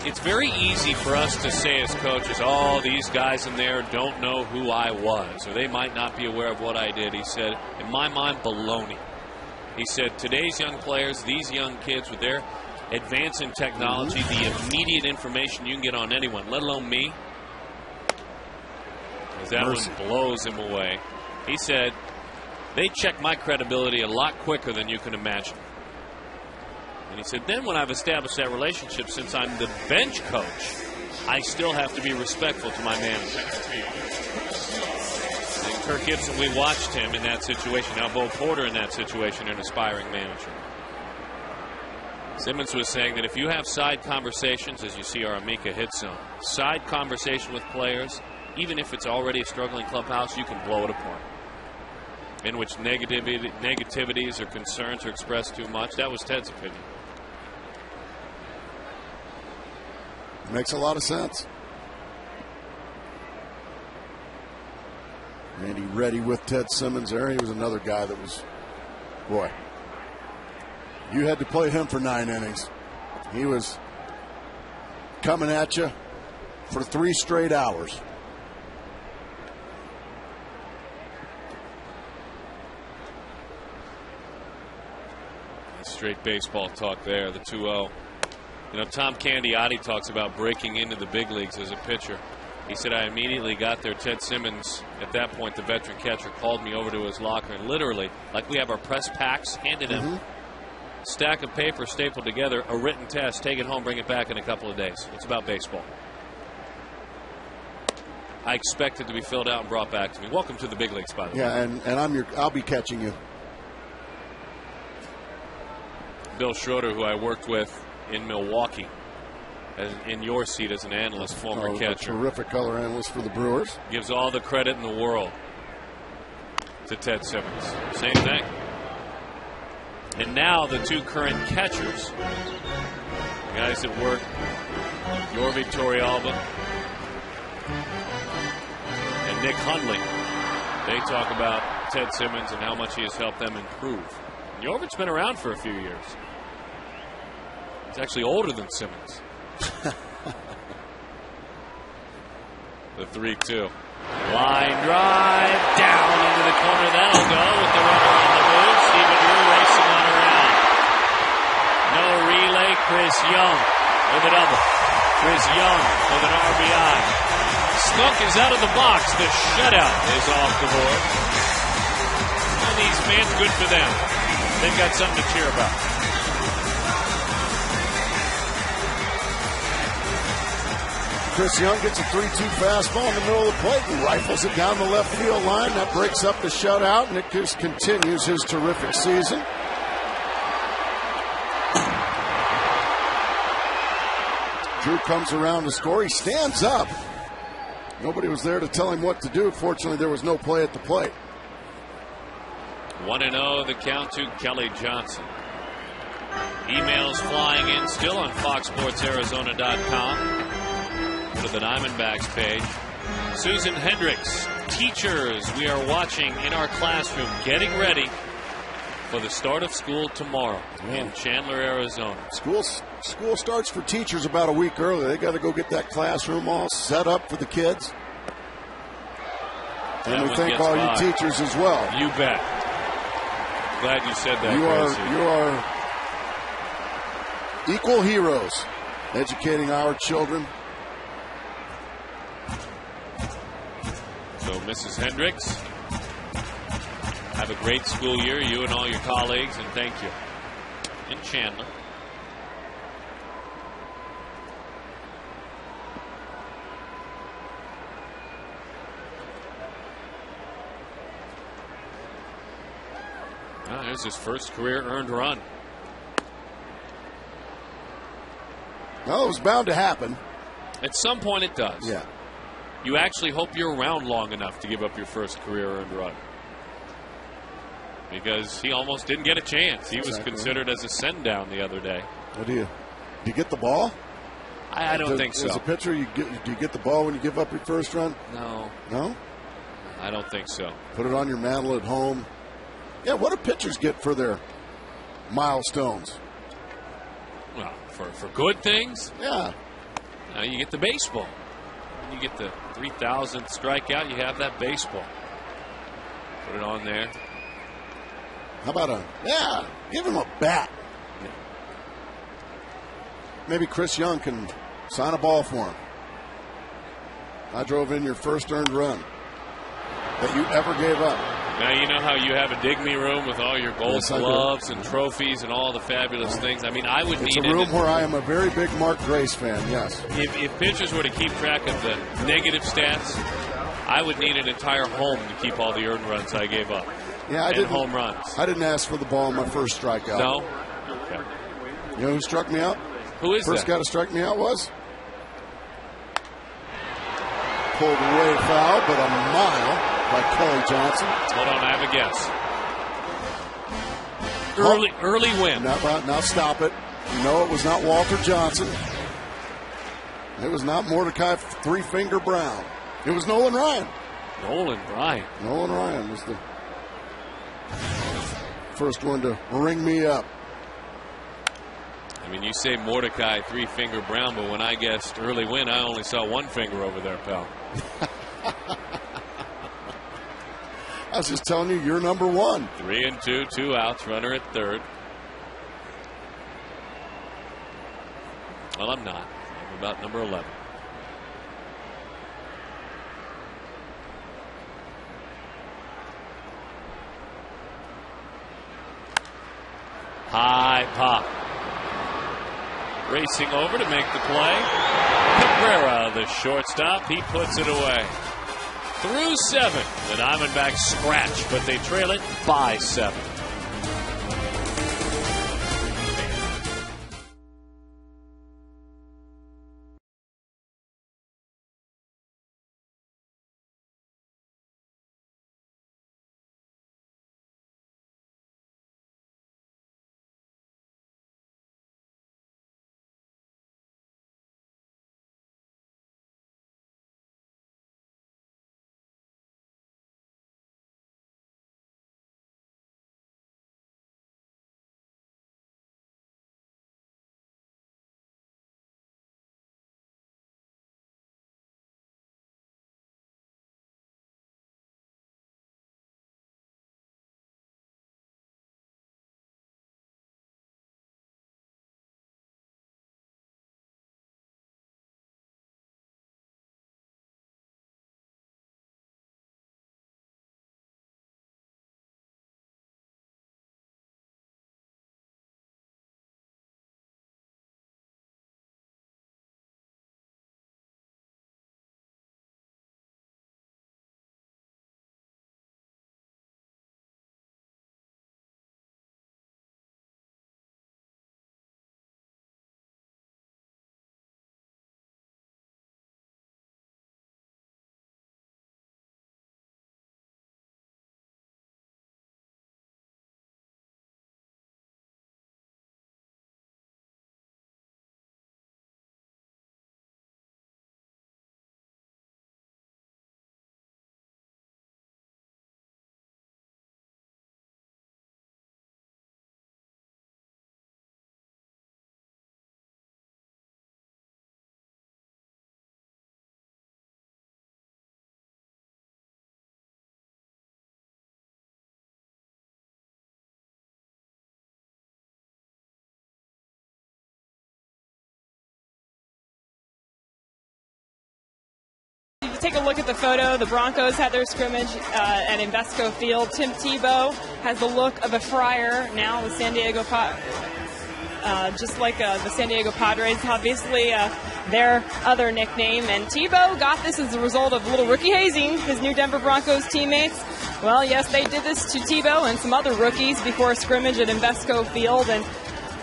it's very easy for us to say as coaches, oh, these guys in there don't know who I was, or they might not be aware of what I did. He said, in my mind, baloney. He said, today's young players, these young kids with their advance in technology, the immediate information you can get on anyone, let alone me, as that one blows him away. He said, they check my credibility a lot quicker than you can imagine. And he said, then when I've established that relationship, since I'm the bench coach, I still have to be respectful to my manager. And Kirk Gibson, we watched him in that situation. Now Bo Porter in that situation, an aspiring manager. Simmons was saying that if you have side conversations, as you see our Amica hit zone, side conversation with players, even if it's already a struggling clubhouse, you can blow it apart. In which negativities or concerns are expressed too much. That was Ted's opinion. Makes a lot of sense. Randy Reddy with Ted Simmons there. He was another guy that was, boy, you had to play him for 9 innings. He was coming at you for 3 straight hours. Straight baseball talk there, the 2-0. You know, Tom Candiotti talks about breaking into the big leagues as a pitcher. He said, I immediately got there. Ted Simmons, at that point, the veteran catcher, called me over to his locker and literally, like we have our press packs, handed him stack of paper stapled together, a written test, take it home, bring it back in a couple of days. It's about baseball. I expect it to be filled out and brought back to me. Welcome to the big leagues, by the way. Yeah, and I'll be catching you. Bill Schroeder, who I worked with in Milwaukee, in your seat as an analyst, former catcher. Terrific color analyst for the Brewers. Gives all the credit in the world to Ted Simmons. Same thing. And now the two current catchers, the guys that work Yorvi Torrealba and Nick Hundley, they talk about Ted Simmons and how much he has helped them improve. Yorvi's been around for a few years. He's actually older than Simmons. The 3-2. Line drive down into the corner. That'll go with the runner on the move. Stephen Drew racing on around. No relay. Chris Young with a double. Chris Young with an RBI. Skunk is out of the box. The shutout is off the board. And these fans, good for them. They've got something to cheer about. Chris Young gets a 3-2 fastball in the middle of the plate and rifles it down the left field line. That breaks up the shutout, and it just continues his terrific season. Drew comes around to score. He stands up. Nobody was there to tell him what to do. Fortunately, there was no play at the plate. 1-0 the count to Kelly Johnson. Emails flying in still on FoxSportsArizona.com. To the Diamondbacks page. Susan Hendricks, teachers we are watching in our classroom getting ready for the start of school tomorrow in Chandler, Arizona. School starts for teachers about a week early. They got to go get that classroom all set up for the kids. And we thank all you teachers as well. You bet. Glad you said that. You are equal heroes, educating our children. So, Mrs. Hendricks, have a great school year, you and all your colleagues, and thank you. In Chandler. Well, there's his first career earned run. Well, it was bound to happen. At some point it does. Yeah. You actually hope you're around long enough to give up your first career earned run. Because he almost didn't get a chance. He was considered as a send down the other day. What do you get the ball? I don't think so. As a pitcher, do you get the ball when you give up your first run? No. No? I don't think so. Put it on your mantle at home. Yeah, what do pitchers get for their milestones? Well, for good things? Yeah. You get the baseball. You get the 3,000th strikeout, you have that baseball. Put it on there. How about give him a bat. Maybe Chris Young can sign a ball for him. I drove in your first earned run that you ever gave up. Now you know how you have a dig me room with all your gold gloves and trophies and all the fabulous things. I mean, I would need a room where I am a very big Mark Grace fan, yes. If pitchers were to keep track of the negative stats, I would need an entire home to keep all the earned runs I gave up. Yeah, I didn't. Home runs. I didn't ask for the ball on my first strikeout. No? Okay. You know who struck me out? Who is First that? guy to strike me out was? Pulled away foul, but a mile by Kelly Johnson. Hold on, I have a guess. Early win. Now stop it. No, it was not Walter Johnson. It was not Mordecai Three-Finger Brown. It was Nolan Ryan. Nolan Ryan was the first one to ring me up. I mean, you say Mordecai Three-Finger Brown, but when I guessed early win, I only saw one finger over there, pal. I was just telling you, you're number one. 3-2, 2 outs, runner at third. Well, I'm not. I'm about number 11. High high pop. Racing over to make the play. Cabrera, the shortstop, he puts it away. Through 7, the Diamondbacks scratch, but they trail it by 7. Take a look at the photo. The Broncos had their scrimmage at Invesco Field. Tim Tebow has the look of a Friar now with San Diego just like the San Diego Padres, obviously their other nickname. And Tebow got this as a result of little rookie hazing his new Denver Broncos teammates. Well, yes, they did this to Tebow and some other rookies before a scrimmage at Invesco Field. And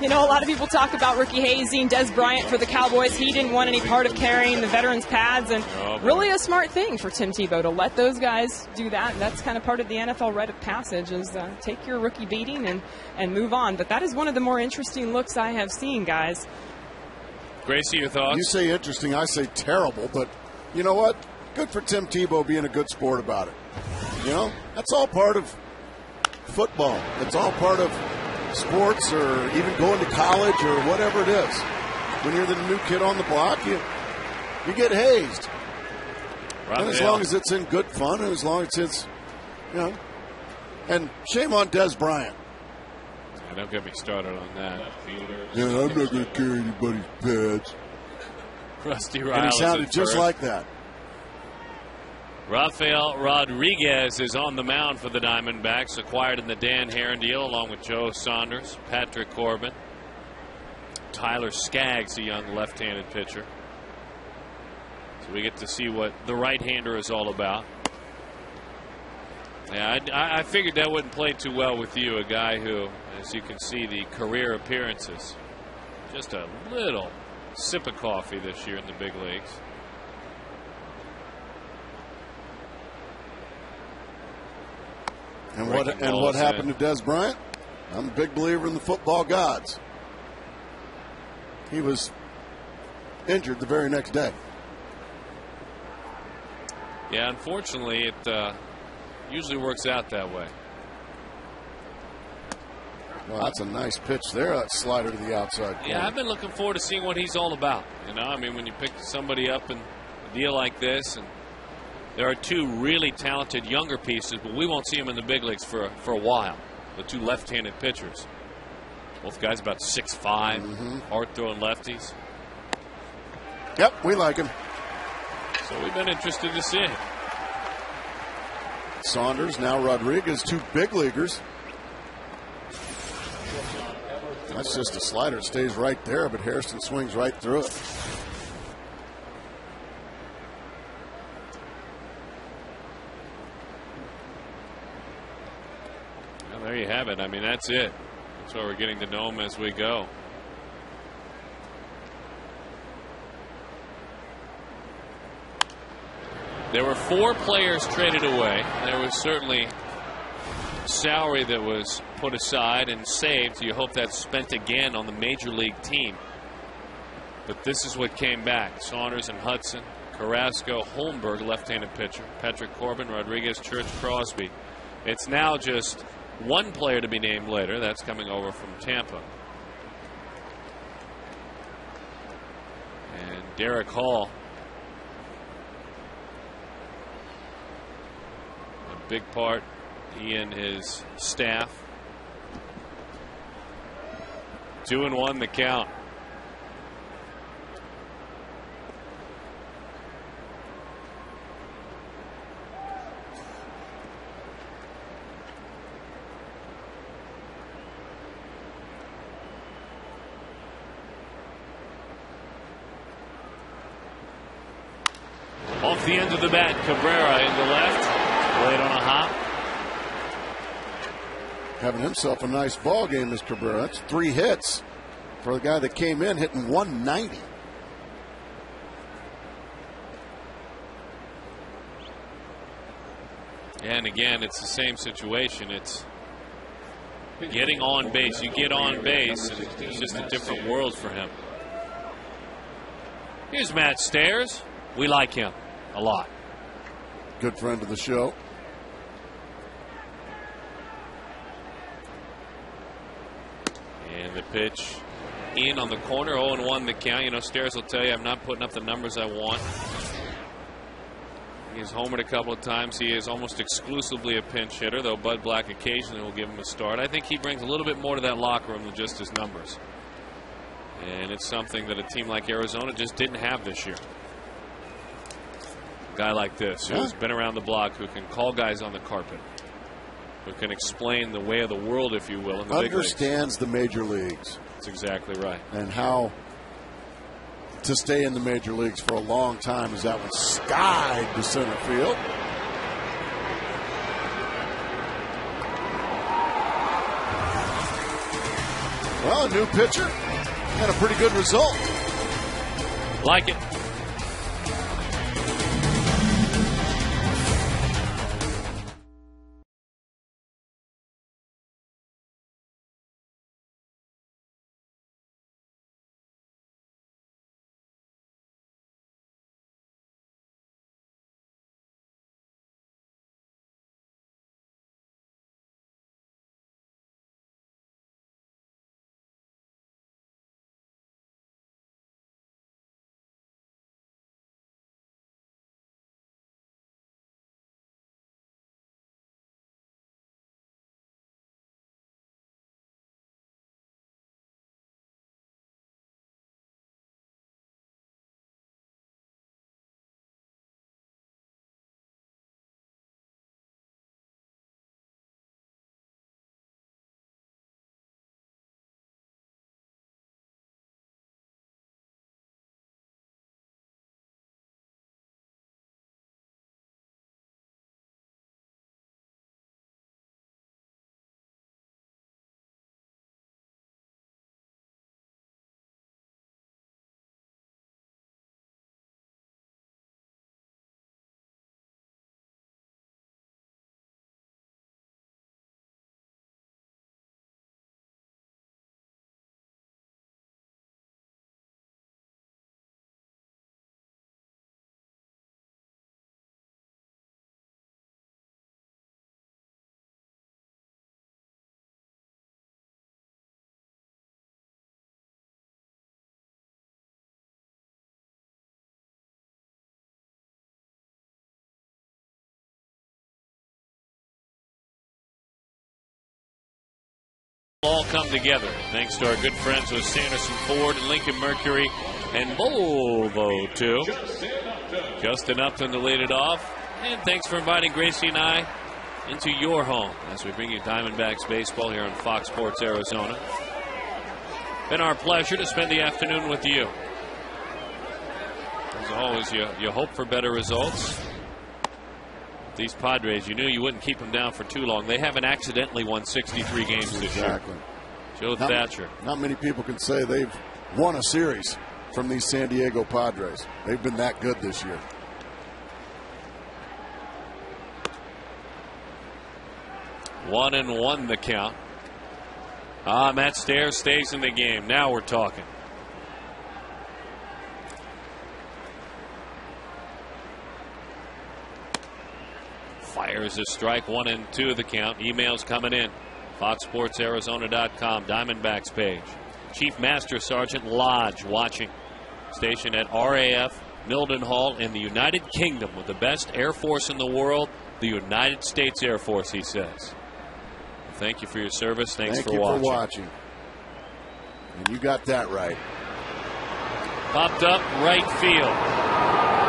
you know, a lot of people talk about rookie hazing. Des Bryant for the Cowboys, he didn't want any part of carrying the veterans' pads. And really a smart thing for Tim Tebow to let those guys do that. That's kind of part of the NFL rite of passage is take your rookie beating and move on. But that is one of the more interesting looks I have seen, guys. Gracie, your thoughts? You say interesting, I say terrible. But you know what? Good for Tim Tebow being a good sport about it. You know, that's all part of football. It's all part of sports or even going to college or whatever it is. When you're the new kid on the block, you get hazed. And as long as it's in good fun and as long as it's, you know, and shame on Des Bryant. Yeah, don't get me started on that. Yeah, I'm not going to carry anybody's pads. Rusty Riles. And he sounded just like that. Rafael Rodriguez is on the mound for the Diamondbacks, acquired in the Dan Herron deal along with Joe Saunders, Patrick Corbin. Tyler Skaggs, a young left-handed pitcher. So we get to see what the right-hander is all about. Yeah, I figured that wouldn't play too well with you, a guy who, as you can see, the career appearances, just a little sip of coffee this year in the big leagues. And what happened to Des Bryant? I'm a big believer in the football gods. He was injured the very next day. Yeah, unfortunately, it usually works out that way. Well, that's a nice pitch there, that slider to the outside corner. Yeah, I've been looking forward to seeing what he's all about. You know, I mean, when you pick somebody up in a deal like this, and there are two really talented younger pieces, but we won't see them in the big leagues for a while. The two left-handed pitchers. Both guys about 6'5", hard-throwing lefties. Yep, we like him. So we've been interested to see it. Saunders, now Rodriguez, two big leaguers. That's just a slider. It stays right there, but Harrison swings right through it. Well, there you have it. I mean, that's it. That's why we're getting to know him as we go. There were 4 players traded away. There was certainly salary that was put aside and saved. You hope that's spent again on the major league team. But this is what came back. Saunders and Hudson, Carrasco, Holmberg, left-handed pitcher, Patrick Corbin, Rodriguez, Church, Crosby. It's now just one player to be named later. That's coming over from Tampa. And Derek Hall. A big part, he and his staff. 2-1 the count. Off the end of the bat, Cabrera in the left. Played on a hop. Having himself a nice ball game, is Cabrera. That's 3 hits for the guy that came in hitting 190. And again, it's the same situation. It's getting on base. You get on base, and it's just a different world for him. Here's Matt Stairs. We like him a lot. Good friend of the show. And the pitch in on the corner. 0-1 the count. You know, Stairs will tell you, I'm not putting up the numbers I want. He's homered a couple of times. He is almost exclusively a pinch hitter, though Bud Black occasionally will give him a start. I think he brings a little bit more to that locker room than just his numbers. And it's something that a team like Arizona just didn't have this year. A guy like this, who's been around the block, who can call guys on the carpet, who can explain the way of the world, if you will, in the big leagues. Understands the major leagues. That's exactly right. And how to stay in the major leagues for a long time, as that one skied to center field. Well, a new pitcher and a pretty good result. Like it. All come together thanks to our good friends with Sanderson Ford and Lincoln Mercury and Volvo too. Justin Upton to lead it off, and thanks for inviting Gracie and I into your home as we bring you Diamondbacks baseball here on Fox Sports Arizona. Been our pleasure to spend the afternoon with you. As always, you hope for better results. These Padres, you knew you wouldn't keep them down for too long. They haven't accidentally won 63 games this year. Joe Thatcher. Not many people can say they've won a series from these San Diego Padres. They've been that good this year. One and one the count. Matt Stairs stays in the game. Now we're talking. Fires a strike. 1-2 the count. Emails coming in. FoxSportsArizona.com, Diamondbacks page. Chief Master Sergeant Lodge watching. Stationed at RAF Mildenhall in the United Kingdom with the best Air Force in the world, the United States Air Force, he says. Thank you for your service. Thanks for watching. Thank you for watching. And you got that right. Popped up right field.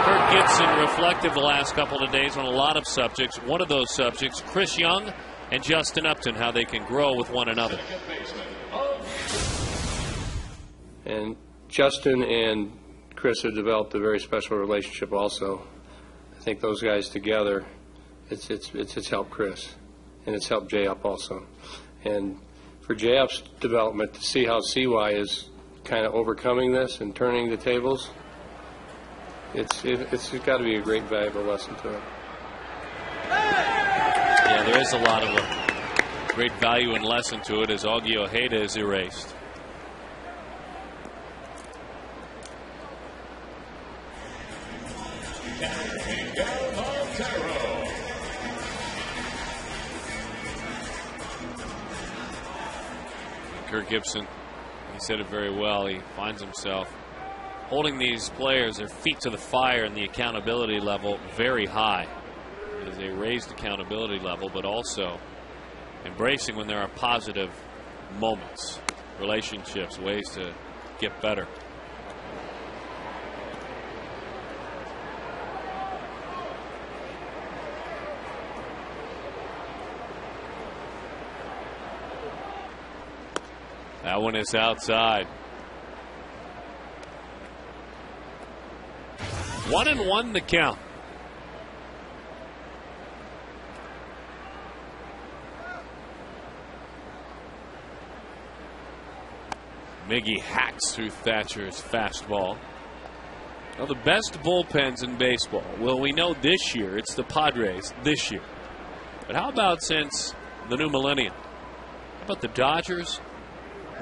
Kirk Gibson reflective the last couple of days on a lot of subjects. One of those subjects, Chris Young and Justin Upton, how they can grow with one another. And Justin and Chris have developed a very special relationship also. I think those guys together, it's helped Chris. And it's helped J-Up also. And for J-Up's development, to see how CY is kind of overcoming this and turning the tables, it's got to be a great, valuable lesson to him. Yeah, there is a lot of a great value and lesson to it as Augie Ojeda is erased. Kirk Gibson, he said it very well. He finds himself holding these players, their feet to the fire, and the accountability level very high. As they raised accountability level, but also embracing when there are positive moments, relationships, ways to get better. That one is outside. 1-1 the count. Miggy hacks through Thatcher's fastball. Now, the best bullpens in baseball. Well, we know this year it's the Padres this year. But how about since the new millennium? How about the Dodgers,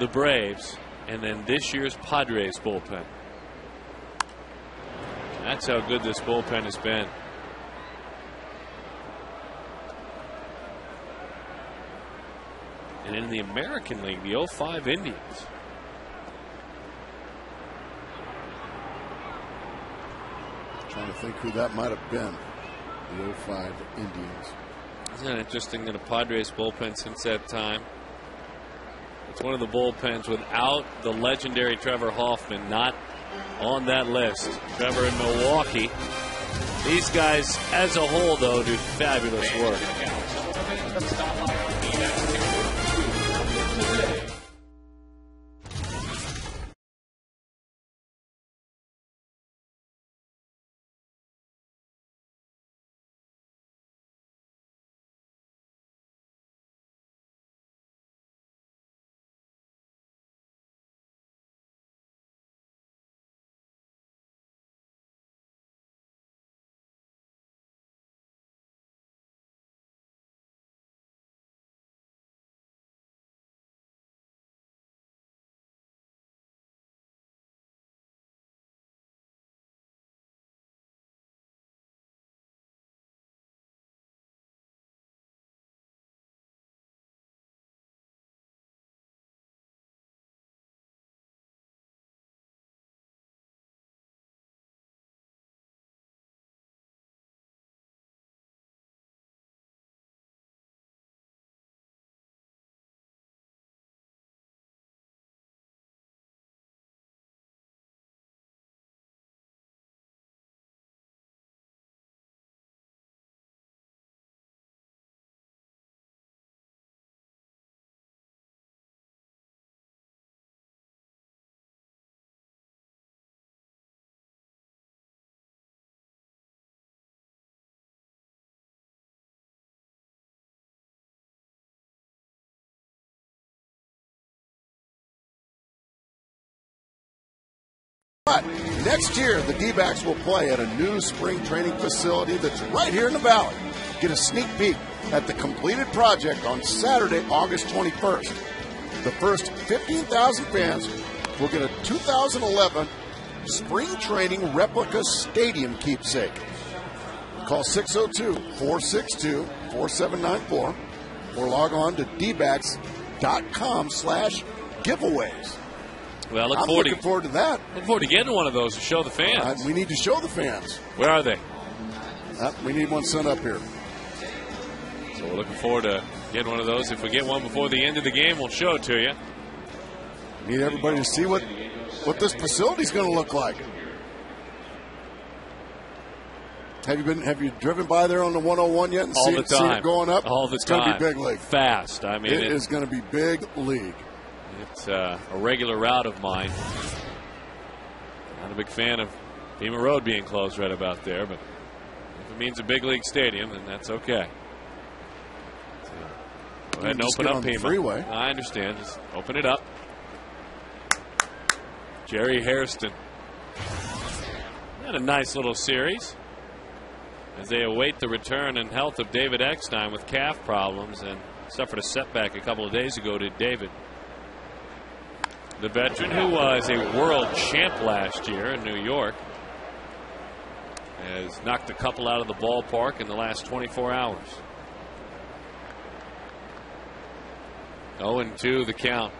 the Braves, and then this year's Padres bullpen? That's how good this bullpen has been. And in the American League, the 05 Indians. Trying to think who that might have been. The 05 Indians. Isn't it interesting that a Padres bullpen since that time? It's one of the bullpens without the legendary Trevor Hoffman, not on that list. Trevor in Milwaukee. These guys as a whole, though, do fabulous work. Next year, the D-backs will play at a new spring training facility that's right here in the Valley. Get a sneak peek at the completed project on Saturday, August 21st. The first 15,000 fans will get a 2011 spring training replica stadium keepsake. Call 602-462-4794 or log on to dbacks.com/giveaways. Well, I'm looking forward to that. Look forward to getting one of those to show the fans. We need to show the fans. Where are they? We need one sent up here. So we're looking forward to getting one of those. If we get one before the end of the game, we'll show it to you. Need everybody to see what this facility's going to look like. Have you driven by there on the 101 yet and see it going up? All the it's time. It's going to be big league. Fast. I mean, it is going to be big league. It's a regular route of mine. Not a big fan of Beamer Road being closed right about there, but if it means a big league stadium, then that's okay. So, go ahead and open up Beamer. Freeway. I understand. Just open it up. Jerry Hairston. Had a nice little series as they await the return and health of David Eckstein with calf problems, and suffered a setback a couple of days ago to David. The veteran, who was a world champ last year in New York, has knocked a couple out of the ballpark in the last 24 hours. 0-2 the count.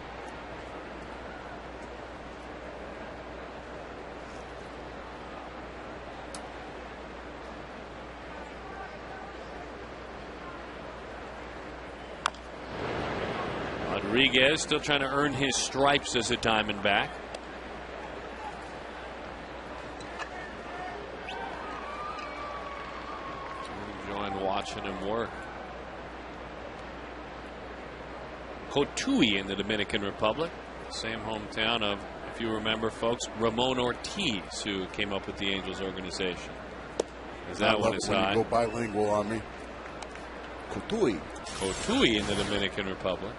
Rodriguez still trying to earn his stripes as a Diamondback. Enjoying watching him work. Cotuí in the Dominican Republic, same hometown of, if you remember, folks, Ramon Ortiz, who came up with the Angels organization. As that one is high. You go bilingual on me. Cotuí. Cotuí in the Dominican Republic.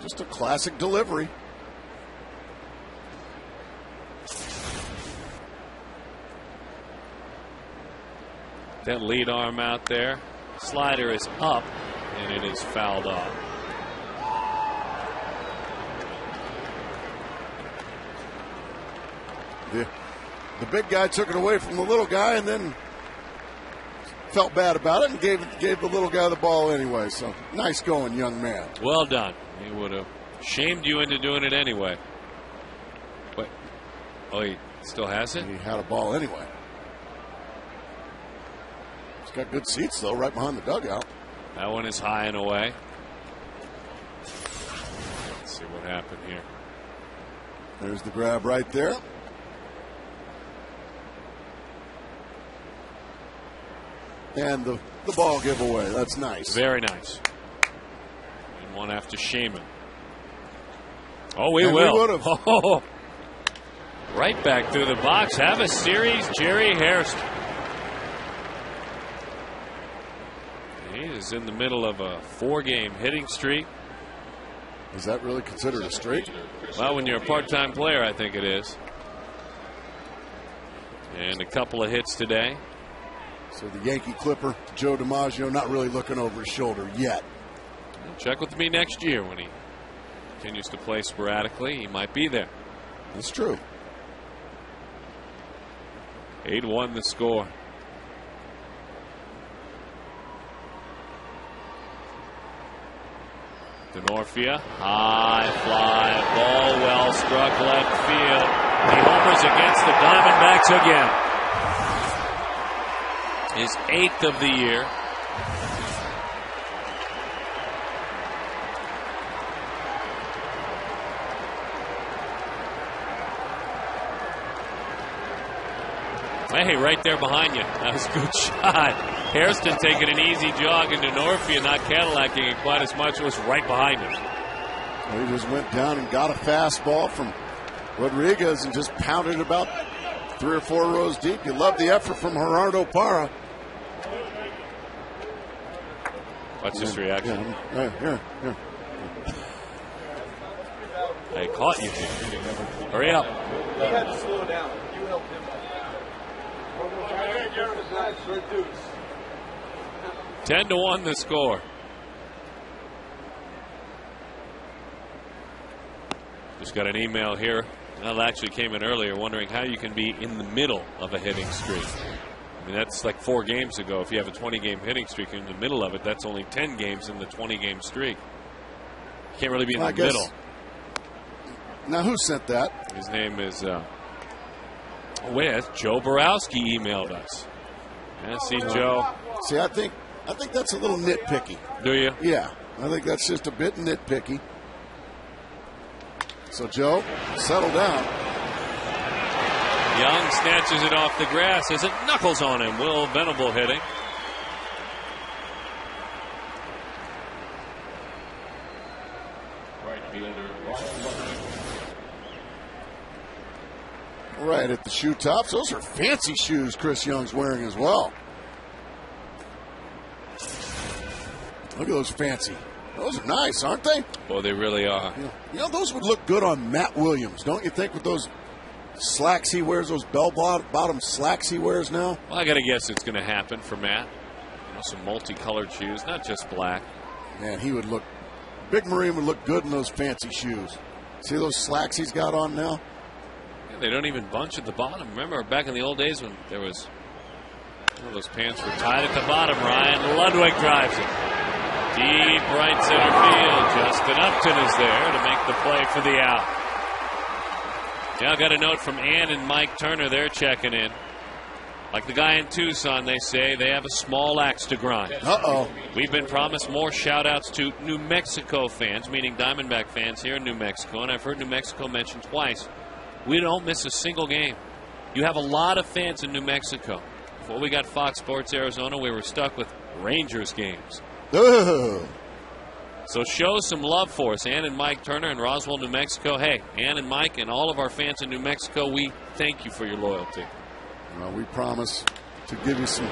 Just a classic delivery. That lead arm out there. Slider is up, and it is fouled off. The big guy took it away from the little guy and then felt bad about it and gave the little guy the ball anyway. So nice going, young man. Well done. He would have shamed you into doing it anyway. But, oh, he still has it? He had a ball anyway. He's got good seats, though, right behind the dugout. That one is high and away. Let's see what happened here. There's the grab right there. And the ball giveaway. That's nice. Very nice. Didn't want to have to shame him. Oh, we will. We would have. Oh, right back through the box. Have a series, Jerry Hairston. He is in the middle of a 4-game hitting streak. Is that really considered a streak? Well, when you're a part-time player, I think it is. And a couple of hits today. So the Yankee Clipper, Joe DiMaggio, not really looking over his shoulder yet. Check with me next year when he continues to play sporadically. He might be there. That's true. 8-1 the score. Denorfia, high fly, ball well struck left field. He homers against the Diamondbacks again. His 8th of the year. Hey, right there behind you. That was a good shot. Hairston taking an easy jog, and Denorfia not Cadillacing it quite as much. It was right behind him. He just went down and got a fastball from Rodriguez and just pounded it about 3 or 4 rows deep. You love the effort from Gerardo Parra. Watch this reaction. Here. I caught you. Hurry up. He had to slow down. You helped him. 10-1 the score. Just got an email here. Well, it actually came in earlier wondering how you can be in the middle of a hitting streak. I mean, that's like 4 games ago. If you have a 20-game hitting streak in the middle of it, that's only 10 games in the 20-game streak. You can't really be in the middle. Now, who sent that? His name is Joe Borowski emailed us. Yeah, see, Joe. See, I think that's a little nitpicky. Do you? Yeah, I think that's just a bit nitpicky. So, Joe, settle down. Young snatches it off the grass as it knuckles on him. Will Venable hitting. Right at the shoe tops. Those are fancy shoes Chris Young's wearing as well. Look at those fancy. Those are nice, aren't they? Well, they really are. You know, those would look good on Matt Williams, don't you think, with those slacks he wears, those bell-bottom slacks he wears now? Well, I got to guess it's going to happen for Matt. You know, some multicolored shoes, not just black. Man, he would look, Big Marine would look good in those fancy shoes. See those slacks he's got on now? Yeah, they don't even bunch at the bottom. Remember back in the old days when there was, those pants were tied at the bottom. Ryan Ludwig drives it. Deep right center field. Justin Upton is there to make the play for the out. Now got a note from Ann and Mike Turner. They're checking in. Like the guy in Tucson, they say they have a small axe to grind. Uh-oh. We've been promised more shout-outs to New Mexico fans, meaning Diamondback fans here in New Mexico, and I've heard New Mexico mentioned twice. We don't miss a single game. You have a lot of fans in New Mexico. Before we got Fox Sports Arizona, we were stuck with Rangers games. Ugh. So show some love for us. Ann and Mike Turner in Roswell, New Mexico. Hey, Ann and Mike and all of our fans in New Mexico, we thank you for your loyalty. Well, we promise to give you some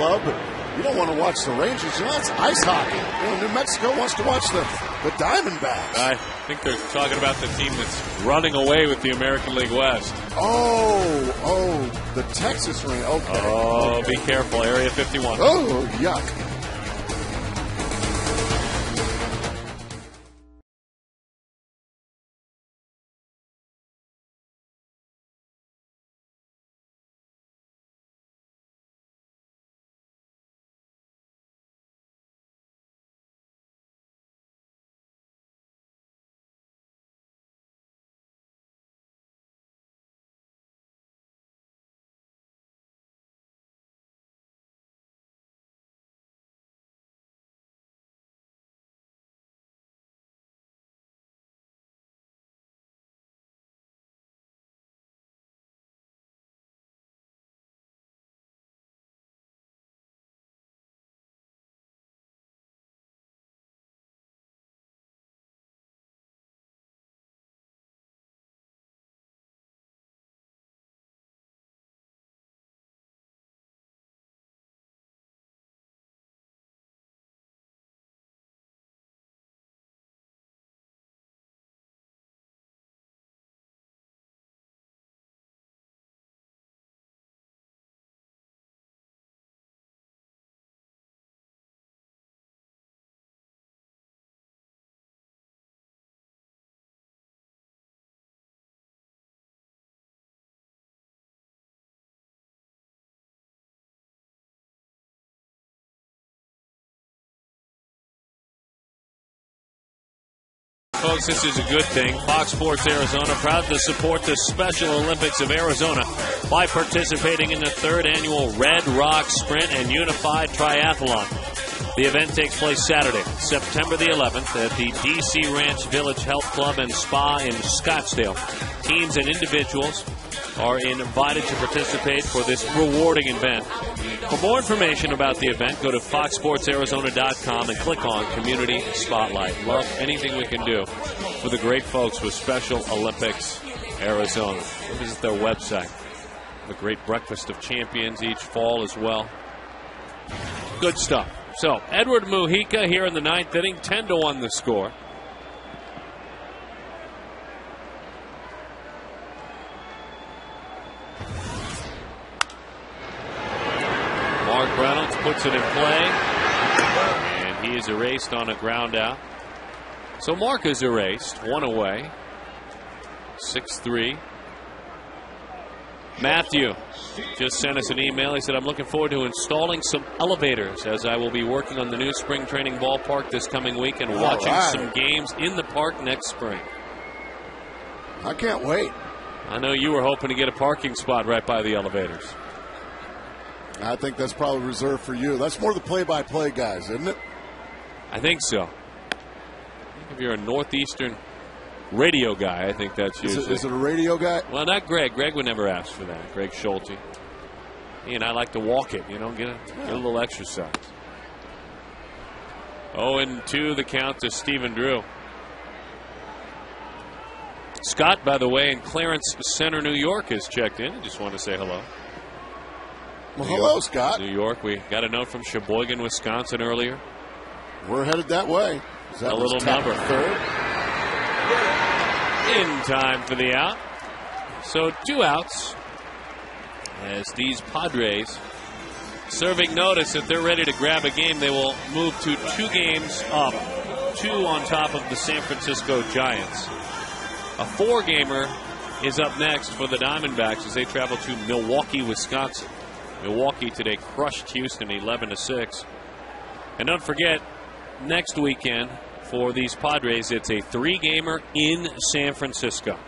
love, but you don't want to watch the Rangers. You know, it's ice hockey. You know, New Mexico wants to watch the Diamondbacks. I think they're talking about the team that's running away with the American League West. Oh, the Texas Rangers. Okay. Oh, okay. Be careful. Area 51. Oh, yuck. Folks, this is a good thing. Fox Sports Arizona proud to support the Special Olympics of Arizona by participating in the 3rd annual Red Rock Sprint and Unified Triathlon. The event takes place Saturday, September the 11th at the DC Ranch Village Health Club and Spa in Scottsdale. Teams and individuals are invited to participate for this rewarding event. For more information about the event, go to foxsportsarizona.com and click on Community Spotlight. Love anything we can do for the great folks with Special Olympics Arizona. Visit their website. The great Breakfast of Champions each fall as well. Good stuff. So, Edward Mujica here in the 9th inning, 10-1 the score. Mark Reynolds puts it in play, and he is erased on a ground out. So Mark is erased, one away. 6-3. Matthew just sent us an email. He said, I'm looking forward to installing some elevators as I will be working on the new spring training ballpark this coming week and watching some games in the park next spring. I can't wait. I know you were hoping to get a parking spot right by the elevators. I think that's probably reserved for you. That's more the play-by-play guys, isn't it? I think so. If you're a Northeastern radio guy, I think that's usually. Is it a radio guy? Well, not Greg. Greg would never ask for that. Greg Schulte. He and I like to walk it, you know, get a little exercise. 0-2 the count to Stephen Drew. Scott, by the way, in Clarence Center, New York, has checked in. I just want to say hello. Well, hello, Scott. New York. We got a note from Sheboygan, Wisconsin earlier. We're headed that way. A little number. Third. In time for the out. So 2 outs as these Padres serving notice that they're ready to grab a game. They will move to 2 games up, 2 on top of the San Francisco Giants. A 4-gamer is up next for the Diamondbacks as they travel to Milwaukee, Wisconsin. Milwaukee today crushed Houston 11-6. And don't forget, next weekend for these Padres, it's a 3-gamer in San Francisco.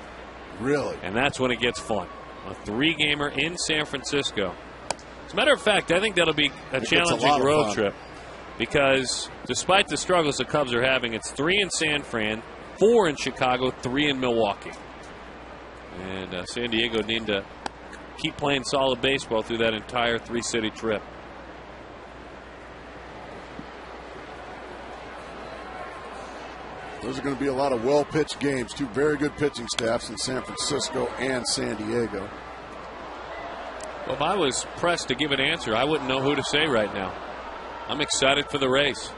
Really? And that's when it gets fun. A 3-gamer in San Francisco. As a matter of fact, I think that'll be a challenging road trip because despite the struggles the Cubs are having, it's 3 in San Fran, 4 in Chicago, 3 in Milwaukee. And San Diego need to keep playing solid baseball through that entire 3-city trip. Those are going to be a lot of well-pitched games. 2 very good pitching staffs in San Francisco and San Diego. Well, if I was pressed to give an answer, I wouldn't know who to say right now. I'm excited for the race.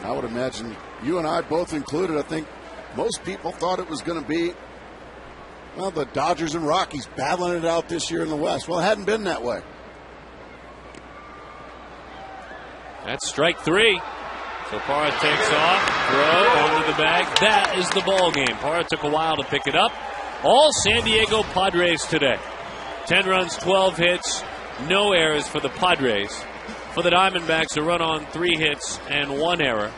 I would imagine you and I both included. I think most people thought it was going to be, well, the Dodgers and Rockies battling it out this year in the West. Well, it hadn't been that way. That's strike 3. So Parra takes off, throw onto the bag. That is the ball game. Parra took a while to pick it up. All San Diego Padres today. 10 runs, 12 hits, no errors for the Padres. For the Diamondbacks, a run on 3 hits and 1 error.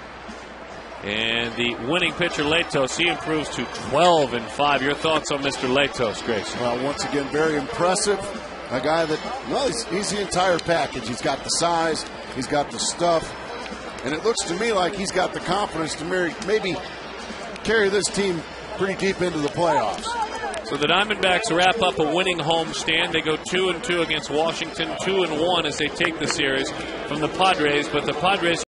And the winning pitcher, Latos, he improves to 12-5. Your thoughts on Mr. Latos, Grayson? Well, once again, very impressive. A guy that, well, he's the entire package. He's got the size, he's got the stuff, and it looks to me like he's got the confidence to maybe carry this team pretty deep into the playoffs. So the Diamondbacks wrap up a winning homestand. They go 2-2 against Washington, 2-1 as they take the series from the Padres. But the Padres